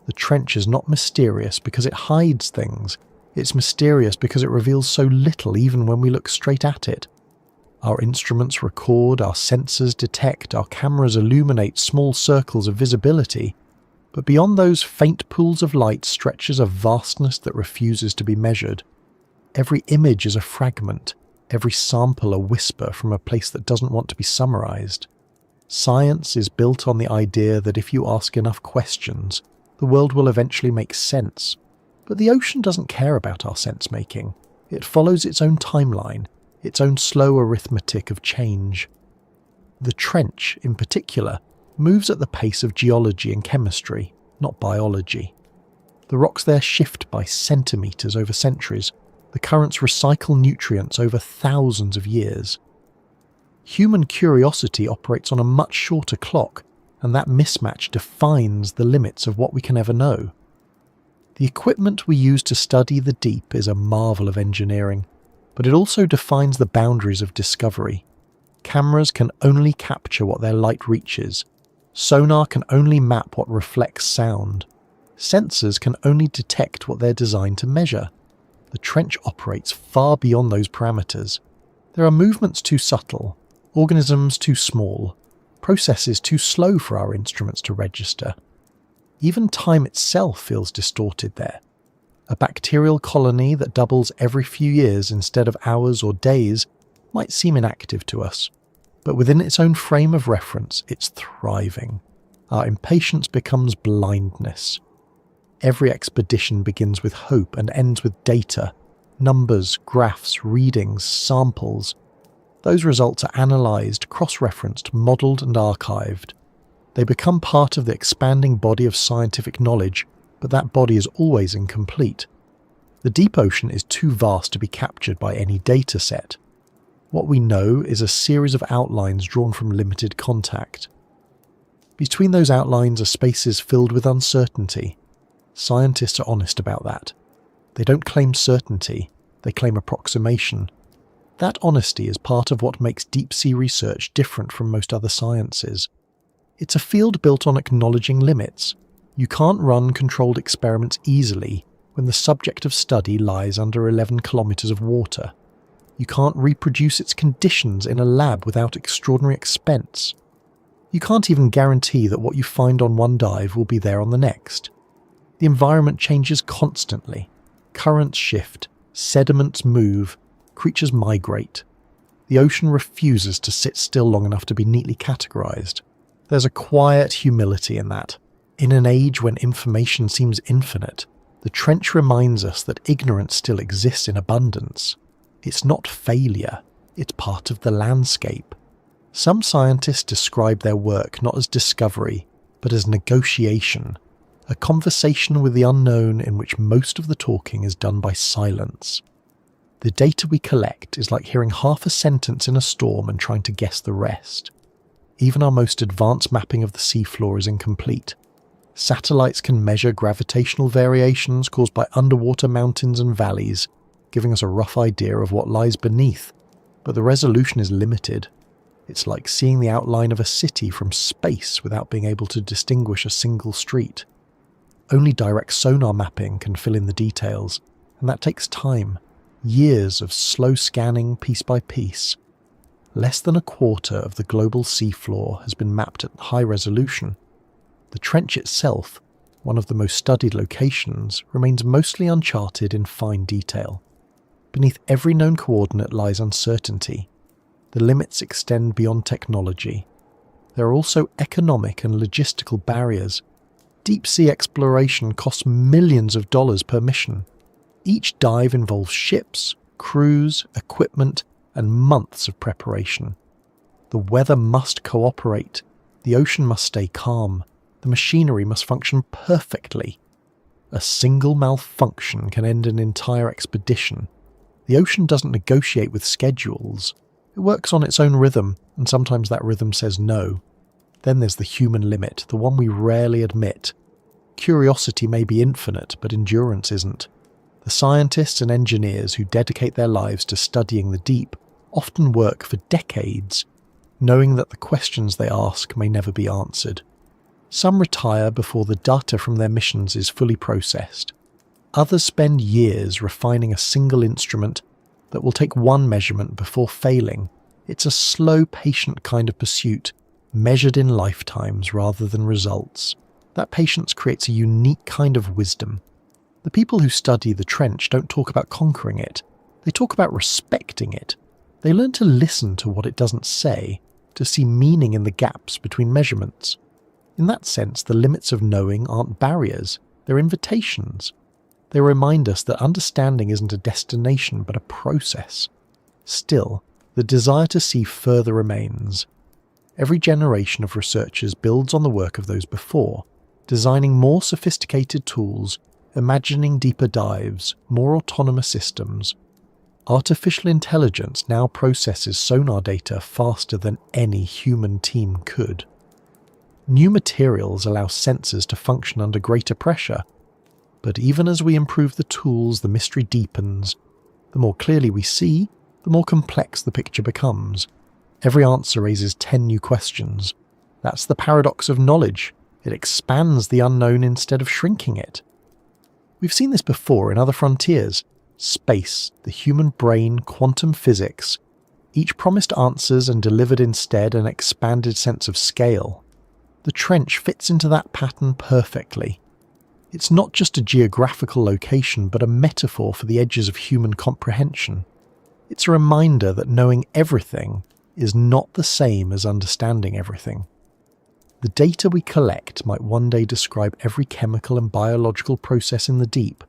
The trench is not mysterious because it hides things. It's mysterious because it reveals so little even when we look straight at it. Our instruments record, our sensors detect, our cameras illuminate small circles of visibility. But beyond those faint pools of light stretches a vastness that refuses to be measured. Every image is a fragment, every sample a whisper from a place that doesn't want to be summarized. Science is built on the idea that if you ask enough questions, the world will eventually make sense. But the ocean doesn't care about our sense-making. It follows its own timeline, its own slow arithmetic of change. The trench, in particular, moves at the pace of geology and chemistry, not biology. The rocks there shift by centimetres over centuries. The currents recycle nutrients over thousands of years. Human curiosity operates on a much shorter clock, and that mismatch defines the limits of what we can ever know. The equipment we use to study the deep is a marvel of engineering, but it also defines the boundaries of discovery. Cameras can only capture what their light reaches. Sonar can only map what reflects sound. Sensors can only detect what they're designed to measure. The trench operates far beyond those parameters. There are movements too subtle, organisms too small, processes too slow for our instruments to register. Even time itself feels distorted there. A bacterial colony that doubles every few years instead of hours or days might seem inactive to us, but within its own frame of reference, it's thriving. Our impatience becomes blindness. Every expedition begins with hope and ends with data, numbers, graphs, readings, samples. Those results are analysed, cross-referenced, modelled and archived. They become part of the expanding body of scientific knowledge, but that body is always incomplete. The deep ocean is too vast to be captured by any data set. What we know is a series of outlines drawn from limited contact. Between those outlines are spaces filled with uncertainty. Scientists are honest about that. They don't claim certainty, they claim approximation. That honesty is part of what makes deep-sea research different from most other sciences. It's a field built on acknowledging limits. You can't run controlled experiments easily when the subject of study lies under 11 kilometres of water. You can't reproduce its conditions in a lab without extraordinary expense. You can't even guarantee that what you find on one dive will be there on the next. The environment changes constantly. Currents shift, sediments move, creatures migrate. The ocean refuses to sit still long enough to be neatly categorized. There's a quiet humility in that. In an age when information seems infinite, the trench reminds us that ignorance still exists in abundance. It's not failure, it's part of the landscape. Some scientists describe their work not as discovery, but as negotiation, a conversation with the unknown in which most of the talking is done by silence. The data we collect is like hearing half a sentence in a storm and trying to guess the rest. Even our most advanced mapping of the seafloor is incomplete. Satellites can measure gravitational variations caused by underwater mountains and valleys, giving us a rough idea of what lies beneath, but the resolution is limited. It's like seeing the outline of a city from space without being able to distinguish a single street. Only direct sonar mapping can fill in the details, and that takes time, years of slow scanning piece by piece. Less than a quarter of the global seafloor has been mapped at high resolution. The trench itself, one of the most studied locations, remains mostly uncharted in fine detail. Beneath every known coordinate lies uncertainty. The limits extend beyond technology. There are also economic and logistical barriers. Deep-sea exploration costs millions of dollars per mission. Each dive involves ships, crews, equipment, and months of preparation. The weather must cooperate. The ocean must stay calm. The machinery must function perfectly. A single malfunction can end an entire expedition. The ocean doesn't negotiate with schedules. It works on its own rhythm, and sometimes that rhythm says no. Then there's the human limit, the one we rarely admit. Curiosity may be infinite, but endurance isn't. The scientists and engineers who dedicate their lives to studying the deep often work for decades, knowing that the questions they ask may never be answered. Some retire before the data from their missions is fully processed. Others spend years refining a single instrument that will take one measurement before failing. It's a slow, patient kind of pursuit, measured in lifetimes rather than results. That patience creates a unique kind of wisdom. The people who study the trench don't talk about conquering it. They talk about respecting it. They learn to listen to what it doesn't say, to see meaning in the gaps between measurements. In that sense, the limits of knowing aren't barriers, they're invitations. They remind us that understanding isn't a destination but a process. Still, the desire to see further remains. Every generation of researchers builds on the work of those before, designing more sophisticated tools, imagining deeper dives, more autonomous systems. Artificial intelligence now processes sonar data faster than any human team could. New materials allow sensors to function under greater pressure, but even as we improve the tools, the mystery deepens. The more clearly we see, the more complex the picture becomes. Every answer raises 10 new questions. That's the paradox of knowledge. It expands the unknown instead of shrinking it. We've seen this before in other frontiers. Space, the human brain, quantum physics. Each promised answers and delivered instead an expanded sense of scale. The trench fits into that pattern perfectly. It's not just a geographical location, but a metaphor for the edges of human comprehension. It's a reminder that knowing everything is not the same as understanding everything. The data we collect might one day describe every chemical and biological process in the deep,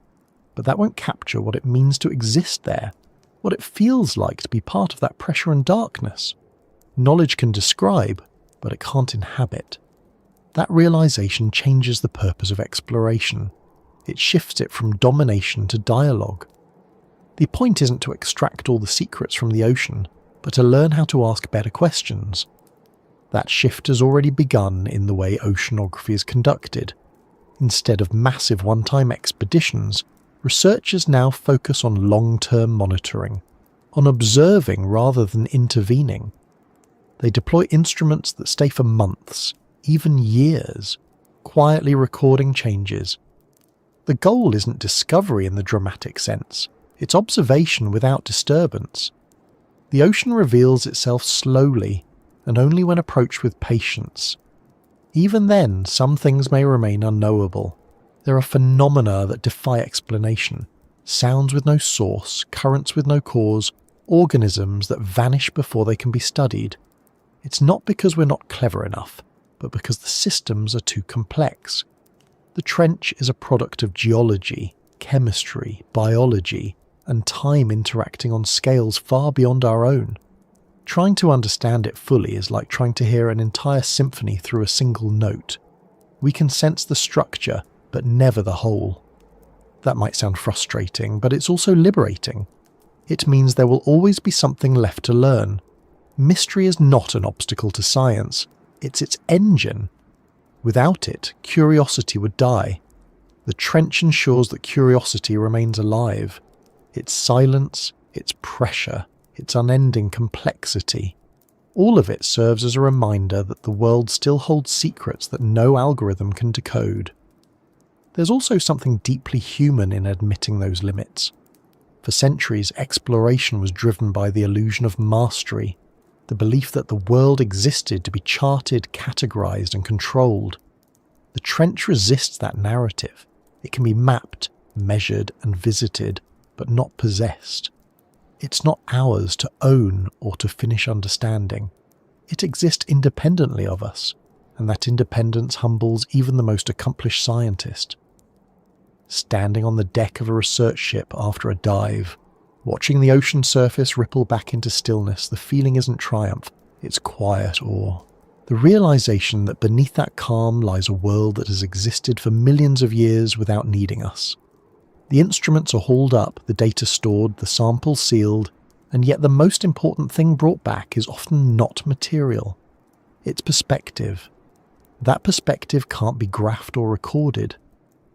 but that won't capture what it means to exist there, what it feels like to be part of that pressure and darkness. Knowledge can describe, but it can't inhabit. That realization changes the purpose of exploration. It shifts it from domination to dialogue. The point isn't to extract all the secrets from the ocean, but to learn how to ask better questions. That shift has already begun in the way oceanography is conducted. Instead of massive one-time expeditions, researchers now focus on long-term monitoring, on observing rather than intervening. They deploy instruments that stay for months, even years, quietly recording changes. The goal isn't discovery in the dramatic sense, it's observation without disturbance. The ocean reveals itself slowly, and only when approached with patience. Even then, some things may remain unknowable. There are phenomena that defy explanation, sounds with no source, currents with no cause, organisms that vanish before they can be studied. It's not because we're not clever enough, but because the systems are too complex. The trench is a product of geology, chemistry, biology, and time interacting on scales far beyond our own. Trying to understand it fully is like trying to hear an entire symphony through a single note. We can sense the structure, but never the whole. That might sound frustrating, but it's also liberating. It means there will always be something left to learn. Mystery is not an obstacle to science, it's its engine. Without it, curiosity would die. The trench ensures that curiosity remains alive. Its silence, its pressure, its unending complexity. All of it serves as a reminder that the world still holds secrets that no algorithm can decode. There's also something deeply human in admitting those limits. For centuries, exploration was driven by the illusion of mastery, the belief that the world existed to be charted, categorized, and controlled. The trench resists that narrative. It can be mapped, measured, and visited, but not possessed. It's not ours to own or to finish understanding. It exists independently of us, and that independence humbles even the most accomplished scientist. Standing on the deck of a research ship after a dive, watching the ocean surface ripple back into stillness, the feeling isn't triumph, it's quiet awe. The realization that beneath that calm lies a world that has existed for millions of years without needing us. The instruments are hauled up, the data stored, the samples sealed, and yet the most important thing brought back is often not material. It's perspective. That perspective can't be graphed or recorded.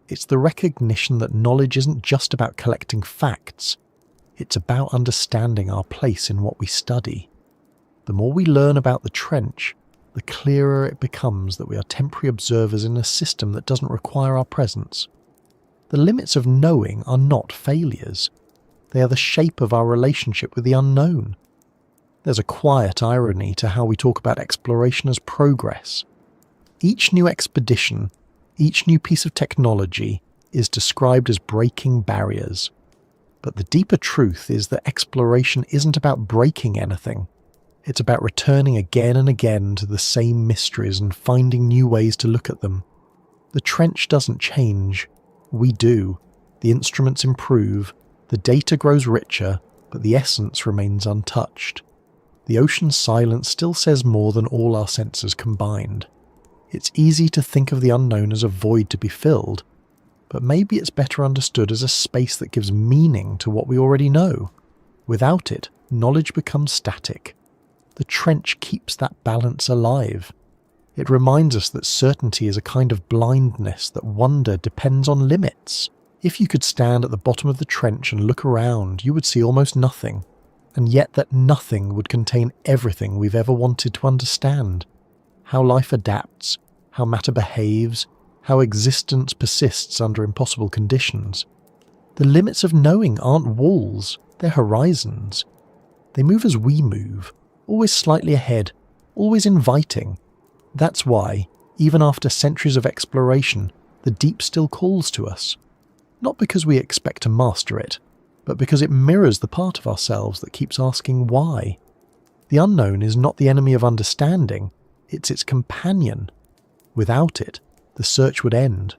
It's the recognition that knowledge isn't just about collecting facts. It's about understanding our place in what we study. The more we learn about the trench, the clearer it becomes that we are temporary observers in a system that doesn't require our presence. The limits of knowing are not failures. They are the shape of our relationship with the unknown. There's a quiet irony to how we talk about exploration as progress. Each new expedition, each new piece of technology is described as breaking barriers. But the deeper truth is that exploration isn't about breaking anything. It's about returning again and again to the same mysteries and finding new ways to look at them. The trench doesn't change. We do. The instruments improve, the data grows richer, but the essence remains untouched. the ocean's silence still says more than all our senses combined. It's easy to think of the unknown as a void to be filled, but maybe it's better understood as a space that gives meaning to what we already know. Without it, knowledge becomes static. The trench keeps that balance alive. It reminds us that certainty is a kind of blindness, that wonder depends on limits. If you could stand at the bottom of the trench and look around, you would see almost nothing, and yet that nothing would contain everything we've ever wanted to understand. How life adapts, how matter behaves, how existence persists under impossible conditions. The limits of knowing aren't walls, they're horizons. They move as we move, always slightly ahead, always inviting. That's why, even after centuries of exploration, the deep still calls to us. Not because we expect to master it, but because it mirrors the part of ourselves that keeps asking why. The unknown is not the enemy of understanding, it's its companion. Without it, the search would end.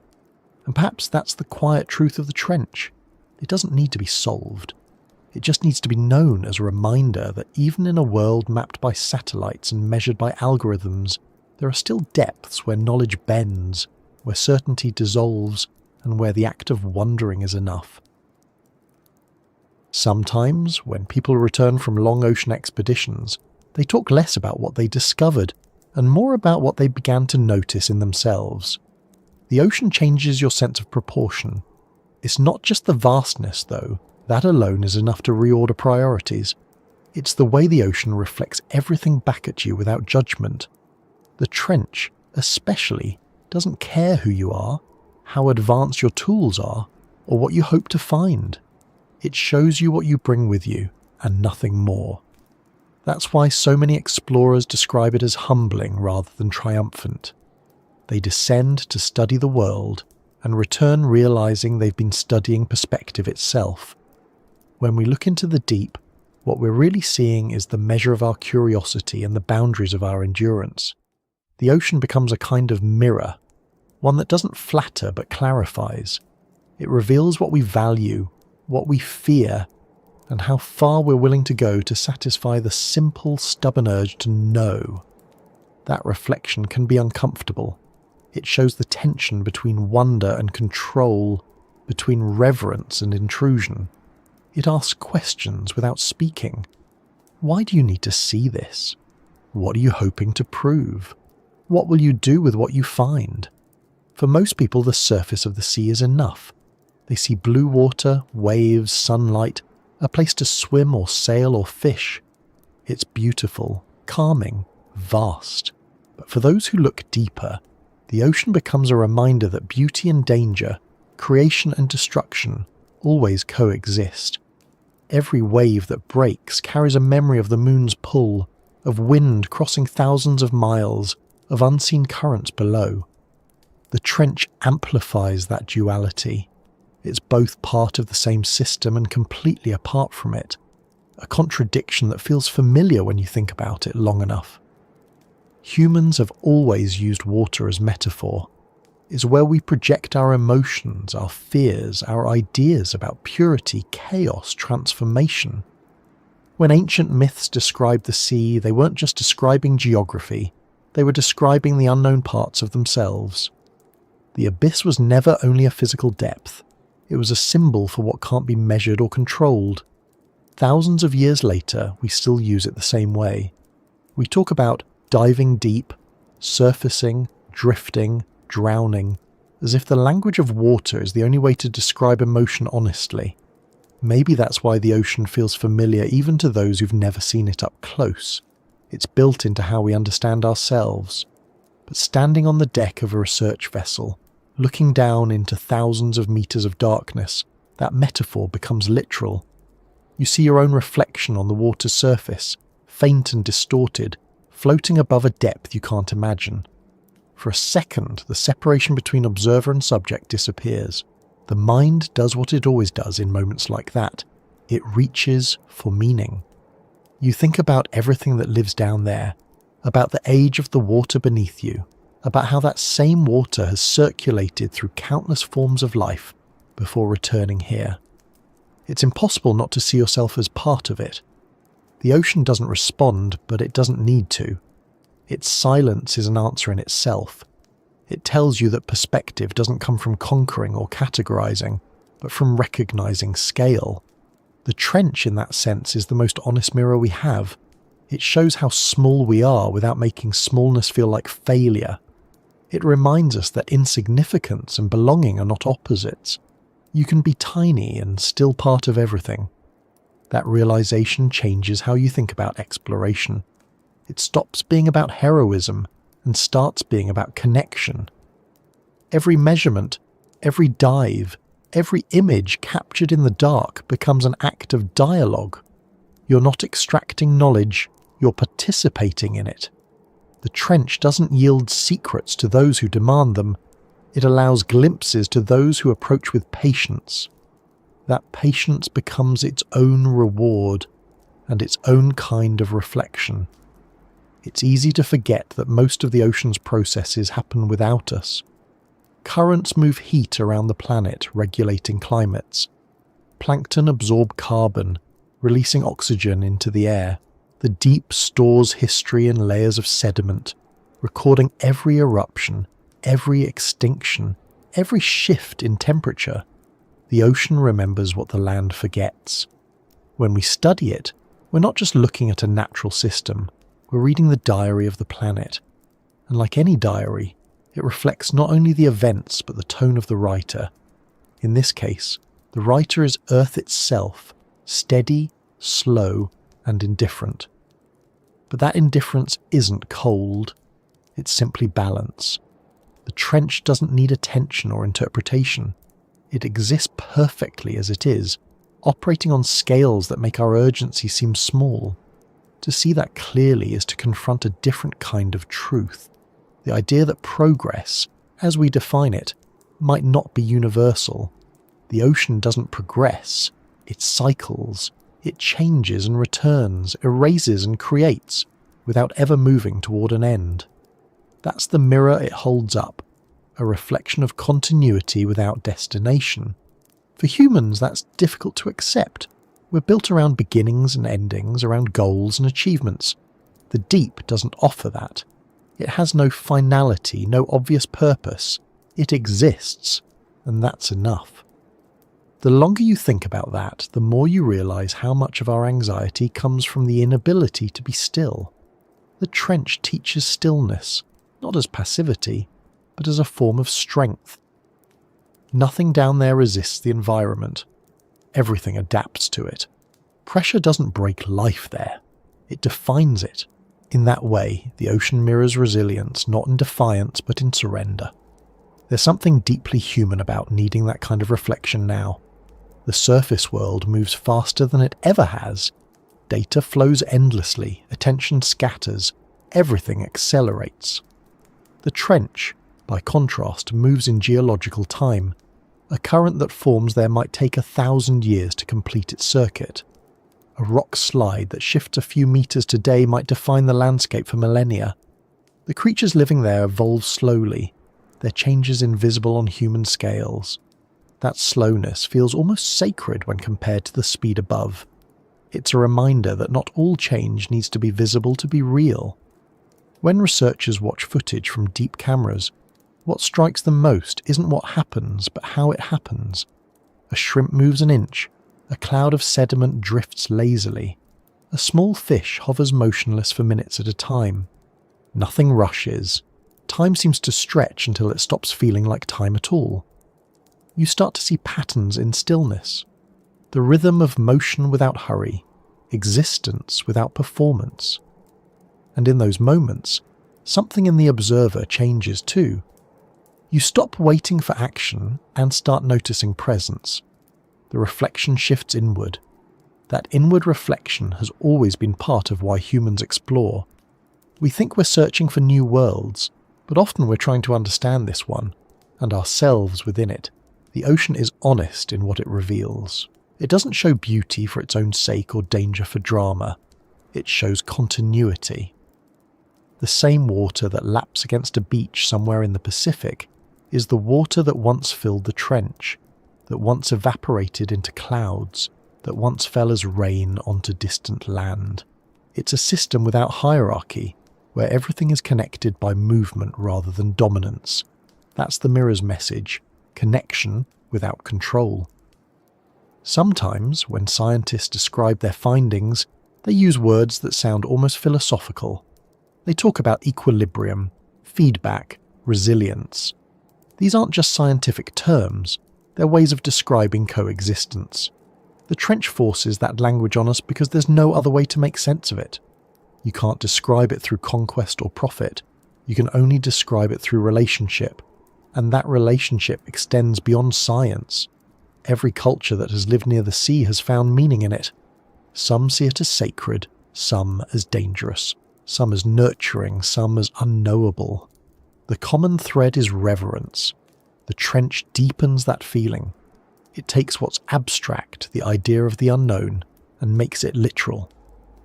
And perhaps that's the quiet truth of the trench. It doesn't need to be solved. It just needs to be known as a reminder that even in a world mapped by satellites and measured by algorithms, there are still depths where knowledge bends, where certainty dissolves, and where the act of wondering is enough. Sometimes, when people return from long ocean expeditions, they talk less about what they discovered and more about what they began to notice in themselves. The ocean changes your sense of proportion. It's not just the vastness, though. That alone is enough to reorder priorities. It's the way the ocean reflects everything back at you without judgment. The trench, especially, doesn't care who you are, how advanced your tools are, or what you hope to find. It shows you what you bring with you, and nothing more. That's why so many explorers describe it as humbling rather than triumphant. They descend to study the world, and return realizing they've been studying perspective itself. When we look into the deep, what we're really seeing is the measure of our curiosity and the boundaries of our endurance. The ocean becomes a kind of mirror, one that doesn't flatter but clarifies. It reveals what we value, what we fear, and how far we're willing to go to satisfy the simple, stubborn urge to know. That reflection can be uncomfortable. It shows the tension between wonder and control, between reverence and intrusion. It asks questions without speaking. Why do you need to see this? What are you hoping to prove? What will you do with what you find? For most people, the surface of the sea is enough. They see blue water, waves, sunlight, a place to swim or sail or fish. It's beautiful, calming, vast. But for those who look deeper, the ocean becomes a reminder that beauty and danger, creation and destruction, always coexist. Every wave that breaks carries a memory of the moon's pull, of wind crossing thousands of miles, of unseen currents below. The trench amplifies that duality. It's both part of the same system and completely apart from it, a contradiction that feels familiar when you think about it long enough. Humans have always used water as metaphor. It's where we project our emotions, our fears, our ideas about purity, chaos, transformation. When ancient myths described the sea, they weren't just describing geography, they were describing the unknown parts of themselves. The abyss was never only a physical depth, it was a symbol for what can't be measured or controlled. Thousands of years later, we still use it the same way. We talk about diving deep, surfacing, drifting, drowning, as if the language of water is the only way to describe emotion honestly. Maybe that's why the ocean feels familiar even to those who've never seen it up close. It's built into how we understand ourselves. But standing on the deck of a research vessel, looking down into thousands of meters of darkness, that metaphor becomes literal. You see your own reflection on the water's surface, faint and distorted, floating above a depth you can't imagine. For a second, the separation between observer and subject disappears. The mind does what it always does in moments like that. It reaches for meaning. You think about everything that lives down there, about the age of the water beneath you, about how that same water has circulated through countless forms of life before returning here. It's impossible not to see yourself as part of it. The ocean doesn't respond, but it doesn't need to. Its silence is an answer in itself. It tells you that perspective doesn't come from conquering or categorizing, but from recognizing scale. The trench, in that sense, is the most honest mirror we have. It shows how small we are without making smallness feel like failure. It reminds us that insignificance and belonging are not opposites. You can be tiny and still part of everything. That realization changes how you think about exploration. It stops being about heroism and starts being about connection. Every measurement, every dive, every image captured in the dark becomes an act of dialogue. You're not extracting knowledge, you're participating in it. The trench doesn't yield secrets to those who demand them. It allows glimpses to those who approach with patience. That patience becomes its own reward and its own kind of reflection. It's easy to forget that most of the ocean's processes happen without us. Currents move heat around the planet, regulating climates. Plankton absorb carbon, releasing oxygen into the air. The deep stores history in layers of sediment, recording every eruption, every extinction, every shift in temperature. The ocean remembers what the land forgets. When we study it, we're not just looking at a natural system, we're reading the diary of the planet. And like any diary, it reflects not only the events but the tone of the writer. In this case, the writer is Earth itself, steady, slow, and indifferent. But that indifference isn't cold, it's simply balance. The trench doesn't need attention or interpretation. It exists perfectly as it is, operating on scales that make our urgency seem small. To see that clearly is to confront a different kind of truth. The idea that progress, as we define it, might not be universal. The ocean doesn't progress, it cycles. It changes and returns, erases and creates, without ever moving toward an end. That's the mirror it holds up, a reflection of continuity without destination. For humans, that's difficult to accept. We're built around beginnings and endings, around goals and achievements. The deep doesn't offer that. It has no finality, no obvious purpose. It exists, and that's enough. The longer you think about that, the more you realize how much of our anxiety comes from the inability to be still. The trench teaches stillness, not as passivity, but as a form of strength. Nothing down there resists the environment. Everything adapts to it. Pressure doesn't break life there. It defines it. In that way, the ocean mirrors resilience, not in defiance, but in surrender. There's something deeply human about needing that kind of reflection now. The surface world moves faster than it ever has. Data flows endlessly, attention scatters, everything accelerates. The trench, by contrast, moves in geological time. A current that forms there might take 1,000 years to complete its circuit. A rock slide that shifts a few meters today might define the landscape for millennia. The creatures living there evolve slowly, their changes invisible on human scales. That slowness feels almost sacred when compared to the speed above. It's a reminder that not all change needs to be visible to be real. When researchers watch footage from deep cameras, what strikes them most isn't what happens, but how it happens. A shrimp moves an inch, a cloud of sediment drifts lazily. A small fish hovers motionless for minutes at a time. Nothing rushes. Time seems to stretch until it stops feeling like time at all. You start to see patterns in stillness. The rhythm of motion without hurry, existence without performance. And in those moments, something in the observer changes too. You stop waiting for action and start noticing presence. The reflection shifts inward. That inward reflection has always been part of why humans explore. We think we're searching for new worlds, but often we're trying to understand this one, and ourselves within it. The ocean is honest in what it reveals. It doesn't show beauty for its own sake or danger for drama. It shows continuity. The same water that laps against a beach somewhere in the Pacific is the water that once filled the trench, that once evaporated into clouds, that once fell as rain onto distant land. It's a system without hierarchy, where everything is connected by movement rather than dominance. That's the mirror's message: connection without control. Sometimes, when scientists describe their findings, they use words that sound almost philosophical. They talk about equilibrium, feedback, resilience. These aren't just scientific terms, they're ways of describing coexistence. The trench forces that language on us because there's no other way to make sense of it. You can't describe it through conquest or profit. You can only describe it through relationship, and that relationship extends beyond science. Every culture that has lived near the sea has found meaning in it. Some see it as sacred, some as dangerous, some as nurturing, some as unknowable. The common thread is reverence. The trench deepens that feeling. It takes what's abstract, the idea of the unknown, and makes it literal.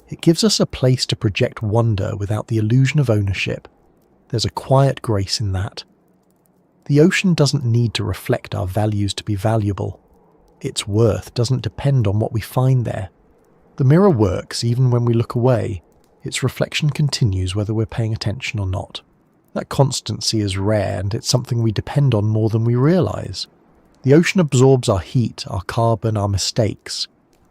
It gives us a place to project wonder without the illusion of ownership. There's a quiet grace in that. The ocean doesn't need to reflect our values to be valuable. Its worth doesn't depend on what we find there. The mirror works even when we look away. Its reflection continues whether we're paying attention or not. That constancy is rare, and it's something we depend on more than we realise. The ocean absorbs our heat, our carbon, our mistakes.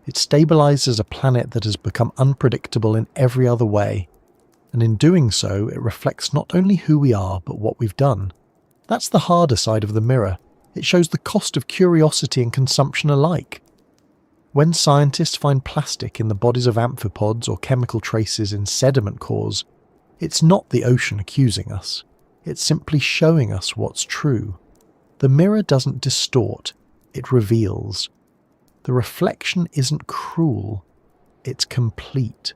It stabilises a planet that has become unpredictable in every other way. And in doing so, it reflects not only who we are, but what we've done. That's the harder side of the mirror. It shows the cost of curiosity and consumption alike. When scientists find plastic in the bodies of amphipods or chemical traces in sediment cores, it's not the ocean accusing us. It's simply showing us what's true. The mirror doesn't distort, it reveals. The reflection isn't cruel, it's complete.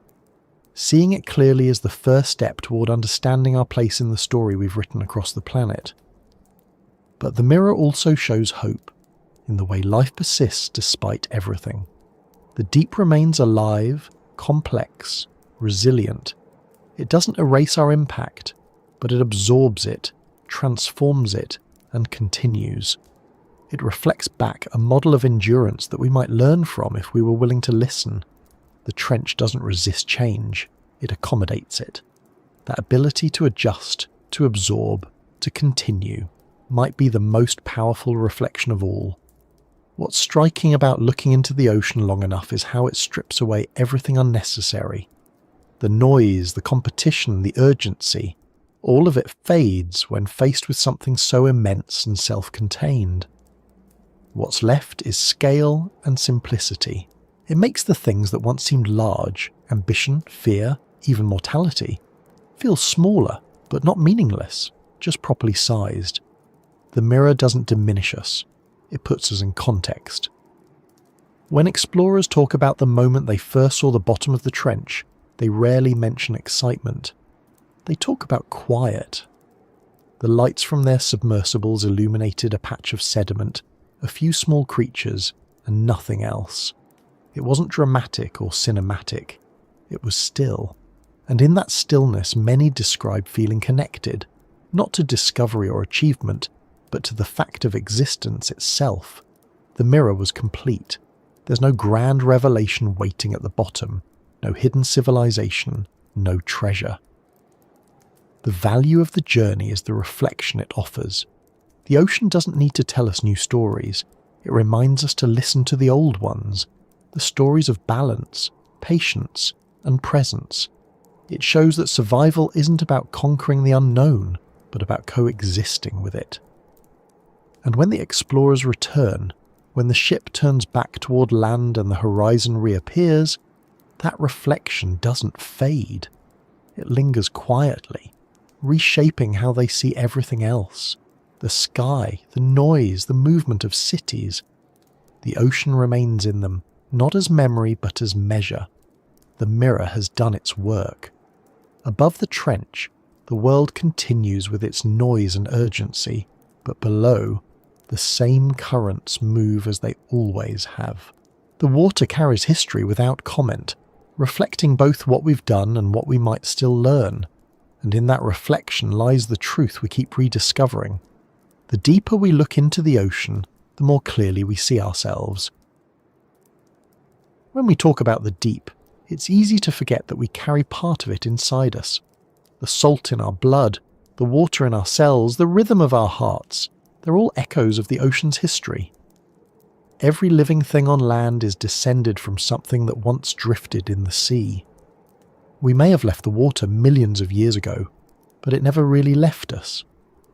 Seeing it clearly is the first step toward understanding our place in the story we've written across the planet. But the mirror also shows hope, in the way life persists despite everything. The deep remains alive, complex, resilient. It doesn't erase our impact, but it absorbs it, transforms it, and continues. It reflects back a model of endurance that we might learn from if we were willing to listen. The trench doesn't resist change, it accommodates it. That ability to adjust, to absorb, to continue, might be the most powerful reflection of all. What's striking about looking into the ocean long enough is how it strips away everything unnecessary. The noise, the competition, the urgency, all of it fades when faced with something so immense and self-contained. What's left is scale and simplicity. It makes the things that once seemed large, ambition, fear, even mortality, feel smaller, but not meaningless, just properly sized. The mirror doesn't diminish us, it puts us in context. When explorers talk about the moment they first saw the bottom of the trench, they rarely mention excitement. They talk about quiet. The lights from their submersibles illuminated a patch of sediment, a few small creatures, and nothing else. It wasn't dramatic or cinematic. It was still. And in that stillness, many describe feeling connected, not to discovery or achievement, but to the fact of existence itself. The mirror was complete. There's no grand revelation waiting at the bottom, no hidden civilization, no treasure. The value of the journey is the reflection it offers. The ocean doesn't need to tell us new stories. It reminds us to listen to the old ones, the stories of balance, patience, and presence. It shows that survival isn't about conquering the unknown, but about coexisting with it. And when the explorers return, when the ship turns back toward land and the horizon reappears, that reflection doesn't fade. It lingers quietly, reshaping how they see everything else. The sky, the noise, the movement of cities. The ocean remains in them, not as memory but as measure. The mirror has done its work. Above the trench, the world continues with its noise and urgency, but below, the same currents move as they always have. The water carries history without comment, reflecting both what we've done and what we might still learn. And in that reflection lies the truth we keep rediscovering. The deeper we look into the ocean, the more clearly we see ourselves. When we talk about the deep, it's easy to forget that we carry part of it inside us. The salt in our blood, the water in our cells, the rhythm of our hearts, they're all echoes of the ocean's history. Every living thing on land is descended from something that once drifted in the sea. We may have left the water millions of years ago, but it never really left us.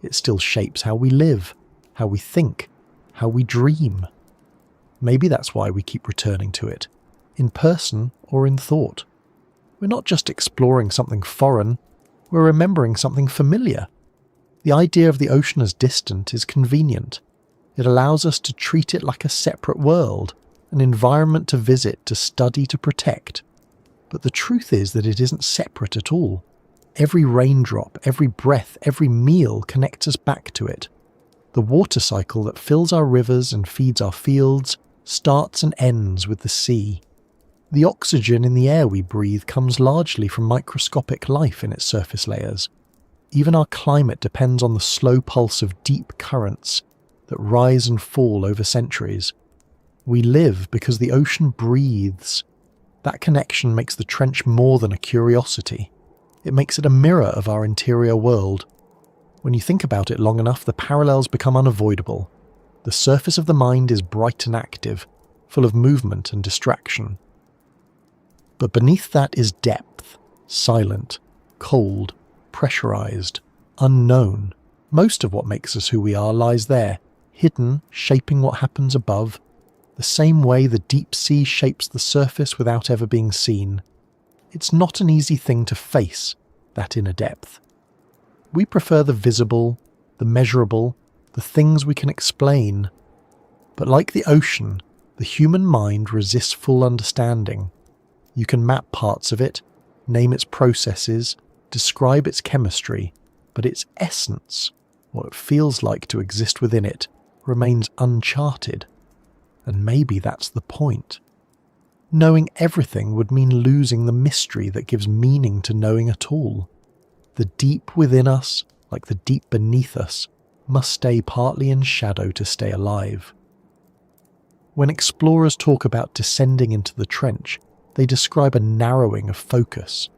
It still shapes how we live, how we think, how we dream. Maybe that's why we keep returning to it, in person or in thought. We're not just exploring something foreign, we're remembering something familiar. The idea of the ocean as distant is convenient. It allows us to treat it like a separate world, an environment to visit, to study, to protect. But the truth is that it isn't separate at all. Every raindrop, every breath, every meal connects us back to it. The water cycle that fills our rivers and feeds our fields starts and ends with the sea. The oxygen in the air we breathe comes largely from microscopic life in its surface layers. Even our climate depends on the slow pulse of deep currents that rise and fall over centuries. We live because the ocean breathes. That connection makes the trench more than a curiosity. It makes it a mirror of our interior world. When you think about it long enough, the parallels become unavoidable. The surface of the mind is bright and active, full of movement and distraction. But beneath that is depth, silent, cold, pressurized, unknown. Most of what makes us who we are lies there, hidden, shaping what happens above, the same way the deep sea shapes the surface without ever being seen. It's not an easy thing to face, that inner depth. We prefer the visible, the measurable, the things we can explain. But like the ocean, the human mind resists full understanding. You can map parts of it, name its processes, describe its chemistry, but its essence, what it feels like to exist within it, remains uncharted. And maybe that's the point. Knowing everything would mean losing the mystery that gives meaning to knowing at all. The deep within us, like the deep beneath us, must stay partly in shadow to stay alive. When explorers talk about descending into the trench, they describe a narrowing of focus.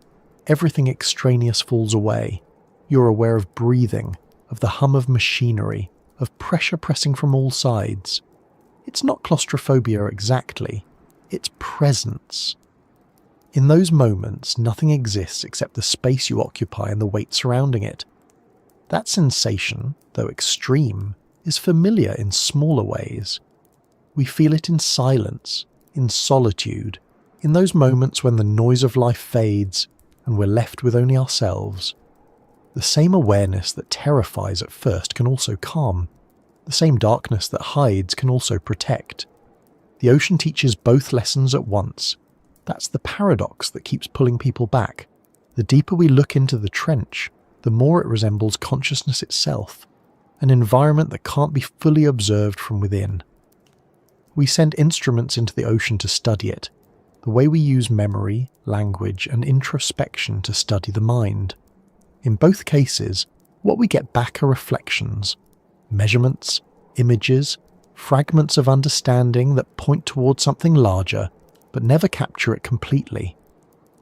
Everything extraneous falls away. You're aware of breathing, of the hum of machinery, of pressure pressing from all sides. It's not claustrophobia exactly, it's presence. In those moments, nothing exists except the space you occupy and the weight surrounding it. That sensation, though extreme, is familiar in smaller ways. We feel it in silence, in solitude, in those moments when the noise of life fades and we're left with only ourselves. The same awareness that terrifies at first can also calm. The same darkness that hides can also protect. The ocean teaches both lessons at once. That's the paradox that keeps pulling people back. The deeper we look into the trench, the more it resembles consciousness itself, an environment that can't be fully observed from within. We send instruments into the ocean to study it, the way we use memory, language, and introspection to study the mind. In both cases, what we get back are reflections, measurements, images, fragments of understanding that point towards something larger, but never capture it completely.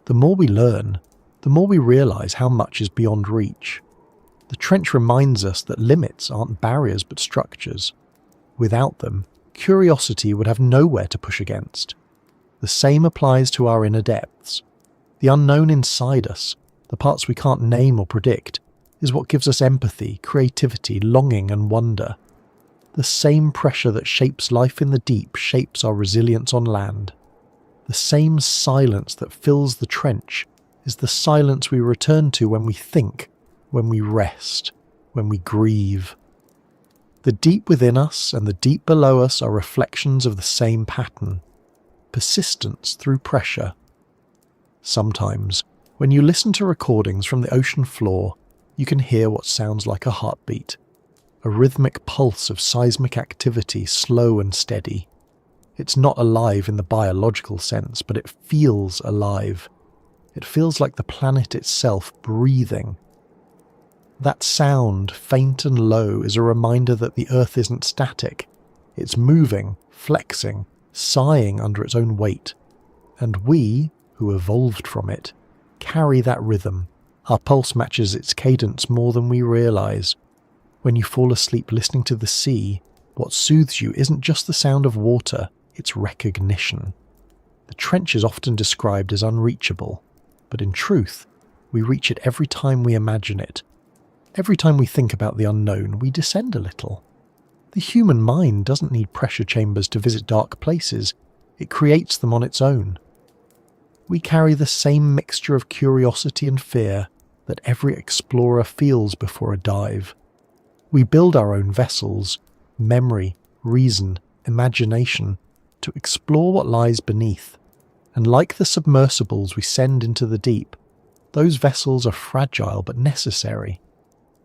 The more we learn, the more we realize how much is beyond reach. The trench reminds us that limits aren't barriers but structures. Without them, curiosity would have nowhere to push against. The same applies to our inner depths. The unknown inside us, the parts we can't name or predict, is what gives us empathy, creativity, longing and wonder. The same pressure that shapes life in the deep shapes our resilience on land. The same silence that fills the trench is the silence we return to when we think, when we rest, when we grieve. The deep within us and the deep below us are reflections of the same pattern. Persistence through pressure. Sometimes, when you listen to recordings from the ocean floor, you can hear what sounds like a heartbeat, a rhythmic pulse of seismic activity, slow and steady. It's not alive in the biological sense, but it feels alive. It feels like the planet itself breathing. That sound, faint and low, is a reminder that the Earth isn't static. It's moving, flexing, sighing under its own weight. And we, who evolved from it, carry that rhythm. Our pulse matches its cadence more than we realize. When you fall asleep listening to the sea, what soothes you isn't just the sound of water, it's recognition. The trench is often described as unreachable, but in truth, we reach it every time we imagine it. Every time we think about the unknown, we descend a little. The human mind doesn't need pressure chambers to visit dark places, it creates them on its own. We carry the same mixture of curiosity and fear that every explorer feels before a dive. We build our own vessels, memory, reason, imagination, to explore what lies beneath. And like the submersibles we send into the deep, those vessels are fragile but necessary.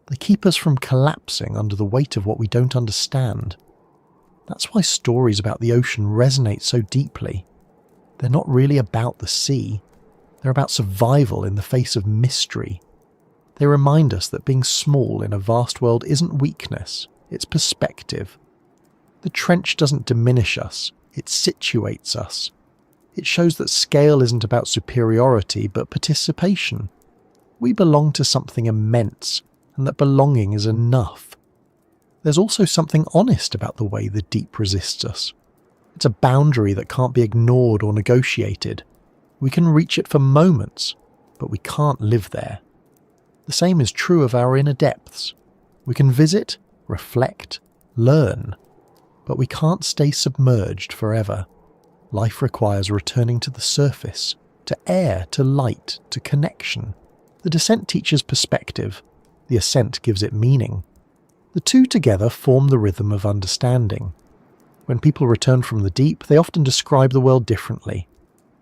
They keep us from collapsing under the weight of what we don't understand. That's why stories about the ocean resonate so deeply. They're not really about the sea. They're about survival in the face of mystery. They remind us that being small in a vast world isn't weakness, it's perspective. The trench doesn't diminish us, it situates us. It shows that scale isn't about superiority but participation. We belong to something immense, and that belonging is enough. There's also something honest about the way the deep resists us. It's a boundary that can't be ignored or negotiated. We can reach it for moments, but we can't live there. The same is true of our inner depths. We can visit, reflect, learn, but we can't stay submerged forever. Life requires returning to the surface, to air, to light, to connection. The descent teaches perspective, the ascent gives it meaning. The two together form the rhythm of understanding. When people return from the deep, they often describe the world differently.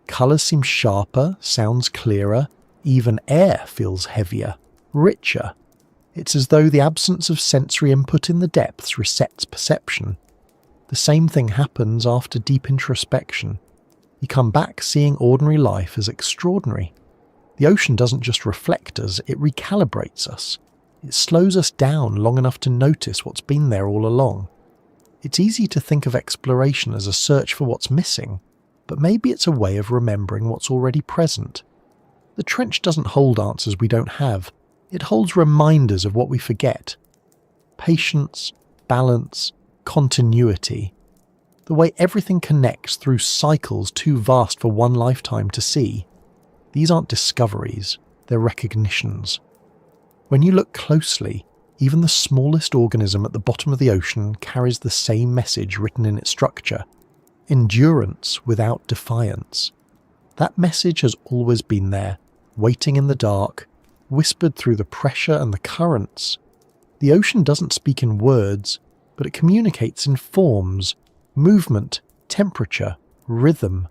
Colours seem sharper, sounds clearer, even air feels heavier, richer. It's as though the absence of sensory input in the depths resets perception. The same thing happens after deep introspection. You come back seeing ordinary life as extraordinary. The ocean doesn't just reflect us, it recalibrates us. It slows us down long enough to notice what's been there all along. It's easy to think of exploration as a search for what's missing, but maybe it's a way of remembering what's already present. The trench doesn't hold answers we don't have, it holds reminders of what we forget. Patience, balance, continuity. The way everything connects through cycles too vast for one lifetime to see. These aren't discoveries, they're recognitions. When you look closely, even the smallest organism at the bottom of the ocean carries the same message written in its structure. Endurance without defiance. That message has always been there, waiting in the dark, whispered through the pressure and the currents. The ocean doesn't speak in words, but it communicates in forms, movement, temperature, rhythm.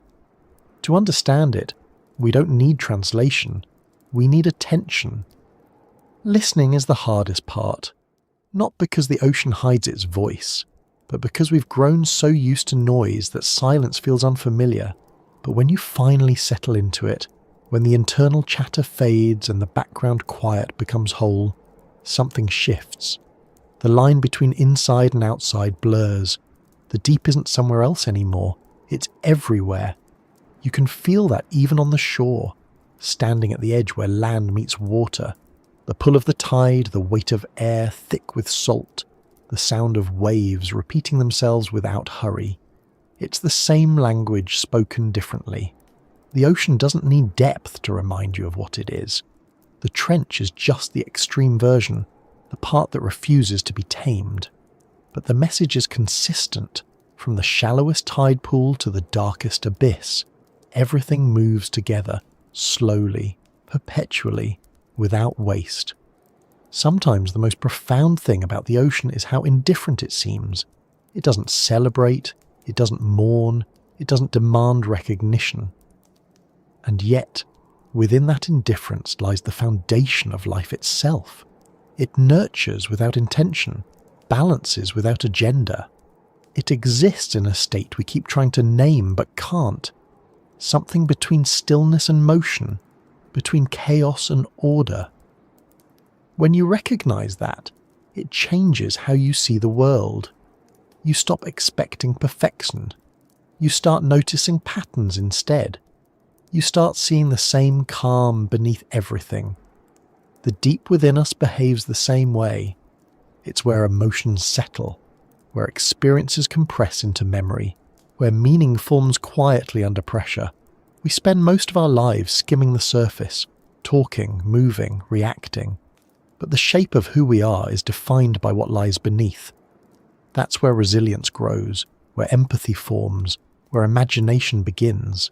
To understand it, we don't need translation, we need attention. Listening is the hardest part, not because the ocean hides its voice, but because we've grown so used to noise that silence feels unfamiliar. But when you finally settle into it, when the internal chatter fades and the background quiet becomes whole, something shifts. The line between inside and outside blurs. The deep isn't somewhere else anymore, it's everywhere. You can feel that even on the shore, standing at the edge where land meets water. The pull of the tide, the weight of air thick with salt, the sound of waves repeating themselves without hurry. It's the same language spoken differently. The ocean doesn't need depth to remind you of what it is. The trench is just the extreme version, the part that refuses to be tamed. But the message is consistent, from the shallowest tide pool to the darkest abyss. Everything moves together, slowly, perpetually, without waste. Sometimes the most profound thing about the ocean is how indifferent it seems. It doesn't celebrate, it doesn't mourn, it doesn't demand recognition. And yet, within that indifference lies the foundation of life itself. It nurtures without intention, balances without agenda. It exists in a state we keep trying to name but can't. Something between stillness and motion, between chaos and order. When you recognize that, it changes how you see the world. You stop expecting perfection. You start noticing patterns instead. you start seeing the same calm beneath everything. The deep within us behaves the same way. It's where emotions settle, where experiences compress into memory, where meaning forms quietly under pressure. We spend most of our lives skimming the surface, talking, moving, reacting. But the shape of who we are is defined by what lies beneath. That's where resilience grows, where empathy forms, where imagination begins.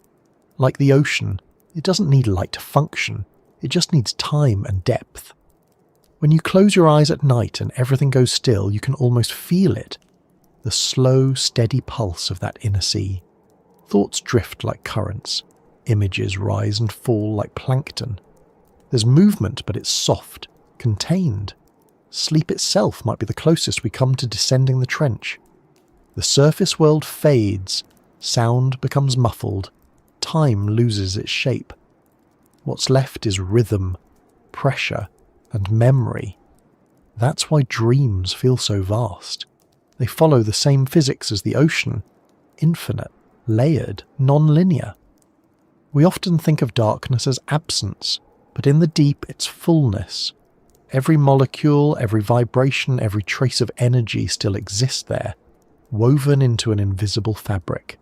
Like the ocean, it doesn't need light to function, it just needs time and depth. When you close your eyes at night and everything goes still, you can almost feel it. The slow, steady pulse of that inner sea. Thoughts drift like currents. Images rise and fall like plankton. There's movement, but it's soft, contained. Sleep itself might be the closest we come to descending the trench. The surface world fades, sound becomes muffled, time loses its shape. What's left is rhythm, pressure, and memory. That's why dreams feel so vast. They follow the same physics as the ocean, infinite, layered, non-linear. We often think of darkness as absence, but in the deep it's fullness. Every molecule, every vibration, every trace of energy still exists there, woven into an invisible fabric.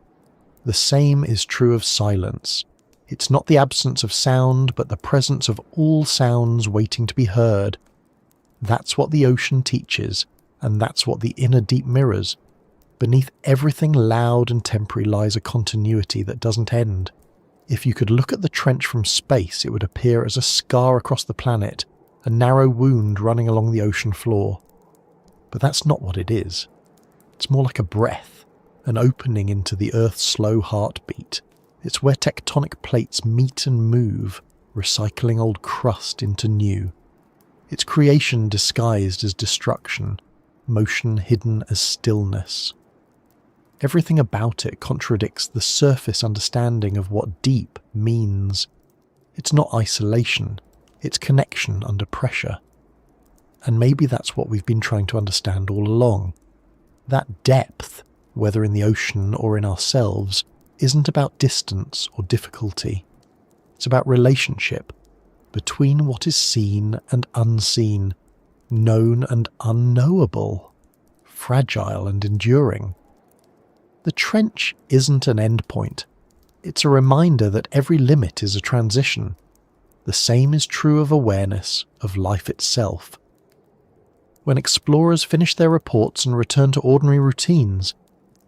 The same is true of silence. It's not the absence of sound, but the presence of all sounds waiting to be heard. That's what the ocean teaches, and that's what the inner deep mirrors. Beneath everything loud and temporary lies a continuity that doesn't end. If you could look at the trench from space, it would appear as a scar across the planet, a narrow wound running along the ocean floor. But that's not what it is. It's more like a breath, an opening into the Earth's slow heartbeat. It's where tectonic plates meet and move, recycling old crust into new. It's creation disguised as destruction, motion hidden as stillness. Everything about it contradicts the surface understanding of what deep means. It's not isolation, it's connection under pressure. And maybe that's what we've been trying to understand all along. That depth, whether in the ocean or in ourselves, isn't about distance or difficulty. It's about relationship between what is seen and unseen, known and unknowable, fragile and enduring. The trench isn't an endpoint. It's a reminder that every limit is a transition. The same is true of awareness, of life itself. When explorers finish their reports and return to ordinary routines,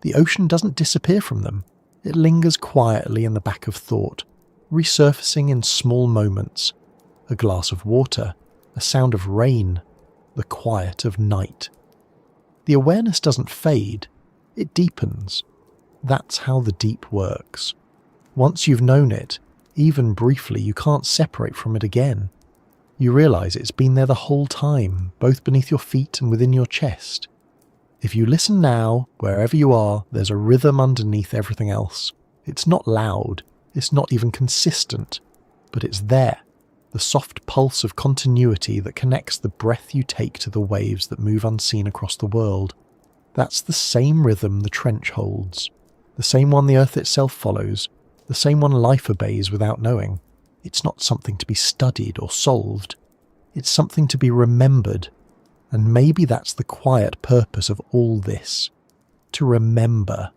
the ocean doesn't disappear from them. It lingers quietly in the back of thought, resurfacing in small moments. A glass of water, a sound of rain, the quiet of night. The awareness doesn't fade, it deepens. That's how the deep works. Once you've known it, even briefly, you can't separate from it again. You realise it's been there the whole time, both beneath your feet and within your chest. If you listen now, wherever you are, there's a rhythm underneath everything else. It's not loud, it's not even consistent, but it's there, the soft pulse of continuity that connects the breath you take to the waves that move unseen across the world. That's the same rhythm the trench holds, the same one the earth itself follows, the same one life obeys without knowing. It's not something to be studied or solved. It's something to be remembered. And maybe that's the quiet purpose of all this. To remember.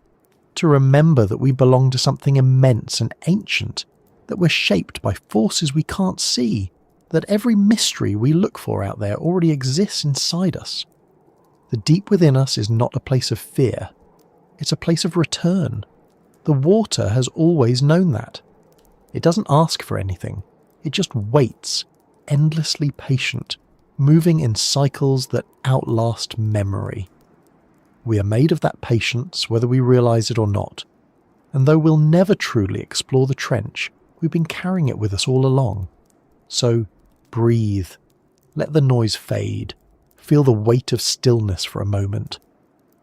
To remember that we belong to something immense and ancient, that we're shaped by forces we can't see, that every mystery we look for out there already exists inside us. The deep within us is not a place of fear. It's a place of return. The water has always known that. It doesn't ask for anything. It just waits, endlessly patient, moving in cycles that outlast memory. We are made of that patience, whether we realise it or not. And though we'll never truly explore the trench, we've been carrying it with us all along. So, breathe. Let the noise fade. Feel the weight of stillness for a moment.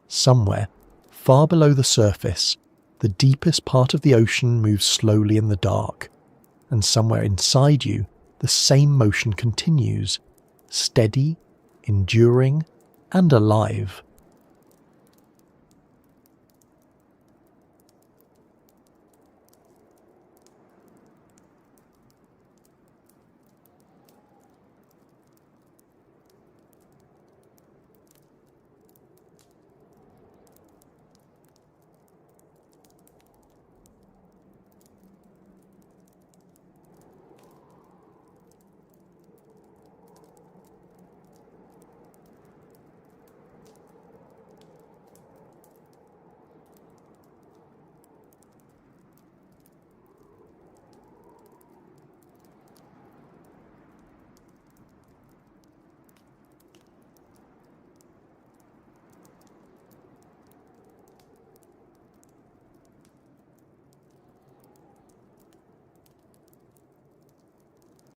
Somewhere, far below the surface, the deepest part of the ocean moves slowly in the dark, and somewhere inside you, the same motion continues, steady, enduring, and alive.